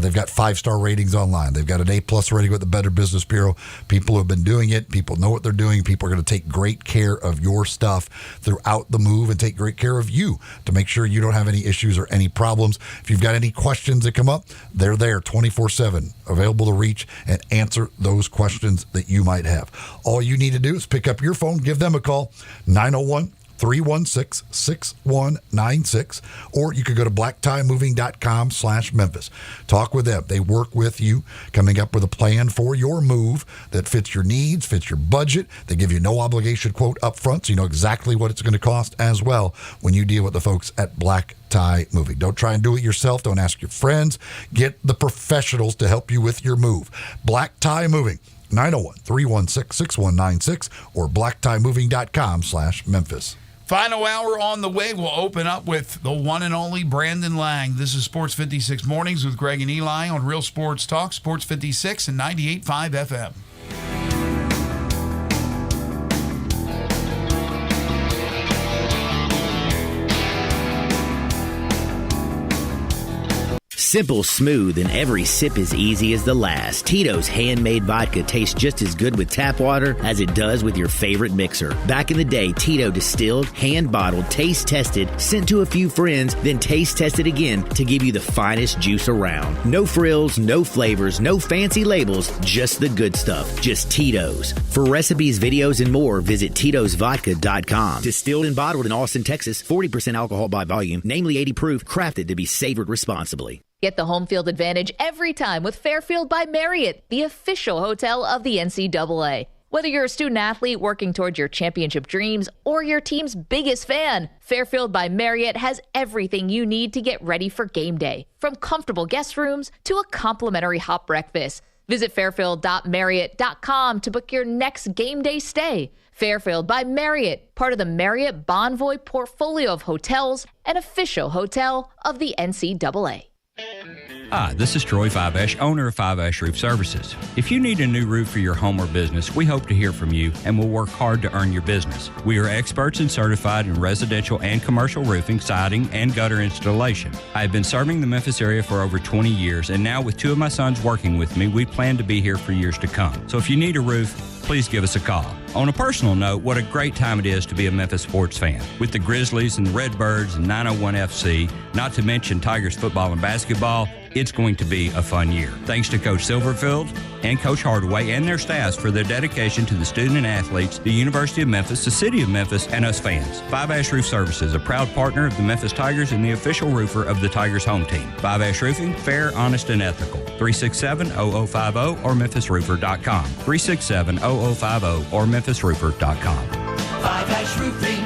they've got 5-star ratings online. They've got an A+ rating with the Better Business Bureau. People who have been doing it. People know what they're doing. People are going to take great care of your stuff throughout the move and take great care of you to make sure you don't have any issues or any problems. If you've got any questions that come up, they're there 24/7, available to reach and answer those questions that you might have. All you need to do is pick up your phone, give them a call, 901-316-6196, or you could go to blacktiemoving.com/Memphis. Talk with them. They work with you, coming up with a plan for your move that fits your needs, fits your budget. They give you no obligation quote up front, so you know exactly what it's going to cost as well when you deal with the folks at Black Tie Moving. Don't try and do it yourself. Don't ask your friends. Get the professionals to help you with your move. Black Tie Moving. 901-316-6196 or blacktiemoving.com/Memphis.
Final hour on the way. We'll open up with the one and only Brandon Lang. This is Sports 56 Mornings with Greg and Eli on Real Sports Talk, Sports 56 and 98.5 FM.
Simple, smooth, and every sip as easy as the last. Tito's handmade vodka tastes just as good with tap water as it does with your favorite mixer. Back in the day, Tito distilled, hand-bottled, taste-tested, sent to a few friends, then taste-tested again to give you the finest juice around. No frills, no flavors, no fancy labels, just the good stuff. Just Tito's. For recipes, videos, and more, visit Tito'sVodka.com. Distilled and bottled in Austin, Texas, 40% alcohol by volume, namely 80 proof, crafted to be savored responsibly.
Get the home field advantage every time with Fairfield by Marriott, the official hotel of the NCAA. Whether you're a student athlete working towards your championship dreams or your team's biggest fan, Fairfield by Marriott has everything you need to get ready for game day, from comfortable guest rooms to a complimentary hot breakfast. Visit fairfield.marriott.com to book your next game day stay. Fairfield by Marriott, part of the Marriott Bonvoy portfolio of hotels, an official hotel of the NCAA.
Hi, this is Troy Fiveash, owner of Fiveash Roof Services. If you need a new roof for your home or business, we hope to hear from you and will work hard to earn your business. We are experts and certified in residential and commercial roofing, siding, and gutter installation. I have been serving the Memphis area for over 20 years, and now with 2 of my sons working with me, we plan to be here for years to come. So if you need a roof, please give us a call. On a personal note, what a great time it is to be a Memphis sports fan. With the Grizzlies and the Redbirds and 901 FC, not to mention Tigers football and basketball, it's going to be a fun year. Thanks to Coach Silverfield and Coach Hardaway and their staffs for their dedication to the student and athletes, the University of Memphis, the City of Memphis, and us fans. Five Ash Roof Services, a proud partner of the Memphis Tigers and the official roofer of the Tigers home team. Five Ash Roofing, fair, honest, and ethical. 367-0050 or memphisroofer.com. 367-0050 or memphisroofer.com.
Five Ash Roofing,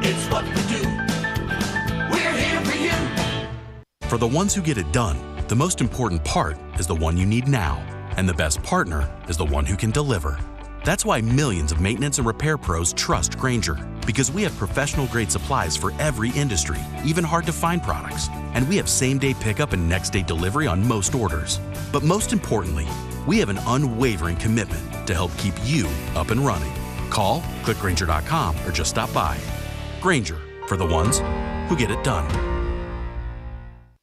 it's what we do. We're here for you.
For the ones who get it done, the most important part is the one you need now. And the best partner is the one who can deliver. That's why millions of maintenance and repair pros trust Grainger, Because we have professional-grade supplies for every industry, even hard-to-find products. And we have same-day pickup and next-day delivery on most orders. But most importantly, we have an unwavering commitment to help keep you up and running. Call, click Grainger.com, or just stop by. Grainger, for the ones who get it done.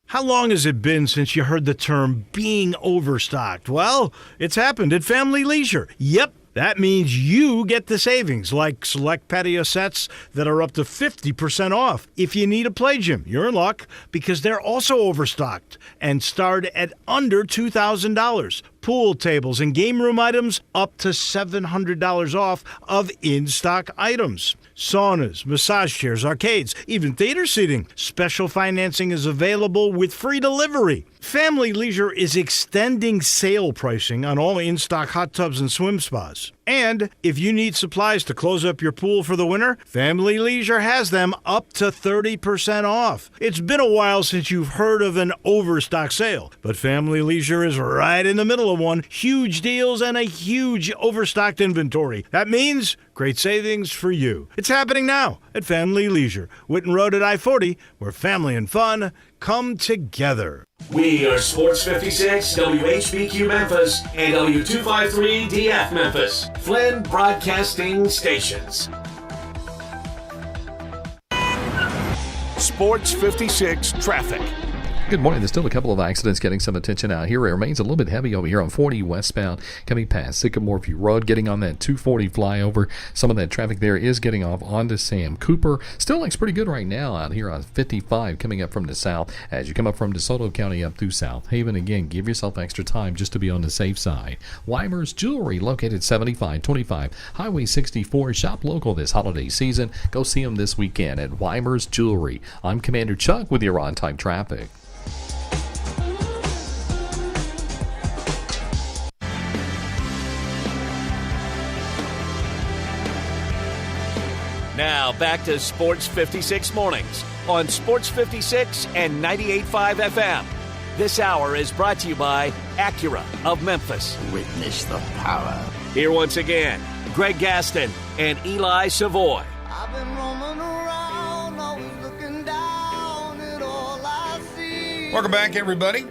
How long has it been since you heard the term being overstocked? Well, it's happened at Family Leisure. Yep. That means you get the savings, like select patio sets that are up to 50% off. If you need a play gym, you're in luck because they're also overstocked and start at under $2,000. Pool tables and game room items up to $700 off of in-stock items. Saunas, massage chairs, arcades, even theater seating. Special financing is available with free delivery. Family Leisure is extending sale pricing on all in-stock hot tubs and swim spas. And if you need supplies to close up your pool for the winter, Family Leisure has them up to 30% off. It's been a while since you've heard of an overstock sale, but Family Leisure is right in the middle of one. Huge deals and a huge overstocked inventory. That means great savings for you. It's happening now at Family Leisure, Whitten Road at I-40, where family and fun come together.
We are Sports 56, WHBQ Memphis, and W253DF Memphis, Flynn Broadcasting Stations.
Sports 56 traffic.
Good morning. There's still a couple of accidents getting some attention out here. It remains a little bit heavy over here on 40 westbound coming past Sycamore View Road, getting on that 240 flyover. Some of that traffic there is getting off onto Sam Cooper. Still looks pretty good right now out here on 55 coming up from the south as you come up from DeSoto County up through South Haven. Again, give yourself extra time just to be on the safe side. Weimer's Jewelry located 7525 Highway 64. Shop local this holiday season. Go see them this weekend at Weimer's Jewelry. I'm Commander Chuck with your on-time traffic.
Now back to Sports 56 Mornings on Sports 56 and 98.5 FM. This hour is brought to you by Acura of Memphis.
Witness the power.
Here once again, Greg Gaston and Eli Savoy.
I've been roaming around, always looking down at all I see.
Welcome back, everybody.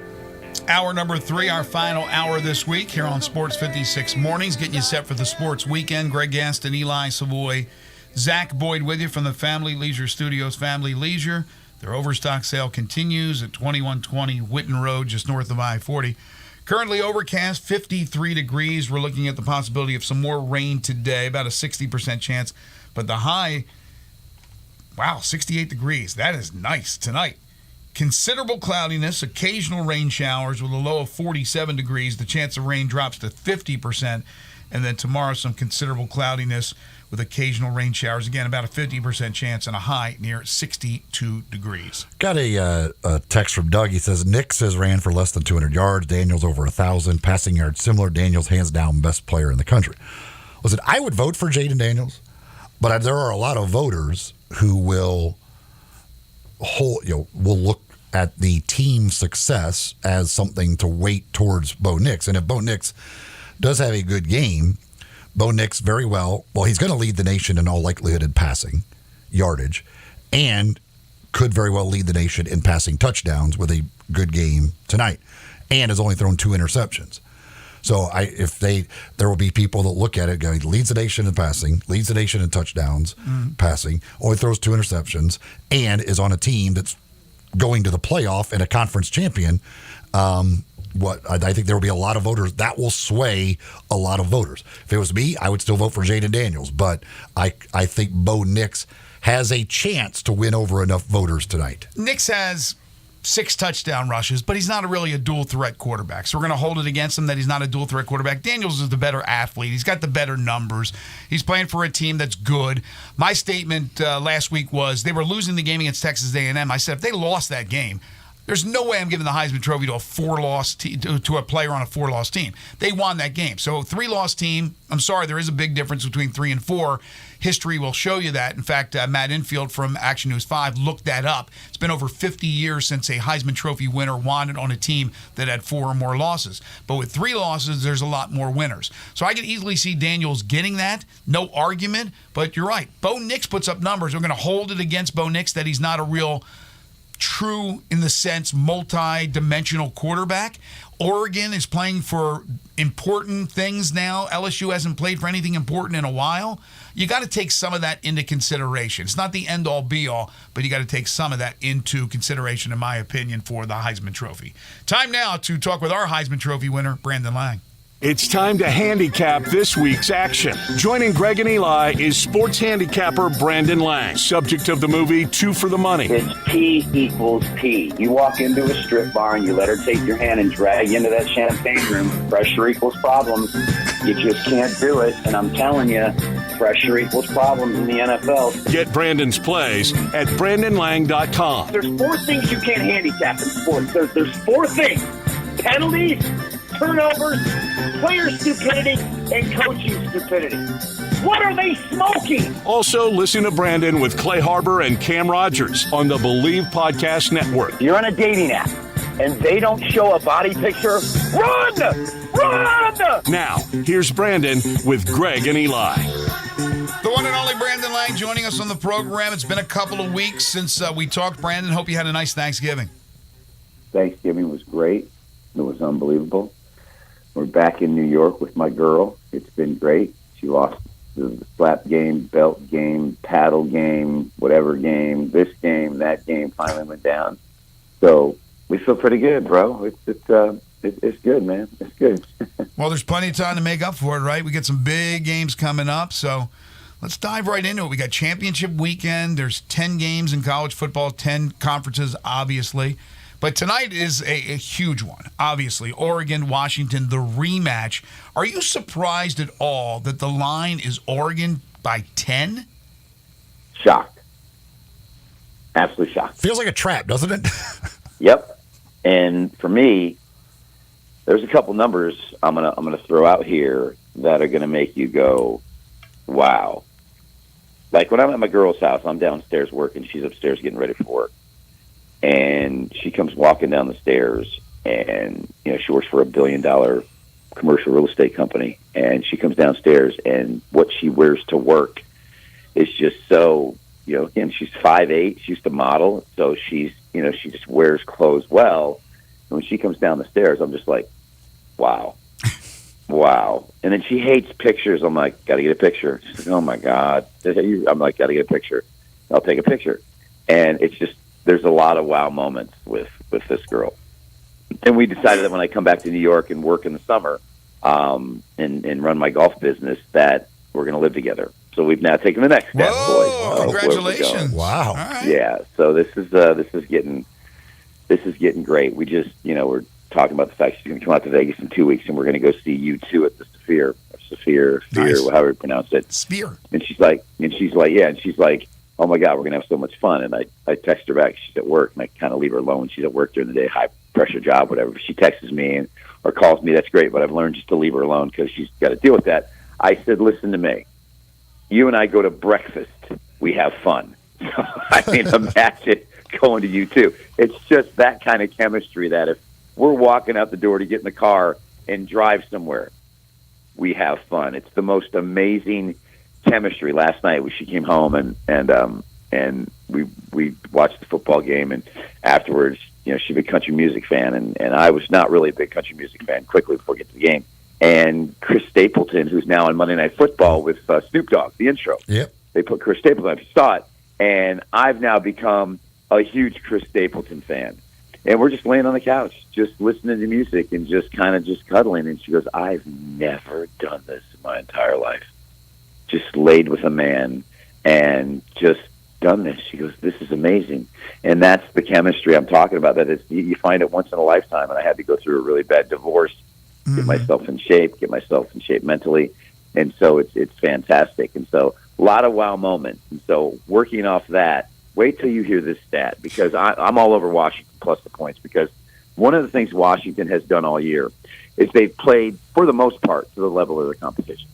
Hour number 3, our final hour this week here on Sports 56 Mornings, getting you set for the sports weekend. Greg Gaston, Eli Savoy, Zach Boyd with you from the Family Leisure Studios. Family Leisure, their overstock sale continues at 2120 Whitten Road, just north of I-40. Currently overcast, 53 degrees. We're looking at the possibility of some more rain today, about a 60% chance. But the high, wow, 68 degrees. That is nice tonight. Considerable cloudiness, occasional rain showers with a low of 47 degrees. The chance of rain drops to 50%. And then tomorrow, some considerable cloudiness with occasional rain showers. Again, about a 50% chance and a high near 62 degrees.
Got a text from Doug. He says, Nick says ran for less than 200 yards. Daniels over 1,000. Passing yards similar. Daniels hands down best player in the country. Listen, I would vote for Jaden Daniels, but there are a lot of voters who will look at the team's success as something to weight towards Bo Nix. And if Bo Nix does have a good game, Bo Nix very well, he's going to lead the nation in all likelihood in passing yardage and could very well lead the nation in passing touchdowns with a good game tonight and has only thrown 2 interceptions. So there will be people that look at it going, leads the nation in passing, leads the nation in touchdowns, passing, only throws 2 interceptions, and is on a team that's going to the playoff and a conference champion. I think there will be a lot of voters that will sway a lot of voters. If it was me, I would still vote for Jaden Daniels, but I think Bo Nix has a chance to win over enough voters tonight.
Nix has 6 touchdown rushes, but he's not really a dual threat quarterback. So we're going to hold it against him that he's not a dual threat quarterback. Daniels is the better athlete. He's got the better numbers. He's playing for a team that's good. My statement last week was they were losing the game against Texas A&M. I said if they lost that game, There's no way I'm giving the Heisman Trophy to a 4-loss to a player on a 4-loss team. They won that game. So 3-loss team, I'm sorry, there is a big difference between 3 and 4. History will show you that. In fact, Matt Infield from Action News 5 looked that up. It's been over 50 years since a Heisman Trophy winner won it on a team that had 4 or more losses. But with 3 losses, there's a lot more winners. So I could easily see Daniels getting that. No argument. But you're right. Bo Nix puts up numbers. We're going to hold it against Bo Nix that he's not a real true, in the sense, multi-dimensional quarterback. Oregon is playing for important things now. LSU hasn't played for anything important in a while. You got to take some of that into consideration. It's not the end-all, be-all, but you got to take some of that into consideration, in my opinion, for the Heisman Trophy. Time now to talk with our Heisman Trophy winner, Brandon Lang.
It's time to handicap this week's action. Joining Greg and Eli is sports handicapper Brandon Lang, subject of the movie Two for the Money.
It's P equals P. You walk into a strip bar and you let her take your hand and drag you into that champagne room. Pressure equals problems. You just can't do it. And I'm telling you, pressure equals problems in the NFL.
Get Brandon's plays at BrandonLang.com.
There's 4 things you can't handicap in sports. There's 4 things. Penalties, turnovers, player stupidity, and coaching stupidity. What are they smoking?
Also, listen to Brandon with Clay Harbor and Cam Rogers on the Believe Podcast Network.
You're on a dating app, and they don't show a body picture. Run! Run!
Now, here's Brandon with Greg and Eli.
The one and only Brandon Lang joining us on the program. It's been a couple of weeks since we talked. Brandon, hope you had a nice Thanksgiving.
Thanksgiving was great. It was unbelievable. We're back in New York with my girl. It's been great. She lost the slap game, belt game, paddle game, whatever game, this game, that game finally went down. So we feel pretty good, bro. It's good, man. It's good.
Well, there's plenty of time to make up for it, right? We got some big games coming up, so let's dive right into it. We got championship weekend. There's 10 games in college football, 10 conferences, obviously. But tonight is a huge one, obviously. Oregon, Washington, the rematch. Are you surprised at all that the line is Oregon by 10?
Shocked. Absolutely shocked.
Feels like a trap, doesn't it?
Yep. And for me, there's a couple numbers I'm gonna throw out here that are gonna make you go, wow. Like when I'm at my girl's house, I'm downstairs working. She's upstairs getting ready for work. And she comes walking down the stairs, and she works for $1 billion commercial real estate company. And she comes downstairs, and what she wears to work is just so, again, she's 5'8". She used to model, so she just wears clothes well. And when she comes down the stairs, I'm just like, wow, wow. And then she hates pictures. I'm like, got to get a picture. She's like, oh my God. I'm like, got to get a picture. I'll take a picture. And it's just, there's a lot of wow moments with this girl. And we decided that when I come back to New York and work in the summer and run my golf business, that we're going to live together. So we've now taken the next step.
Whoa, congratulations.
Wow.
Right.
Yeah, so this is getting great. We just, we're talking about the fact she's going to come out to Vegas in 2 weeks, and we're going to go see U2 at the Sphere,
Nice.
however you pronounce it.
Sphere.
And she's like, oh my God, we're going to have so much fun. And I text her back. She's at work, and I kind of leave her alone. She's at work during the day, high pressure job, whatever. If she texts me or calls me, that's great. But I've learned just to leave her alone because she's got to deal with that. I said, listen to me. You and I go to breakfast. We have fun. I mean, imagine going to U2. It's just that kind of chemistry that if we're walking out the door to get in the car and drive somewhere, we have fun. It's the most amazing chemistry. Last night she came home and we watched the football game, and afterwards, she's a big country music fan, and I was not really a big country music fan quickly before we get to the game. And Chris Stapleton, who's now on Monday Night Football with Snoop Dogg, the intro.
Yep.
They put Chris Stapleton, if you saw it, and I've now become a huge Chris Stapleton fan. And we're just laying on the couch, just listening to music and just kind of just cuddling. And she goes, I've never done this in my entire life. Just laid with a man and just done this. She goes, this is amazing. And that's the chemistry I'm talking about. That is, you find it once in a lifetime. And I had to go through a really bad divorce, get myself in shape mentally. And so it's fantastic. And so a lot of wow moments. And so working off that, Wait till you hear this stat, because I'm all over Washington plus the points, because one of the things Washington has done all year is they've played, for the most part, to the level of the competition.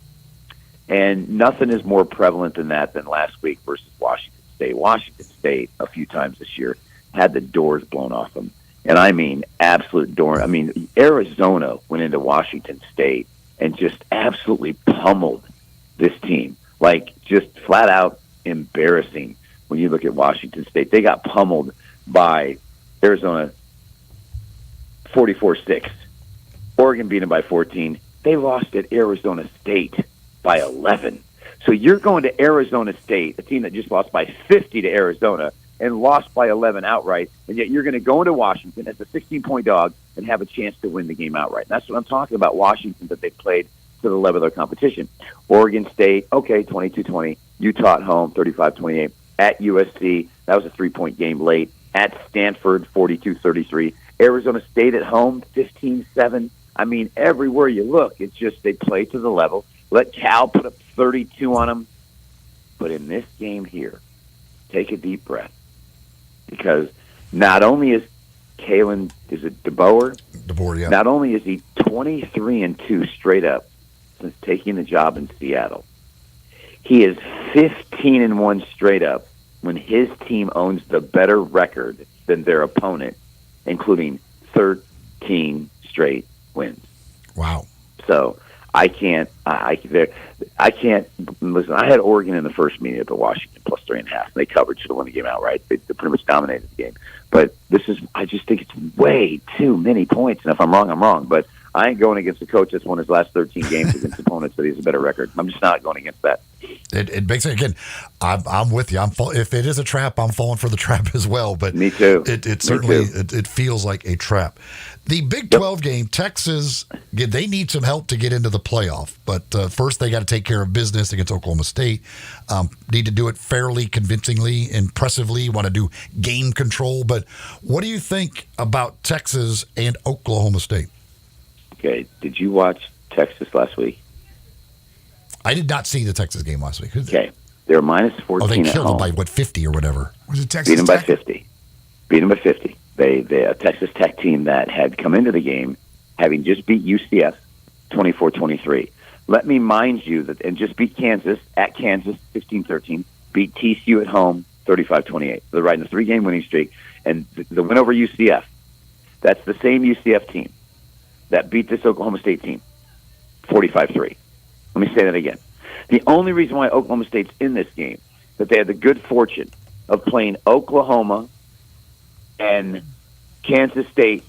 And nothing is more prevalent than that than last week versus Washington State. Washington State, a few times this year, had the doors blown off them. And I mean absolute door. I mean, Arizona went into Washington State and just absolutely pummeled this team. Like, just flat out embarrassing when you look at Washington State. They got pummeled by Arizona 44-6. Oregon beat them by 14. They lost at Arizona State by 11. So you're going to Arizona State, a team that just lost by 50 to Arizona, and lost by 11 outright, and yet you're going to go into Washington as a 16-point dog and have a chance to win the game outright. And that's what I'm talking about, Washington, that they played to the level of their competition. Oregon State, okay, 22-20. Utah at home, 35-28. At USC, that was a 3-point game late. At Stanford, 42-33. Arizona State at home, 15-7. I mean, everywhere you look, it's just they play to the level. Let Cal put up 32 on them. But in this game here, take a deep breath. Because not only is Kalen, is it DeBoer?
DeBoer, yeah.
Not only is he 23-2 straight up since taking the job in Seattle, he is 15-1 straight up when his team owns the better record than their opponent, including 13 straight wins.
Wow.
So I can't listen. I had Oregon in the first meeting at the Washington plus 3.5. They covered, should have won the game outright. They pretty much dominated the game. But I just think it's way too many points. And if I'm wrong, I'm wrong. But I ain't going against a coach that's won his last 13 games against opponents that he has a better record. I'm just not going against that.
It makes it, again, I'm with you. If it is a trap, I'm falling for the trap as well. But
me too.
It certainly it feels like a trap. The Big 12 game, Texas, they need some help to get into the playoff. But first, they got to take care of business against Oklahoma State. Need to do it fairly, convincingly, impressively. Want to do game control. But what do you think about Texas and Oklahoma State?
Okay, did you watch Texas last week?
I did not see the Texas game last week.
Okay, they're minus 14
they
at
killed
home.
them by, 50 or whatever?
Was it Texas
Beat them by
Tech?
50. Beat them by 50. They a Texas Tech team that had come into the game having just beat UCF 24-23. Let me mind you that, and just beat Kansas at Kansas 16-13, beat TCU at home 35-28. They're riding a 3-game winning streak, and the win over UCF, that's the same UCF team that beat this Oklahoma State team 45-3. Let me say that again. The only reason why Oklahoma State's in this game, that they had the good fortune of playing Oklahoma and Kansas State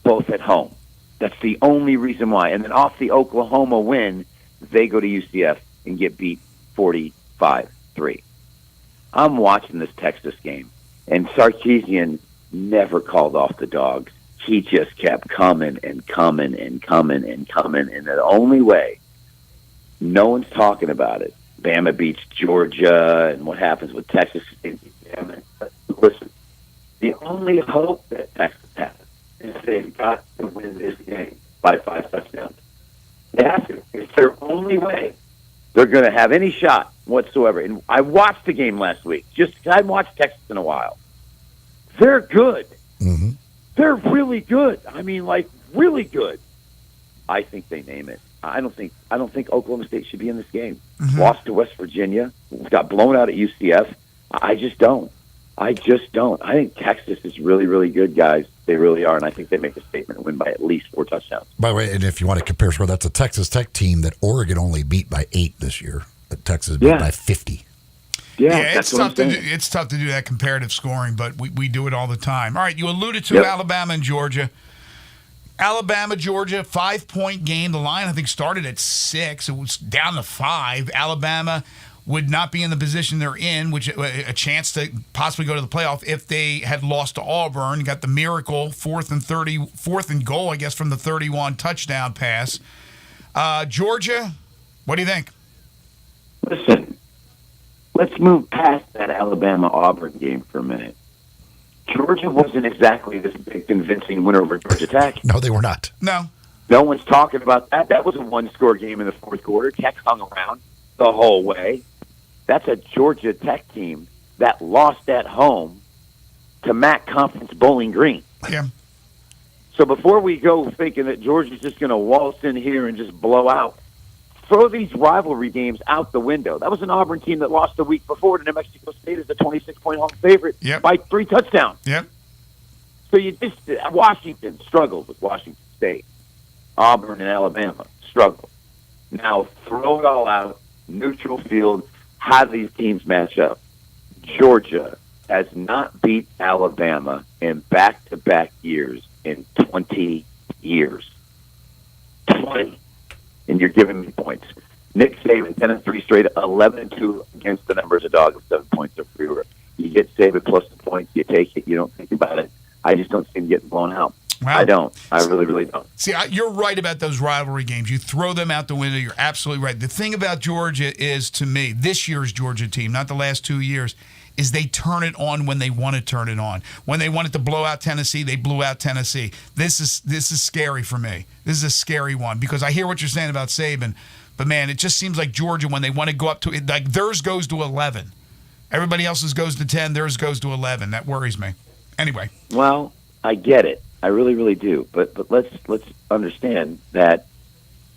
both at home. That's the only reason why. And then off the Oklahoma win, they go to UCF and get beat 45-3. I'm watching this Texas game, and Sarkisian never called off the dogs. He just kept coming and coming and coming and coming. And the only way, no one's talking about it. Bama beats Georgia and what happens with Texas. Listen, the only hope that Texas has is they've got to win this game by 5 touchdowns. They have to. It's their only way they're going to have any shot whatsoever. And I watched the game last week. I hadn't watched Texas in a while. They're good.
Mm-hmm.
They're really good. I mean, like, really good. I think they name it. I don't think Oklahoma State should be in this game.
Mm-hmm.
Lost to West Virginia, got blown out at UCF. I just don't. I think Texas is really, really good, guys. They really are, and I think they make a statement and win by at least 4 touchdowns.
By the way, and if you want to compare score, that's a Texas Tech team that Oregon only beat by 8 this year. But Texas beat by 50.
Yeah,
it's tough to do that comparative scoring, but we do it all the time. All right, you alluded to Alabama and Georgia. Alabama, Georgia, 5-point game. The line, I think, started at 6. It was down to 5. Alabama would not be in the position they're in, which a chance to possibly go to the playoff if they had lost to Auburn. Got the miracle 4th and goal, I guess, from the 31 touchdown pass. Georgia, what do you think?
Listen, let's move past that Alabama-Auburn game for a minute. Georgia wasn't exactly this big convincing win over Georgia Tech.
No, they were not.
No
one's talking about that. That was a one-score game in the fourth quarter. Tech hung around the whole way. That's a Georgia Tech team that lost at home to MAC Conference Bowling Green.
Yeah.
So before we go thinking that Georgia's just going to waltz in here and just blow out, throw these rivalry games out the window. That was an Auburn team that lost the week before to New Mexico State as a 26-point home favorite by 3 touchdowns.
Yep.
So you just Washington struggled with Washington State. Auburn and Alabama struggled. Now throw it all out, neutral field. How do these teams match up? Georgia has not beat Alabama in back-to-back years in 20 years. 20. And you're giving me points. Nick Saban, 10-3 straight, 11-2 against the number as a dog of 7 points or fewer. You get Saban plus the points, you take it, you don't think about it. I just don't see him getting blown out. Wow. I don't. I really, really don't.
See, you're right about those rivalry games. You throw them out the window. You're absolutely right. The thing about Georgia is, to me, this year's Georgia team, not the last 2 years, is they turn it on when they want to turn it on. When they wanted to blow out Tennessee, they blew out Tennessee. This is scary for me. This is a scary one because I hear what you're saying about Saban, but, man, it just seems like Georgia, when they want to go up to it, like theirs goes to 11. Everybody else's goes to 10. Theirs goes to 11. That worries me. Anyway.
Well, I get it. I really, really do. But let's understand that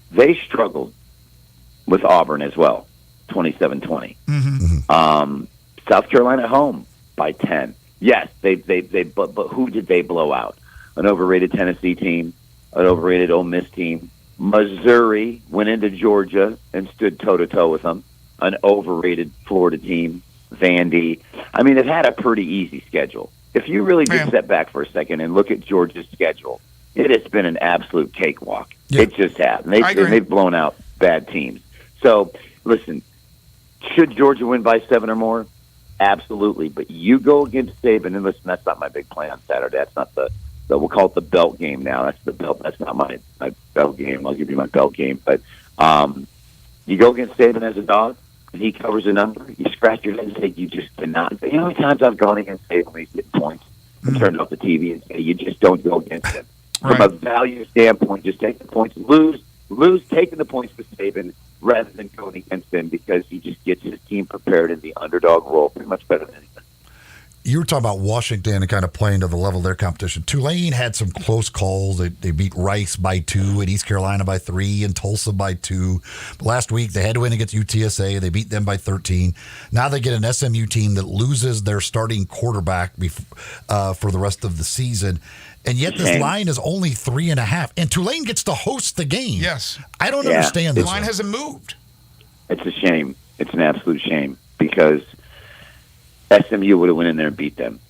they struggled with Auburn as well, 27-20.
Mm-hmm.
South Carolina home by 10. Yes, but who did they blow out? An overrated Tennessee team, an overrated Ole Miss team. Missouri went into Georgia and stood toe-to-toe with them. An overrated Florida team, Vandy. I mean, they've had a pretty easy schedule. If you really just step back for a second and look at Georgia's schedule, it has been an absolute cakewalk. Yeah. It just has. And they've blown out bad teams. So, listen, should Georgia win by 7 or more? Absolutely. But you go against Saban, and listen, that's not my big play on Saturday. That's not we'll call it the belt game now. That's the belt. That's not my belt game. I'll give you my belt game. But you go against Saban as a dog, and he covers a number, you scratch your head and say, you just cannot. You know how many times I've gone against Saban when he's getting points and turned off the TV and say, you just don't go against him. Right. From a value standpoint, just take the points. Lose taking the points for Saban rather than going against him because he just gets his team prepared in the underdog role pretty much better than anything.
You were talking about Washington and kind of playing to the level of their competition. Tulane had some close calls. They beat Rice by 2 and East Carolina by 3 and Tulsa by 2. But last week, they had to win against UTSA. They beat them by 13. Now they get an SMU team that loses their starting quarterback for the rest of the season. And yet this line is only 3.5. And Tulane gets to host the game.
Yes.
I don't understand this.
The line hasn't moved.
It's a shame. It's an absolute shame because SMU would have went in there and beat them.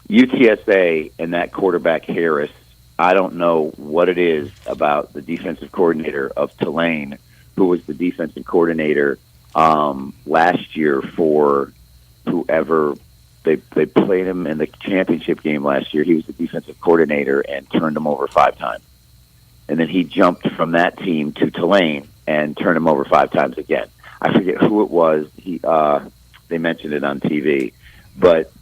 UTSA and that quarterback Harris, I don't know what it is about the defensive coordinator of Tulane, who was the defensive coordinator last year for whoever they played him in the championship game last year. He was the defensive coordinator and turned him over 5 times. And then he jumped from that team to Tulane and turned him over 5 times again. I forget who it was. They mentioned it on TV, but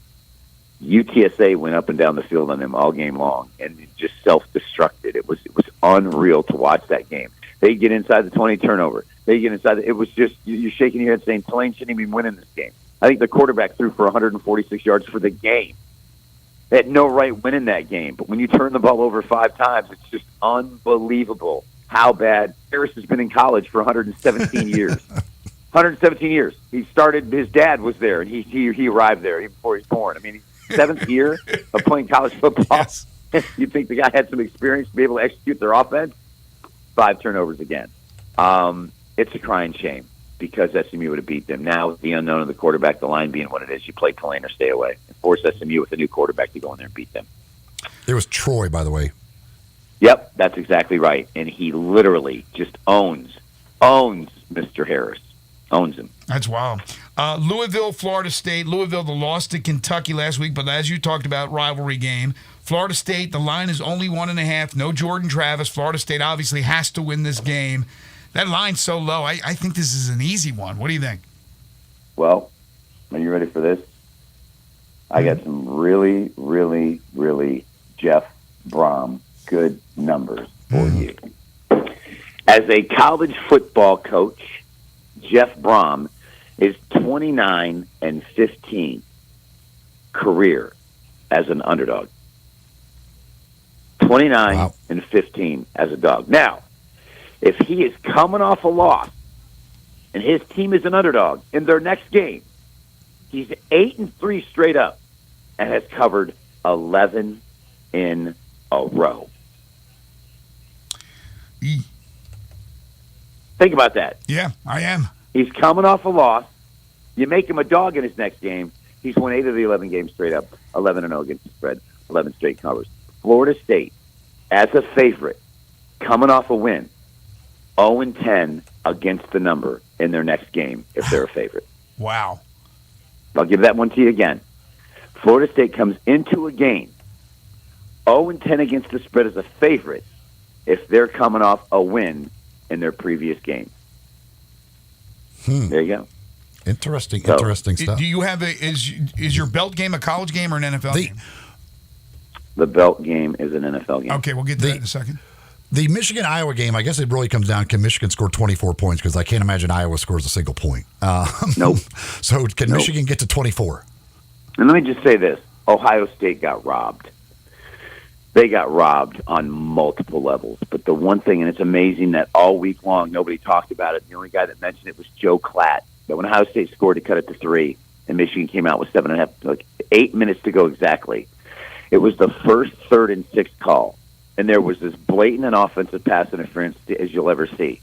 UTSA went up and down the field on them all game long and just self-destructed. It was unreal to watch that game. They get inside the 20 turnover. They get inside. It was just you're shaking your head saying Tulane shouldn't even win in this game. I think the quarterback threw for 146 yards for the game. They had no right winning that game, but when you turn the ball over 5 times, it's just unbelievable how bad. Harris has been in college for 117 years. 117 years. He started. His dad was there, and he arrived there even before he was born. I mean, 7th year of playing college football. Yes. You'd think the guy had some experience to be able to execute their offense. 5 turnovers again. It's a crying shame because SMU would have beat them. Now, with the unknown of the quarterback, the line being what it is, you play Tulane or stay away. And force SMU with a new quarterback to go in there and beat them.
It was Troy, by the way.
Yep, that's exactly right. And he literally just owns Mr. Harris. Owns him.
That's wild. Louisville, Florida State. Louisville, the loss to Kentucky last week, but as you talked about, rivalry game. Florida State, the line is only 1.5. No Jordan Travis. Florida State obviously has to win this game. That line's so low. I think this is an easy one. What do you think?
Well, are you ready for this? I got some really, really, really Jeff Brom good numbers for you. As a college football coach, Jeff Brom is 29-15 career as an underdog. 29-15 as a dog. Now, if he is coming off a loss and his team is an underdog in their next game, he's 8-3 straight up and has covered 11 in a row. Think about that.
Yeah, I am.
He's coming off a loss. You make him a dog in his next game. He's won 8 of the 11 games straight up, 11-0 against the spread, 11 straight covers. Florida State, as a favorite, coming off a win, 0-10 against the number in their next game if they're a favorite.
Wow.
I'll give that one to you again. Florida State comes into a game 0-10 against the spread as a favorite if they're coming off a win in their previous game. There you go.
Interesting
So,
stuff.
Do you have is your belt game a college game or an NFL game?
The belt game is an NFL game.
Okay, we'll get to that in a second.
The Michigan-Iowa game, I guess it really comes down, can Michigan score 24 points? Because I can't imagine Iowa scores a single point.
Nope.
So can
Nope.
Michigan get to 24?
And let me just say this. Ohio State got robbed. They got robbed on multiple levels. But the one thing, and it's amazing that all week long nobody talked about it. The only guy that mentioned it was Joe Klatt. That when Ohio State scored to cut it to 3, and Michigan came out with 7.5, like 8 minutes to go exactly. It was the first 3rd and 6 call. And there was this blatant and offensive pass interference as you'll ever see.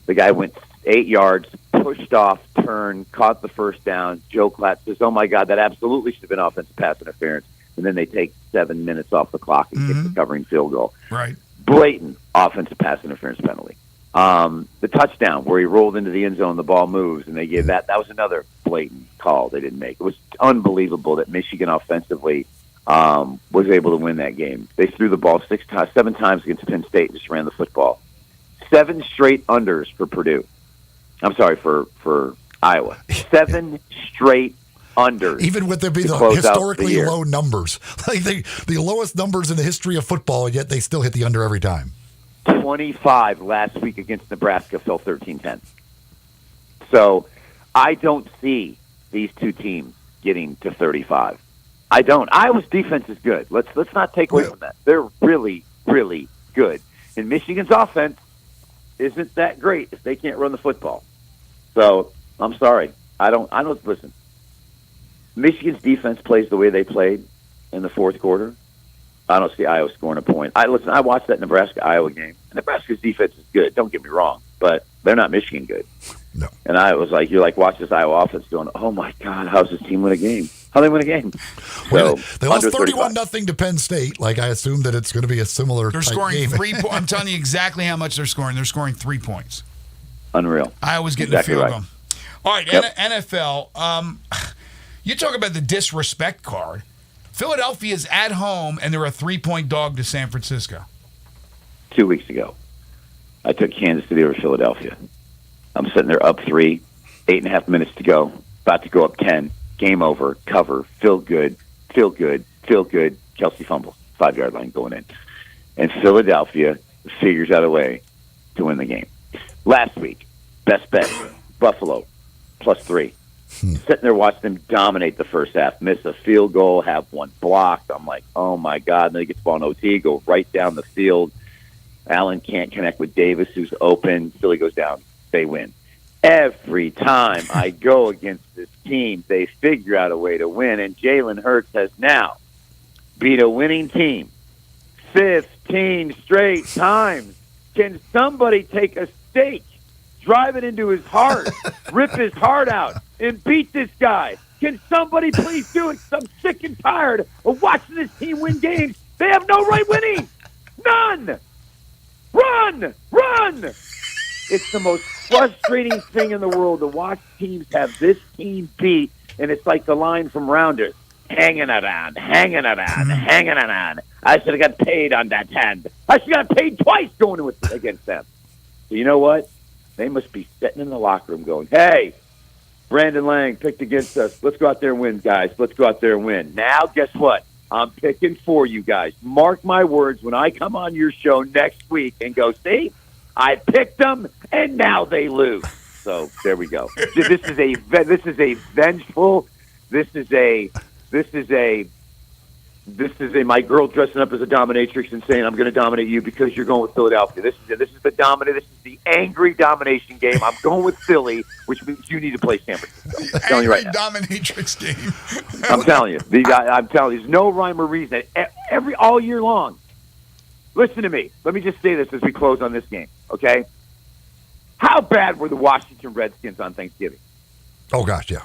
The guy went 8 yards, pushed off, turned, caught the first down. Joe Klatt says, "Oh, my God, that absolutely should have been offensive pass interference." And then they take 7 minutes off the clock and kick the covering field goal.
Right.
Blatant offensive pass interference penalty. The touchdown where he rolled into the end zone, the ball moves, and they gave that. That was another blatant call they didn't make. It was unbelievable that Michigan offensively was able to win that game. They threw the ball 7 times against Penn State and just ran the football. 7 straight unders for Purdue. I'm sorry, for Iowa. 7 straight unders.
Even with there being the historically low numbers. Like the lowest numbers in the history of football, yet they still hit the under every time.
25 last week against Nebraska, fell 13-10. So I don't see these two teams getting to 35. I don't. Iowa's defense is good. Let's not take away from that. They're really, really good. And Michigan's offense isn't that great if they can't run the football. So I'm sorry. I don't listen. Michigan's defense plays the way they played in the fourth quarter. I don't see Iowa scoring a point. I watched that Nebraska-Iowa game. Nebraska's defense is good. Don't get me wrong, but they're not Michigan good.
No.
And I was like, watch this Iowa offense going, oh my God, how's this team win a game? How they win a game?
Well,
So,
they lost
under
31-0 to Penn State. Like I assume that it's going to be a similar.
They're
type
scoring
game.
3 points. I'm telling you exactly how much they're scoring. They're scoring 3 points.
Unreal.
Iowa's getting
Exactly
the field
right.
goal. All right,
Yep.
NFL. You talk about the disrespect card. Philadelphia's at home, and they're a 3-point dog to San Francisco.
2 weeks ago, I took Kansas City over Philadelphia. I'm sitting there up 3, 8.5 minutes to go, about to go up 10. Game over, cover, feel good. Kelsey fumbles, 5-yard line going in. And Philadelphia figures out a way to win the game. Last week, best bet, Buffalo, +3. Sitting there watching them dominate the first half, miss a field goal, have one blocked. I'm like, oh, my God. And then they get the ball in OT, go right down the field. Allen can't connect with Davis, who's open. Philly goes down. They win. Every time I go against this team, they figure out a way to win. And Jalen Hurts has now beat a winning team 15 straight times. Can somebody take a stake, drive it into his heart, rip his heart out, and beat this guy? Can somebody please do it? 'Cause I'm sick and tired of watching this team win games. They have no right winning. None. Run! It's the most frustrating thing in the world to watch teams have this team beat, and it's like the line from Rounders. Hanging it on. I should have got paid on that hand. I should have got paid twice going against them. So you know what? They must be sitting in the locker room going, hey, Brandon Lang picked against us. Let's go out there and win, guys. Let's go out there and win. Now, guess what? I'm picking for you guys. Mark my words when I come on your show next week and go, see, I picked them, and now they lose. So there we go. This is a vengeful. This is a my girl dressing up as a dominatrix and saying, I'm going to dominate you because you're going with Philadelphia. This is the angry domination game. I'm going with Philly, which means you need to play San Francisco. I'm telling you right now.
Dominatrix game.
I'm telling you. There's no rhyme or reason. All year long. Listen to me. Let me just say this as we close on this game, okay? How bad were the Washington Redskins on Thanksgiving?
Oh, gosh, yeah.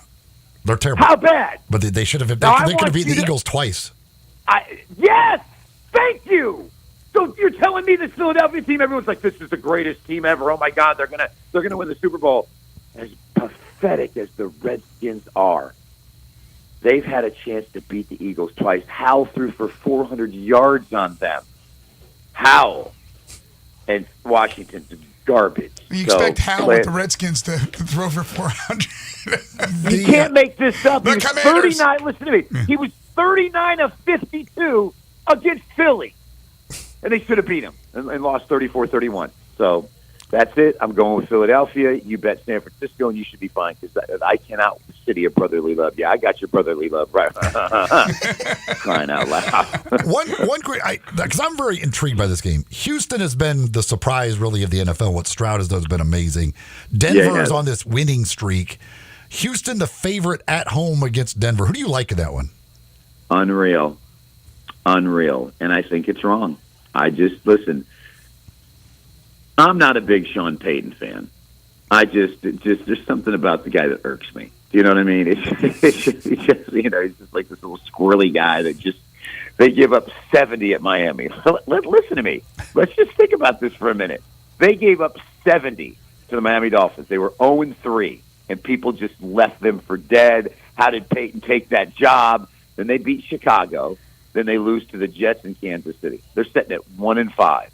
They're terrible.
How bad?
But they should have. They could have beat the Eagles twice.
Yes! Thank you! So you're telling me this Philadelphia team, everyone's like, this is the greatest team ever. Oh, my God, they're gonna win the Super Bowl. As pathetic as the Redskins are, they've had a chance to beat the Eagles twice. Howell threw for 400 yards on them. Howell. And Washington's garbage.
You expect Howell with the Redskins to throw for 400.
You can't make this up.
The
He was
Commanders.
39. Listen to me. He was 39 of 52 against Philly. And they should have beat him and lost 34-31. So that's it. I'm going with Philadelphia. You bet San Francisco, and you should be fine because I cannot with the city of brotherly love. Yeah, I got your brotherly love right. Crying out loud.
One great, because I'm very intrigued by this game. Houston has been the surprise, really, of the NFL. What Stroud has done has been amazing. Denver is on this winning streak. Houston, the favorite at home against Denver. Who do you like in that one?
Unreal. And I think it's wrong. Listen, I'm not a big Sean Payton fan. There's something about the guy that irks me. Do you know what I mean? He's just like this little squirrely guy that they give up 70 at Miami. Listen to me. Let's just think about this for a minute. They gave up 70 to the Miami Dolphins. They were 0-3, and people just left them for dead. How did Payton take that job? Then they beat Chicago. Then they lose to the Jets in Kansas City. They're sitting at 1-5.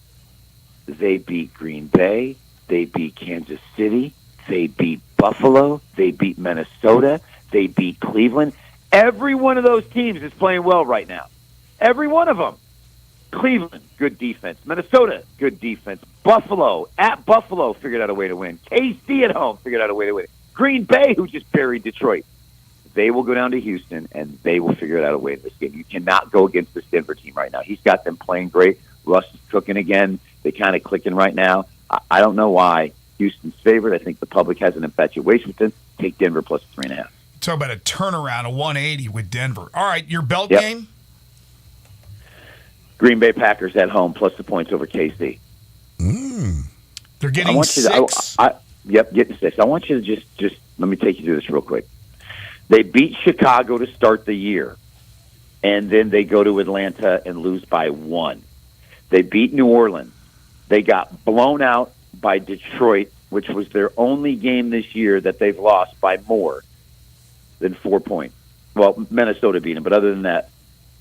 They beat Green Bay. They beat Kansas City. They beat Buffalo. They beat Minnesota. They beat Cleveland. Every one of those teams is playing well right now. Every one of them. Cleveland, good defense. Minnesota, good defense. Buffalo, at Buffalo, figured out a way to win. KC at home figured out a way to win. Green Bay, who just buried Detroit. They will go down to Houston, and they will figure out a way in this game. You cannot go against this Denver team right now. He's got them playing great. Russ is cooking again. They kind of clicking right now. I don't know why Houston's favored. I think the public has an infatuation with them. Take Denver plus 3.5.
Talk about a turnaround, a 180 with Denver. All right, your belt game?
Green Bay Packers at home plus the points over KC.
They're getting 6.
Getting 6. I want you to just let me take you through this real quick. They beat Chicago to start the year, and then they go to Atlanta and lose by 1. They beat New Orleans. They got blown out by Detroit, which was their only game this year that they've lost by more than 4 points. Well, Minnesota beat them, but other than that,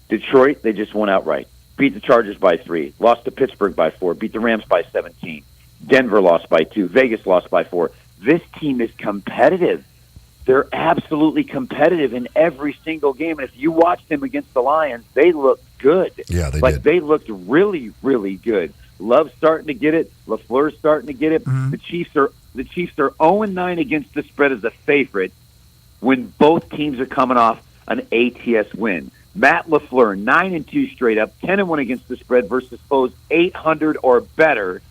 Detroit, they just won outright. Beat the Chargers by 3. Lost to Pittsburgh by 4. Beat the Rams by 17. Denver lost by 2. Vegas lost by 4. This team is competitive. They're absolutely competitive in every single game. And if you watch them against the Lions, they look good.
Yeah, they did.
They looked really, really good. Love's starting to get it. LaFleur's starting to get it.
Mm-hmm.
The Chiefs are 0-9 against the spread as a favorite when both teams are coming off an ATS win. Matt LaFleur, 9-2 straight up, 10-1 against the spread versus foes 800 or better.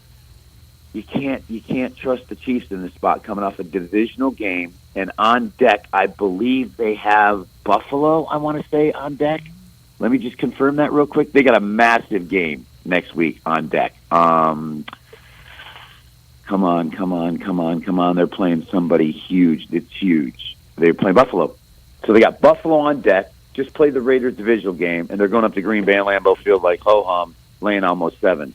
You can't trust the Chiefs in this spot coming off a divisional game. And on deck, I believe they have Buffalo, I want to say, on deck. Let me just confirm that real quick. They got a massive game next week on deck. Come on. They're playing somebody huge. It's huge. They're playing Buffalo. So they got Buffalo on deck, just played the Raiders divisional game, and they're going up to Green Bay and Lambeau Field like ho-hum, laying almost 7.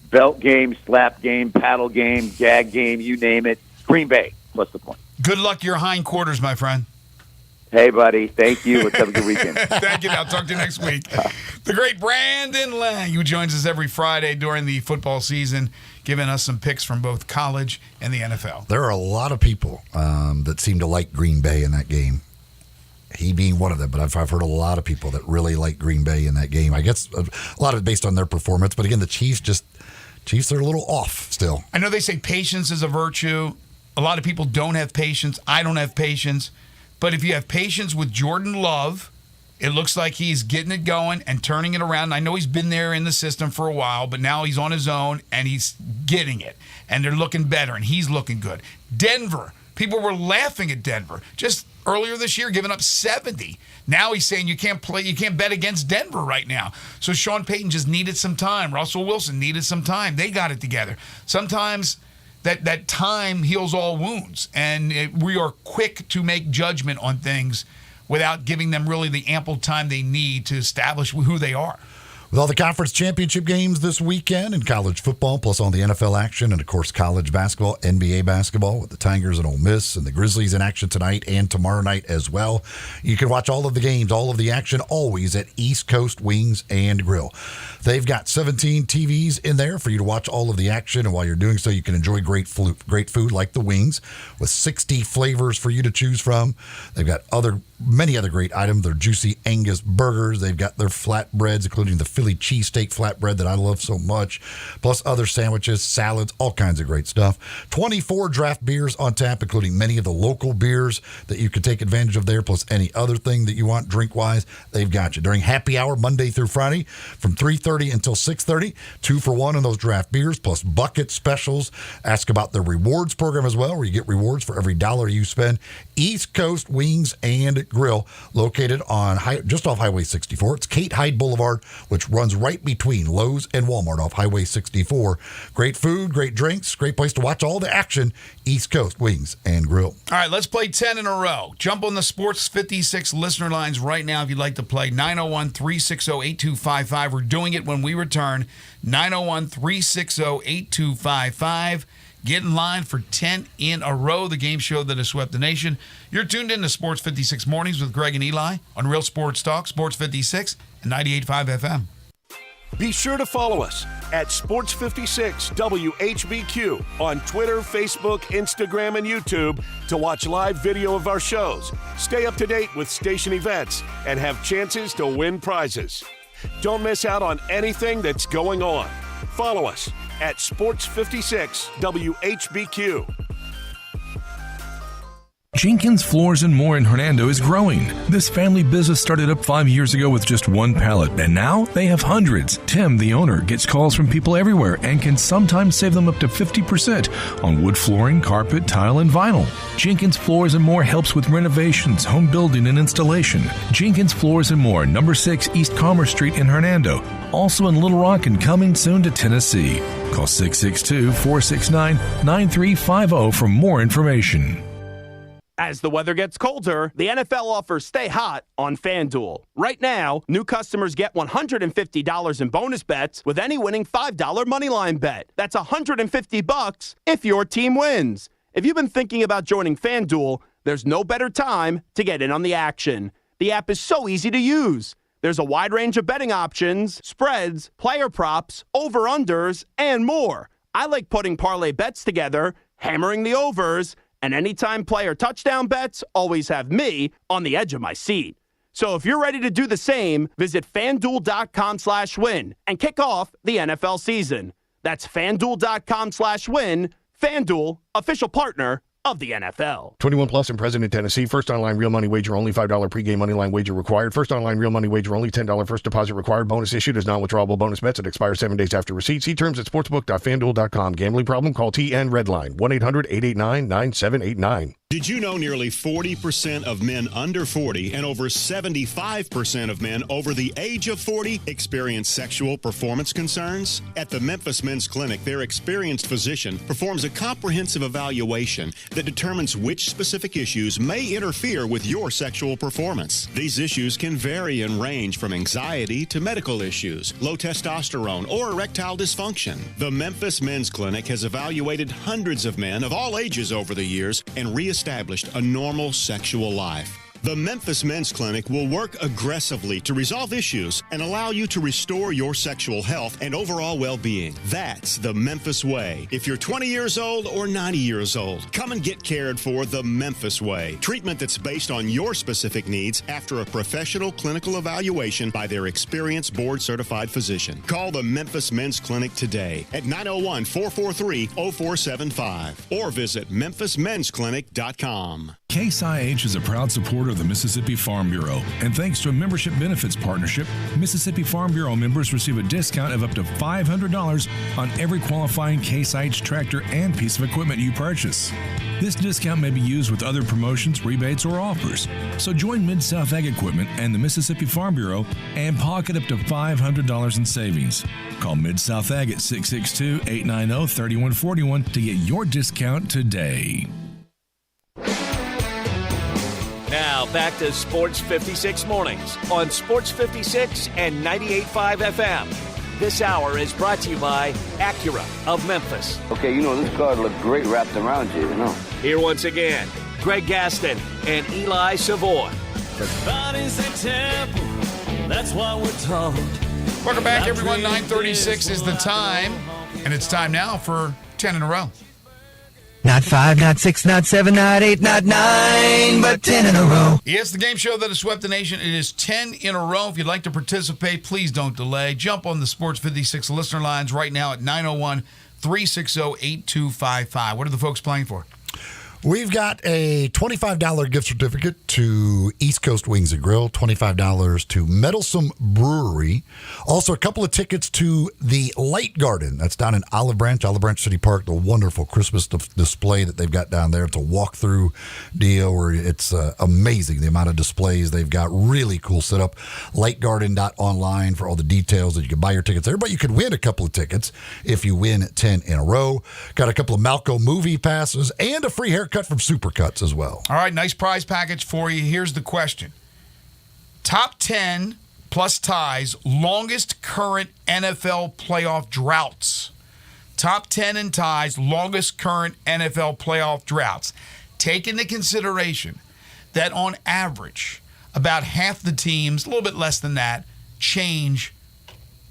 Belt game, slap game, paddle game, gag game, you name it. Green Bay, plus the point.
Good luck to your hindquarters, my friend.
Hey, buddy. Thank you. Let's have a good weekend.
Thank you. I'll talk to you next week. The great Brandon Lang, who joins us every Friday during the football season, giving us some picks from both college and the NFL.
There are a lot of people that seem to like Green Bay in that game. He being one of them, but I've heard a lot of people that really like Green Bay in that game. I guess a lot of it based on their performance, but again, the Chiefs are a little off still.
I know they say patience is a virtue. A lot of people don't have patience. I don't have patience. But if you have patience with Jordan Love, it looks like he's getting it going and turning it around. I know he's been there in the system for a while, but now he's on his own and he's getting it. And they're looking better, and he's looking good. Denver, people were laughing at Denver just earlier this year, giving up 70. Now he's saying you can't bet against Denver right now. So Sean Payton just needed some time. Russell Wilson needed some time. They got it together. Sometimes that time heals all wounds, and we are quick to make judgment on things without giving them really the ample time they need to establish who they are.
With all the conference championship games this weekend in college football, plus all the NFL action, and of course college basketball, NBA basketball with the Tigers and Ole Miss and the Grizzlies in action tonight and tomorrow night as well. You can watch all of the games, all of the action, always at East Coast Wings and Grill. They've got 17 TVs in there for you to watch all of the action, and while you're doing so, you can enjoy great food like the wings with 60 flavors for you to choose from. They've got many other great items. Their juicy Angus burgers. They've got their flatbreads, including the Philly cheesesteak flatbread that I love so much, plus other sandwiches, salads, all kinds of great stuff. 24 draft beers on tap, including many of the local beers that you can take advantage of there, plus any other thing that you want drink-wise. They've got you. During happy hour, Monday through Friday, from 3:30 until 6:30, 2 for $1 on those draft beers, plus bucket specials. Ask about their rewards program as well, where you get rewards for every $1 you spend. East Coast Wings and Grill, located on just off Highway 64. It's Kate Hyde Boulevard, which runs right between Lowe's and Walmart off Highway 64. Great food, great drinks, great place to watch all the action. East Coast Wings and Grill.
All right, let's play 10 in a row. Jump on the Sports 56 listener lines right now if you'd like to play. 901-360-8255. We're doing it when we return. 901-360-8255. Get in line for 10 in a row, the game show that has swept the nation. You're tuned in to Sports 56 Mornings with Greg and Eli on Real Sports Talk, Sports 56 and 98.5 FM.
Be sure to follow us at Sports 56 WHBQ on Twitter, Facebook, Instagram, and YouTube to watch live video of our shows. Stay up to date with station events and have chances to win prizes. Don't miss out on anything that's going on. Follow us at Sports 56 WHBQ.
Jenkins Floors and More in Hernando is growing. This family business started up 5 years ago with just one pallet, and now they have hundreds. Tim, the owner, gets calls from people everywhere and can sometimes save them up to 50% on wood flooring, carpet, tile, and vinyl. Jenkins Floors and More helps with renovations, home building, and installation. Jenkins Floors and More, number 6 East Commerce Street in Hernando. Also in Little Rock and coming soon to Tennessee. Call 662-469-9350 for more information.
As the weather gets colder, the NFL offers Stay Hot on FanDuel. Right now, new customers get $150 in bonus bets with any winning $5 moneyline bet. That's $150 if your team wins. If you've been thinking about joining FanDuel, there's no better time to get in on the action. The app is so easy to use. There's a wide range of betting options, spreads, player props, over-unders, and more. I like putting parlay bets together, hammering the overs, and anytime player touchdown bets always have me on the edge of my seat. So if you're ready to do the same, visit FanDuel.com/win and kick off the NFL season. That's FanDuel.com/win. FanDuel, official partner of the NFL.
21 plus and present in Tennessee. First online real money wager only. $5 pregame money line wager required. First online real money wager only. $10 first deposit required. Bonus issued as non-withdrawable bonus bets that expire 7 days after receipt. See terms at sportsbook.fanduel.com. Gambling problem? Call TN Redline 1-800-889-9789.
Did you know nearly 40% of men under 40 and over 75% of men over the age of 40 experience sexual performance concerns? At the Memphis Men's Clinic, their experienced physician performs a comprehensive evaluation that determines which specific issues may interfere with your sexual performance. These issues can vary and range from anxiety to medical issues, low testosterone, or erectile dysfunction. The Memphis Men's Clinic has evaluated hundreds of men of all ages over the years and reestablished a normal sexual life. The Memphis Men's Clinic will work aggressively to resolve issues and allow you to restore your sexual health and overall well-being. That's the Memphis way. If you're 20 years old or 90 years old, come and get cared for the Memphis way. Treatment that's based on your specific needs after a professional clinical evaluation by their experienced board-certified physician. Call the Memphis Men's Clinic today at 901-443-0475 or visit memphismensclinic.com.
Case IH is a proud supporter of the Mississippi Farm Bureau, and thanks to a membership benefits partnership, Mississippi Farm Bureau members receive a discount of up to $500 on every qualifying Case IH tractor and piece of equipment you purchase. This discount may be used with other promotions, rebates, or offers. So join Mid-South Ag Equipment and the Mississippi Farm Bureau and pocket up to $500 in savings. Call Mid-South Ag at 662-890-3141 to get your discount today.
Now back to Sports 56 Mornings on Sports 56 and 98.5 FM. This hour is brought to you by Acura of Memphis.
Okay, this car looked great wrapped around you,
Here once again, Greg Gaston and Eli Savoy.
The body's a temple, that's what we're taught.
Welcome back, everyone. 9:36 is the time, and it's time now for 10 in a row.
Not 5, not 6, not 7, not 8, not 9, but 10 in a row.
Yes, the game show that has swept the nation. It is 10 in a row. If you'd like to participate, please don't delay. Jump on the Sports 56 listener lines right now at 901-360-8255. What are the folks playing for?
We've got a $25 gift certificate to East Coast Wings and Grill, $25 to Meddlesome Brewery. Also, a couple of tickets to the Light Garden. That's down in Olive Branch City Park, the wonderful Christmas display that they've got down there. It's a walk-through deal where it's amazing, the amount of displays they've got. Really cool setup. Lightgarden.online for all the details that you can buy your tickets there. But you could win a couple of tickets if you win 10 in a row. Got a couple of Malco movie passes and a free haircut from Supercuts as well.
All right, nice prize package for you. Here's the question. Top 10 plus ties, longest current NFL playoff droughts. Top 10 in ties, longest current NFL playoff droughts. Take into consideration that on average, about half the teams, a little bit less than that, change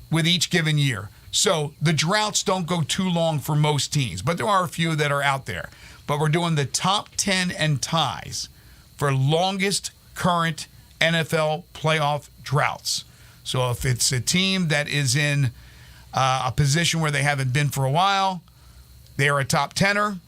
with each given year. So the droughts don't go too long for most teams, but there are a few that are out there. But we're doing the top 10 and ties for longest current NFL playoff droughts. So if it's a team that is in a position where they haven't been for a while, they're a top 10er,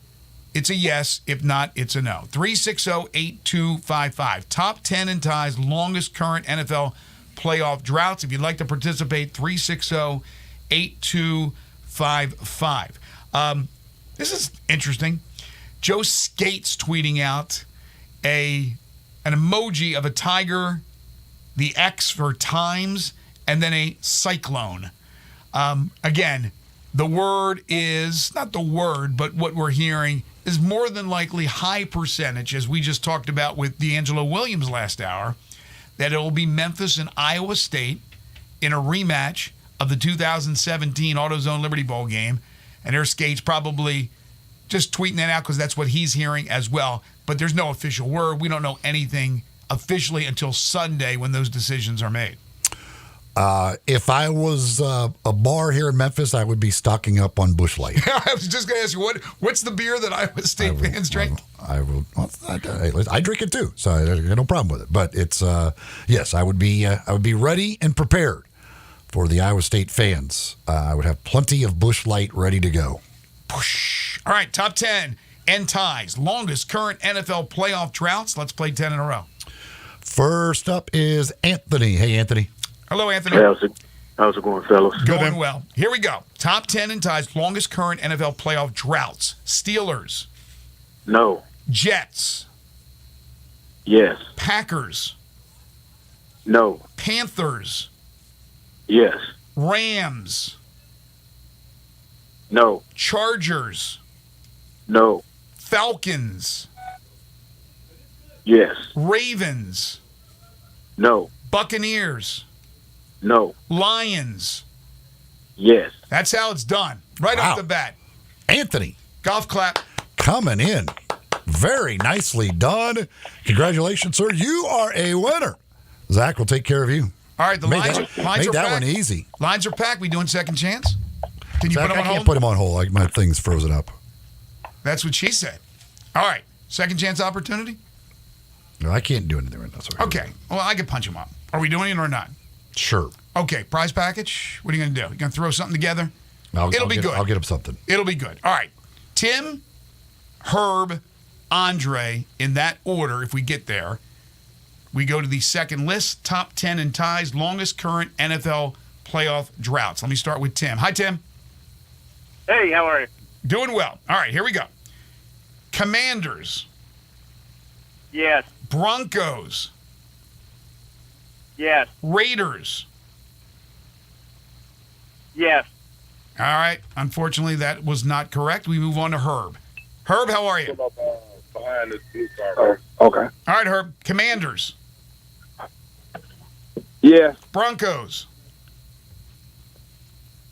it's a yes. If not, it's a no. 360-8255. Top 10 and ties, longest current NFL playoff droughts. If you'd like to participate, 360-8255. This is interesting. Joe Skates tweeting out an emoji of a tiger, the X for times, and then a cyclone. Again, the word is, not the word, but what we're hearing is more than likely high percentage, as we just talked about with D'Angelo Williams last hour, that it will be Memphis and Iowa State in a rematch of the 2017 AutoZone Liberty Bowl game. And there's Skates probably just tweeting that out because that's what he's hearing as well. But there's no official word. We don't know anything officially until Sunday when those decisions are made.
If I was a bar here in Memphis, I would be stocking up on Busch Light.
I was just going to ask you, what's the beer that Iowa State fans drink?
I drink it too, so I have no problem with it. But it's yes, I would be ready and prepared for the Iowa State fans. I would have plenty of Busch Light ready to go.
All right, top 10 and ties. Longest current NFL playoff droughts. Let's play 10 in a row.
First up is Anthony. Hey, Anthony.
Hello, Anthony.
Hey, how's it going, fellas?
Going well. Here we go. Top 10 and ties. Longest current NFL playoff droughts. Steelers.
No.
Jets.
Yes.
Packers.
No.
Panthers.
Yes.
Rams.
No.
Chargers.
No.
Falcons.
Yes.
Ravens.
No.
Buccaneers.
No.
Lions.
Yes.
That's how it's done. Right off the bat.
Anthony.
Golf clap.
Coming in Very nicely done. Congratulations, sir. You are a winner. Zach will take care of you.
All right, the lines are
that
packed.
one easy.
Lines are packed. We doing second chance? Can you
Zach,
put them on
I can't
hold?
put him on hold. Like my thing's frozen up.
That's what she said. All right, second chance opportunity?
No, I can't do anything right now. Sorry.
Okay, well, I could punch him up. Are we doing it or not?
Sure.
Okay, prize package. What are you going to do? You going to throw something together? It'll be good.
I'll get him something.
It'll be good. All right. Tim, Herb, Andre, in that order, if we get there. We go to the second list, top 10 in ties, longest current NFL playoff droughts. Let me start with Tim. Hi, Tim.
Hey, how are you?
Doing well. All right, here we go. Commanders.
Yes.
Broncos.
Yes.
Raiders.
Yes.
All right. Unfortunately, that was not correct. We move on to Herb. Herb, how are you?
Behind the blue car. Okay.
All right, Herb. Commanders.
Yeah.
Broncos.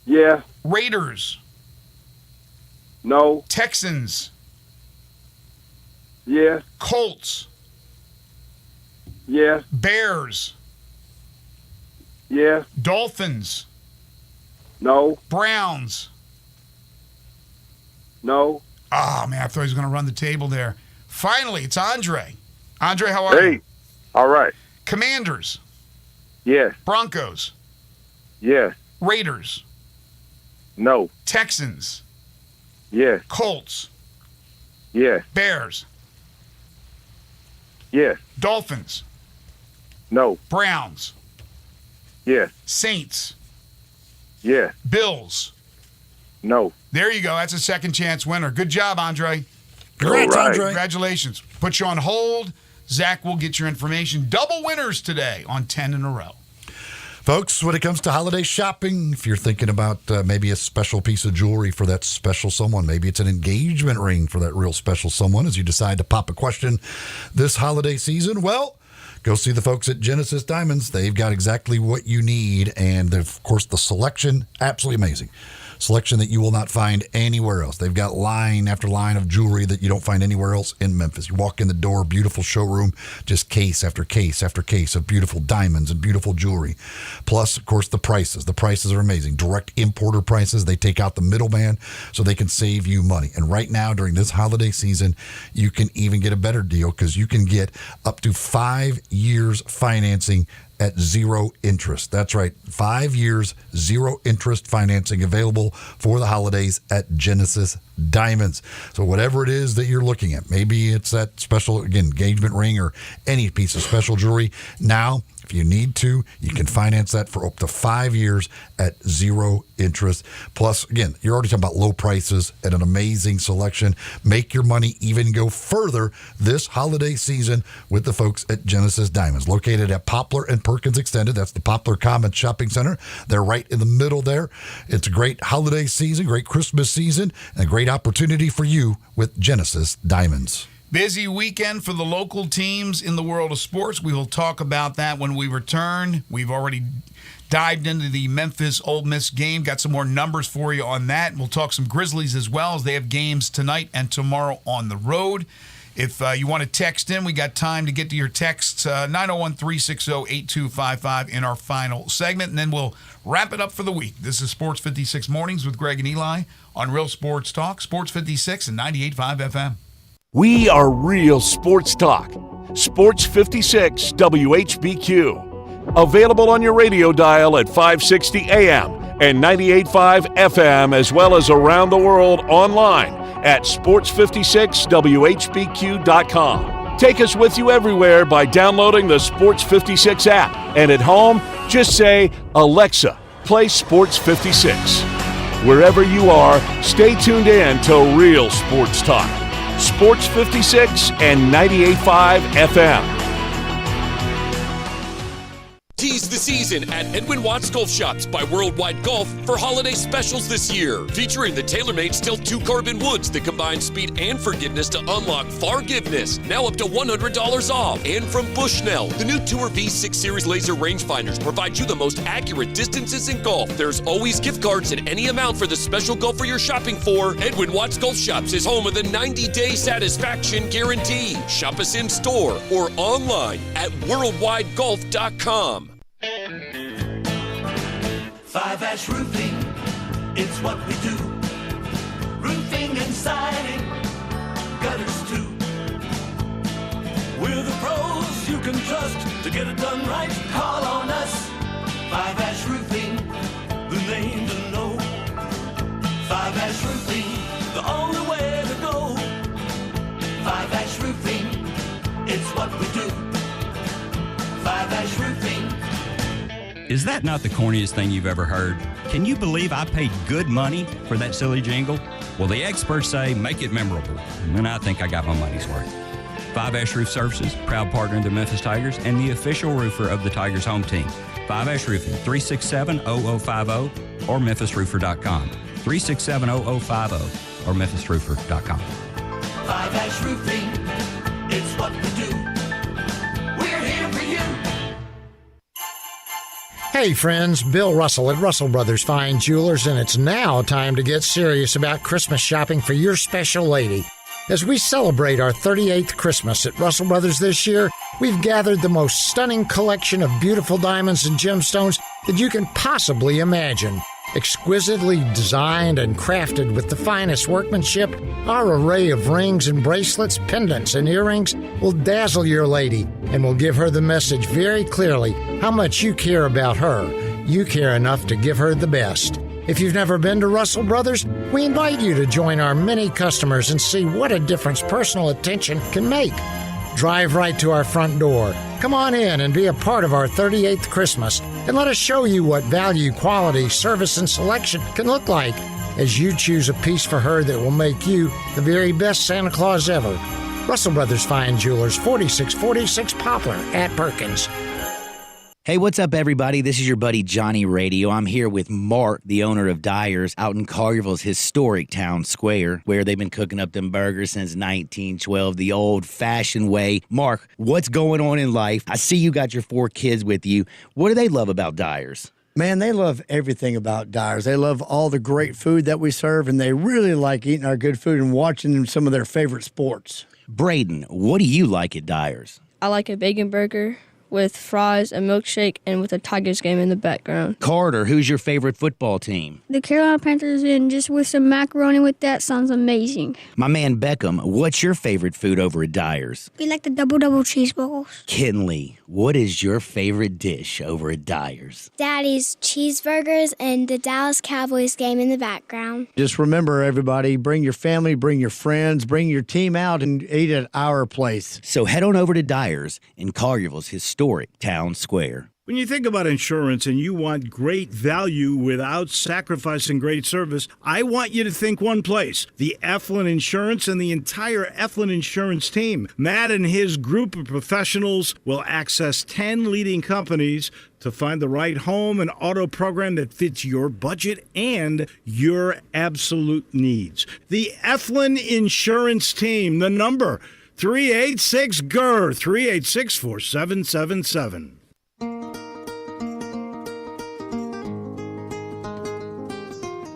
Yeah.
Raiders.
No.
Texans.
Yeah.
Colts.
Yeah.
Bears.
Yeah.
Dolphins.
No.
Browns.
No.
Oh, man, I thought he was going to run the table there. Finally, it's Andre. Andre, how are you?
Hey. All right.
Commanders.
Yes.
Broncos.
Yes.
Raiders.
No.
Texans.
Yes.
Colts.
Yes.
Bears.
Yes.
Dolphins.
No.
Browns.
Yes.
Saints.
Yes.
Bills.
No.
There you go. That's a second chance winner. Good job, Andre.
Congrats, Andre.
Congratulations. Put you on hold. Zach will get your information. Double winners today on 10 in a row.
Folks, when it comes to holiday shopping, if you're thinking about maybe a special piece of jewelry for that special someone, maybe it's an engagement ring for that real special someone as you decide to pop a question this holiday season, well, go see the folks at Genesis Diamonds. They've got exactly what you need. And, of course, the selection, absolutely amazing. Selection that you will not find anywhere else. They've got line after line of jewelry that you don't find anywhere else in Memphis. You walk in the door, beautiful showroom, just case after case after case of beautiful diamonds and beautiful jewelry. Plus, of course, the prices. The prices are amazing. Direct importer prices. They take out the middleman so they can save you money. And right now, during this holiday season, you can even get a better deal because you can get up to 5 years financing at zero interest. That's right. 5 years, zero interest financing available for the holidays at Genesis Diamonds. So whatever it is that you're looking at, maybe it's that special, again, engagement ring or any piece of special jewelry. Now, if you need to, you can finance that for up to 5 years at zero interest. Plus, again, you're already talking about low prices and an amazing selection. Make your money even go further this holiday season with the folks at Genesis Diamonds, located at Poplar and Perkins Extended. That's the Poplar Commons Shopping Center. They're right in the middle there. It's a great holiday season, great Christmas season, and a great opportunity for you with Genesis Diamonds.
Busy weekend for the local teams in the world of sports. We will talk about that when we return. We've already dived into the Memphis Ole Miss game. Got some more numbers for you on that. We'll talk some Grizzlies as well as they have games tonight and tomorrow on the road. If you want to text in, we got time to get to your texts, 901-360-8255 in our final segment, and then we'll wrap it up for the week. This is Sports 56 Mornings with Greg and Eli on Real Sports Talk, Sports 56 and 98.5 FM.
We are Real Sports Talk. Sports 56 WHBQ. Available on your radio dial at 560 AM and 98.5 FM, as well as around the world online at sports56whbq.com. Take us with you everywhere by downloading the Sports 56 app. And at home, just say, Alexa, play Sports 56. Wherever you are, stay tuned in to Real Sports Talk. Sports 56 and 98.5 FM.
Tease the season at Edwin Watts Golf Shops by Worldwide Golf for holiday specials this year. Featuring the TaylorMade Stealth 2 Carbon Woods that combine speed and forgiveness to unlock forgiveness. Now up to $100 off. And from Bushnell, the new Tour V6 Series laser rangefinders provide you the most accurate distances in golf. There's always gift cards at any amount for the special golfer you're shopping for. Edwin Watts Golf Shops is home with a 90-day satisfaction guarantee. Shop us in store or online at worldwidegolf.com.
5-Ash Roofing, it's what we do. Roofing and siding, gutters too. We're the pros you can trust to get it done right. Call on us. 5-Ash Roofing, the name to know. 5-Ash Roofing, the only way to go. 5-Ash Roofing, it's what we do. 5-Ash Roofing.
Is that not the corniest thing you've ever heard? Can you believe I paid good money for that silly jingle? Well, the experts say make it memorable, and I think I got my money's worth. 5-Ash Roof Services, proud partner of the Memphis Tigers and the official roofer of the Tigers home team. 5-Ash Roofing, 367-0050 or memphisroofer.com. 367-0050 or memphisroofer.com.
5-Ash Roofing, it's what we do. We're here for you.
Hey friends, Bill Russell at Russell Brothers Fine Jewelers, and it's now time to get serious about Christmas shopping for your special lady. As we celebrate our 38th Christmas at Russell Brothers this year, we've gathered the most stunning collection of beautiful diamonds and gemstones that you can possibly imagine. Exquisitely designed and crafted with the finest workmanship, our array of rings and bracelets, pendants and earrings will dazzle your lady and will give her the message very clearly how much you care about her. You care enough to give her the best. If you've never been to Russell Brothers, we invite you to join our many customers and see what a difference personal attention can make. Drive right to our front door. Come on in and be a part of our 38th Christmas, and let us show you what value, quality, service, and selection can look like as you choose a piece for her that will make you the very best Santa Claus ever. Russell Brothers Fine Jewelers, 4646 Poplar at Perkins.
Hey, what's up, everybody? This is your buddy Johnny Radio. I'm here with Mark, the owner of Dyer's, out in Collierville's historic town square, where they've been cooking up them burgers since 1912, the old-fashioned way. Mark, what's going on in life? I see you got your 4 kids with you. What do they love about Dyer's?
Man, they love everything about Dyer's. They love all the great food that we serve, and they really like eating our good food and watching some of their favorite sports.
Braden, what do you like at Dyer's?
I like a bacon burger with fries, a milkshake, and with a Tigers game in the background.
Carter, who's your favorite football team?
The Carolina Panthers, and just with some macaroni with that sounds amazing.
My man Beckham, what's your favorite food over at Dyer's?
We like the double cheeseburgers.
Kinley, what is your favorite dish over at Dyer's?
Daddy's cheeseburgers and the Dallas Cowboys game in the background.
Just remember, everybody, bring your family, bring your friends, bring your team out and eat at our place.
So head on over to Dyer's in Collierville's historic town square.
When you think about insurance and you want great value without sacrificing great service, I want you to think one place: the Eflin Insurance and the entire Eflin Insurance team. Matt and his group of professionals will access 10 leading companies to find the right home and auto program that fits your budget and your absolute needs. The Eflin Insurance team, the number 386-GER, 386-4777.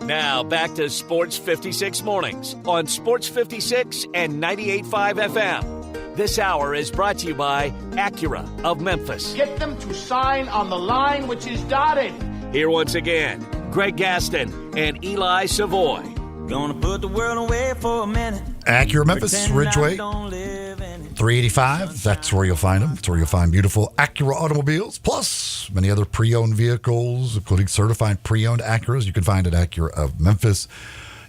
Now back to Sports 56 Mornings on Sports 56 and 98.5 FM. This hour is brought to you by Acura of Memphis.
Get them to sign on the line which is dotted.
Here once again, Greg Gaston and Eli Savoy.
Gonna put the world away for a minute.
Acura Memphis, Ridgeway, 385. That's where you'll find them. That's where you'll find beautiful Acura automobiles, plus many other pre-owned vehicles, including certified pre-owned Acuras. You can find at Acura of Memphis.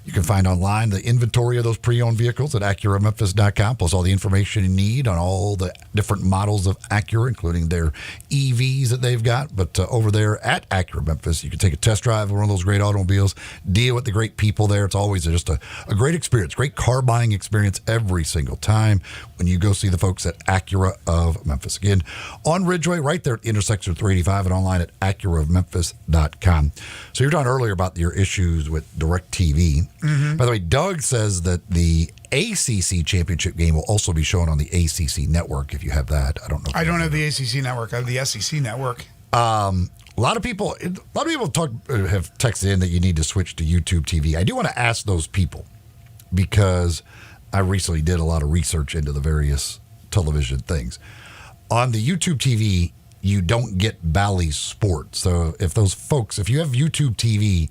You can find online the inventory of those pre-owned vehicles at AcuraMemphis.com, plus all the information you need on all the different models of Acura, including their EVs that they've got. But over there at Acura Memphis, you can take a test drive of one of those great automobiles, deal with the great people there. It's always just a great experience, great car buying experience every single time when you go see the folks at Acura of Memphis. Again, on Ridgeway, right there at the intersection of 385 and online at AcuraMemphis.com. So you were talking earlier about your issues with DirecTV.
Mm-hmm.
By the way, Doug says that the ACC championship game will also be shown on the ACC network. If you have that, I don't know.
I don't have the ACC network. I have the SEC network.
A lot of people have texted in that you need to switch to YouTube TV. I do want to ask those people because I recently did a lot of research into the various television things. On the YouTube TV, you don't get Bally Sports. So if you have YouTube TV,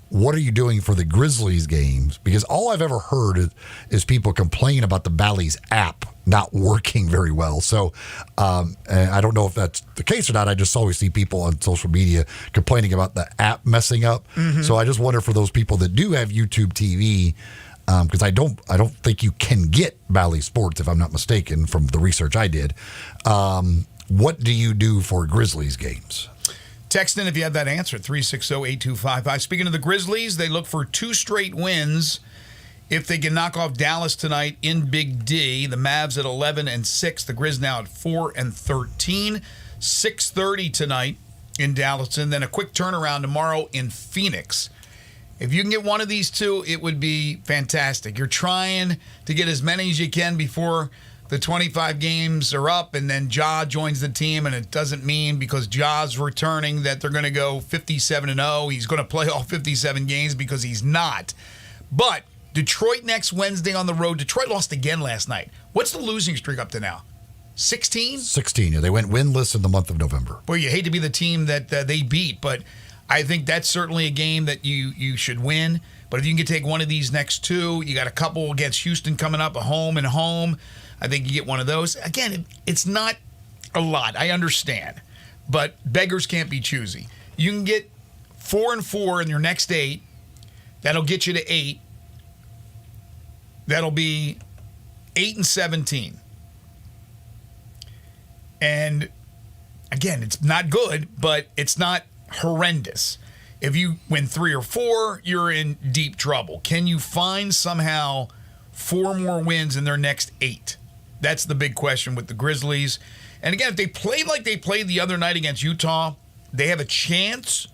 what are you doing for the Grizzlies games? Because all I've ever heard is people complain about the Bally's app not working very well. So and I don't know if that's the case or not. I just always see people on social media complaining about the app messing up.
Mm-hmm.
So I just wonder for those people that do have YouTube TV, because I don't think you can get Bally Sports, if I'm not mistaken, from the research I did. What do you do for Grizzlies games?
Text in if you have that answer, 360-8255. Speaking of the Grizzlies, they look for 2 straight wins if they can knock off Dallas tonight in Big D. The Mavs at 11-6. The Grizz now at 4-13. 6:30 tonight in Dallas, and then a quick turnaround tomorrow in Phoenix. If you can get one of these two, it would be fantastic. You're trying to get as many as you can before the 25 games are up, and then Ja joins the team, and it doesn't mean because Ja's returning that they're going to go 57-0. He's going to play all 57 games because he's not. But Detroit next Wednesday on the road. Detroit lost again last night. What's the losing streak up to now? 16?
16. Yeah, they went winless in the month of November.
Well, you hate to be the team that they beat, but I think that's certainly a game that you should win. But if you can take one of these next two, you got a couple against Houston coming up, a home and home. I think you get one of those. Again, it's not a lot. I understand. But beggars can't be choosy. You can get 4-4 in your next 8. That'll get you to 8. That'll be 8-17. And again, it's not good, but it's not horrendous. If you win 3 or 4, you're in deep trouble. Can you find somehow 4 more wins in their next 8? That's the big question with the Grizzlies. And again, if they played like they played the other night against Utah, they have a chance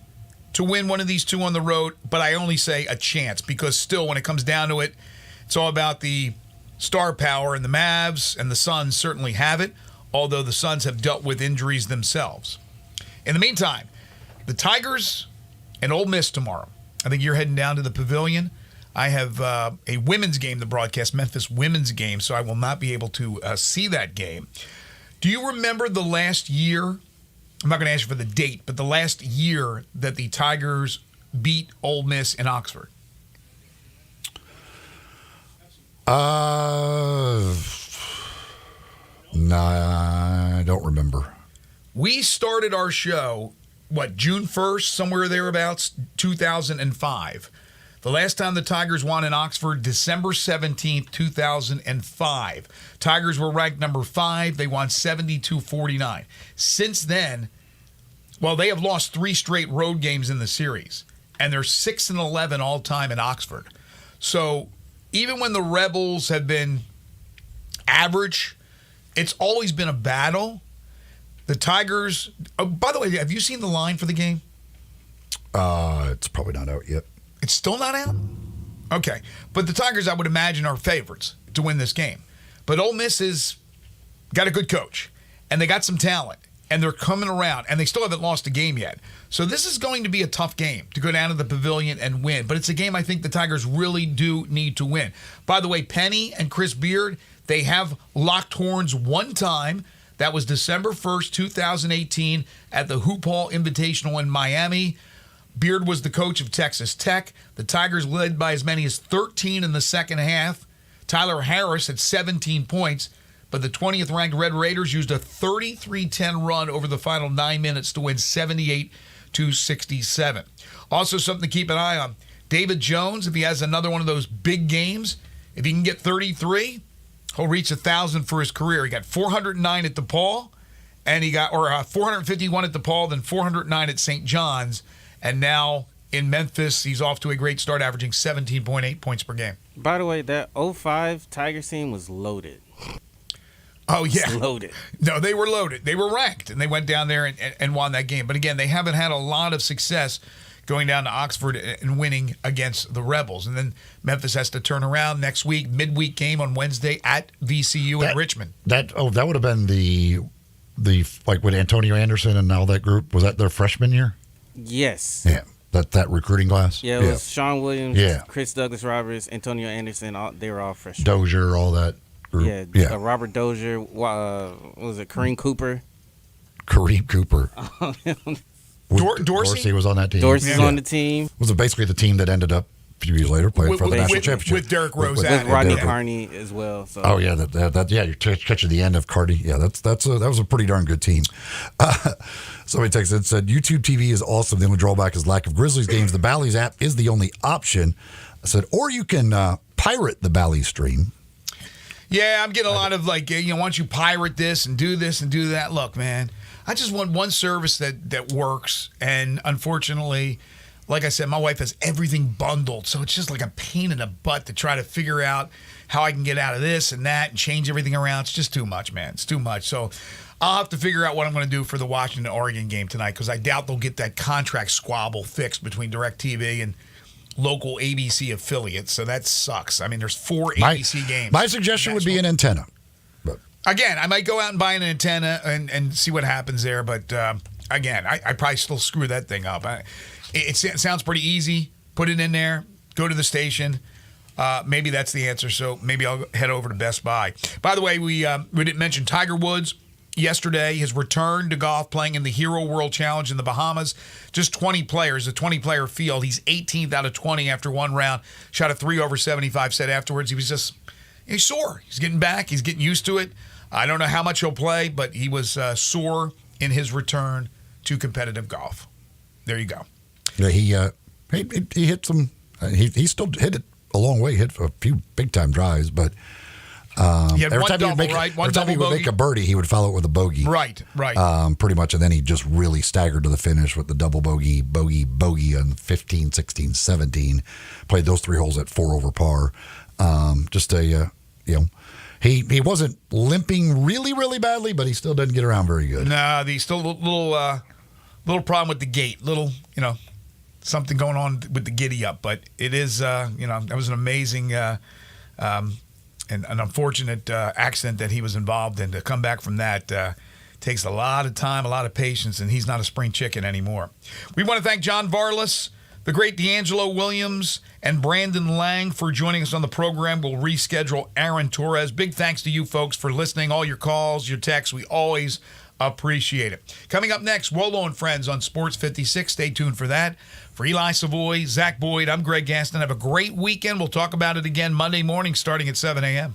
to win one of these two on the road, but I only say a chance because still, when it comes down to it, it's all about the star power, and the Mavs and the Suns certainly have it, although the Suns have dealt with injuries themselves. In the meantime, the Tigers and Ole Miss tomorrow. I think you're heading down to the Pavilion. I have a women's game to broadcast, Memphis women's game, so I will not be able to see that game. Do you remember the last year? I'm not going to ask you for the date, but the last year that the Tigers beat Ole Miss in Oxford?
No, I don't remember.
We started our show, June 1st, somewhere thereabouts, 2005. The last time the Tigers won in Oxford, December 17th, 2005. Tigers were ranked number 5. They won 72-49. Since then, they have lost 3 straight road games in the series, and they're 6-11 all time in Oxford. So even when the Rebels have been average, it's always been a battle. The Tigers, by the way, have you seen the line for the game?
It's probably not out yet.
It's still not out? Okay. But the Tigers, I would imagine, are favorites to win this game. But Ole Miss has got a good coach, and they got some talent, and they're coming around, and they still haven't lost a game yet. So this is going to be a tough game to go down to the Pavilion and win. But it's a game I think the Tigers really do need to win. By the way, Penny and Chris Beard, they have locked horns one time. That was December 1st, 2018 at the Hoop Hall Invitational in Miami. Beard was the coach of Texas Tech. The Tigers led by as many as 13 in the second half. Tyler Harris had 17 points, but the 20th ranked Red Raiders used a 33-10 run over the final 9 minutes to win 78-67. Also something to keep an eye on. David Jones, if he has another one of those big games, if he can get 33, he'll reach 1,000 for his career. He got 409 at DePaul, and he got 451 at DePaul, then 409 at St. John's, and now in Memphis, he's off to a great start, averaging 17.8 points per game.
By the way, that 05 Tigers team was loaded.
Oh, yeah.
Loaded.
No, they were loaded. They were ranked, and they went down there and won that game. But again, they haven't had a lot of success going down to Oxford and winning against the Rebels. And then Memphis has to turn around next week, midweek game on Wednesday at VCU in Richmond.
That would have been the like with Antonio Anderson and all that group. Was that their freshman year?
Yes.
Yeah. That recruiting class?
Yeah, it was Sean Williams,
yeah.
Chris Douglas Roberts, Antonio Anderson. They were all freshmen.
Dozier, all that group.
Yeah. Robert Dozier. What was it? Kareem Cooper.
Kareem Cooper.
Dorsey
was on that team.
Dorsey's on the team.
Was it basically the team that ended up a few years later playing for the national championship
with Derrick Rose
with Rodney Carney as well. So.
Oh yeah, you're catching the end of Cardi. Yeah, that was a pretty darn good team. Somebody texted and said YouTube TV is awesome. The only drawback is lack of Grizzlies games. The Bally's app is the only option. I said, or you can pirate the Bally's stream.
Yeah, I'm getting a lot of why don't you pirate this and do that? Look, man, I just want one service that works, and unfortunately, like I said, my wife has everything bundled, so it's just like a pain in the butt to try to figure out how I can get out of this and that and change everything around. It's just too much, man. It's too much. So I'll have to figure out what I'm going to do for the Washington-Oregon game tonight, because I doubt they'll get that contract squabble fixed between DirecTV and local ABC affiliates. So that sucks. I mean, there's 4 ABC games.
My suggestion would be an antenna.
Again, I might go out and buy an antenna and see what happens there. But again, I probably still screw that thing up. It sounds pretty easy. Put it in there. Go to the station. Maybe that's the answer. So maybe I'll head over to Best Buy. By the way, we didn't mention Tiger Woods yesterday. His return to golf, playing in the Hero World Challenge in the Bahamas. Just 20 players, a 20-player field. He's 18th out of 20 after one round. Shot a 3 over 75 set afterwards. He's sore. He's getting back. He's getting used to it. I don't know how much he'll play, but he was sore in his return to competitive golf. There you go.
Yeah, he hit some. He still hit it a long way. Hit a few big time drives, but every time he would make a birdie, he would follow it with a bogey.
Right.
Pretty much, and then he just really staggered to the finish with the double bogey on 15, 16, 17. Played those 3 holes at 4 over par. He wasn't limping really, really badly, but he still doesn't get around very good.
No, he's still a little problem with the gait. Something going on with the giddy up. But it is, that was an amazing and an unfortunate accident that he was involved in. To come back from that takes a lot of time, a lot of patience, and he's not a spring chicken anymore. We want to thank John Varlas, the great D'Angelo Williams, and Brandon Lang for joining us on the program. We'll reschedule Aaron Torres. Big thanks to you folks for listening, all your calls, your texts. We always appreciate it. Coming up next, Wolo and Friends on Sports 56. Stay tuned for that. For Eli Savoy, Zach Boyd, I'm Greg Gaston. Have a great weekend. We'll talk about it again Monday morning starting at 7 a.m.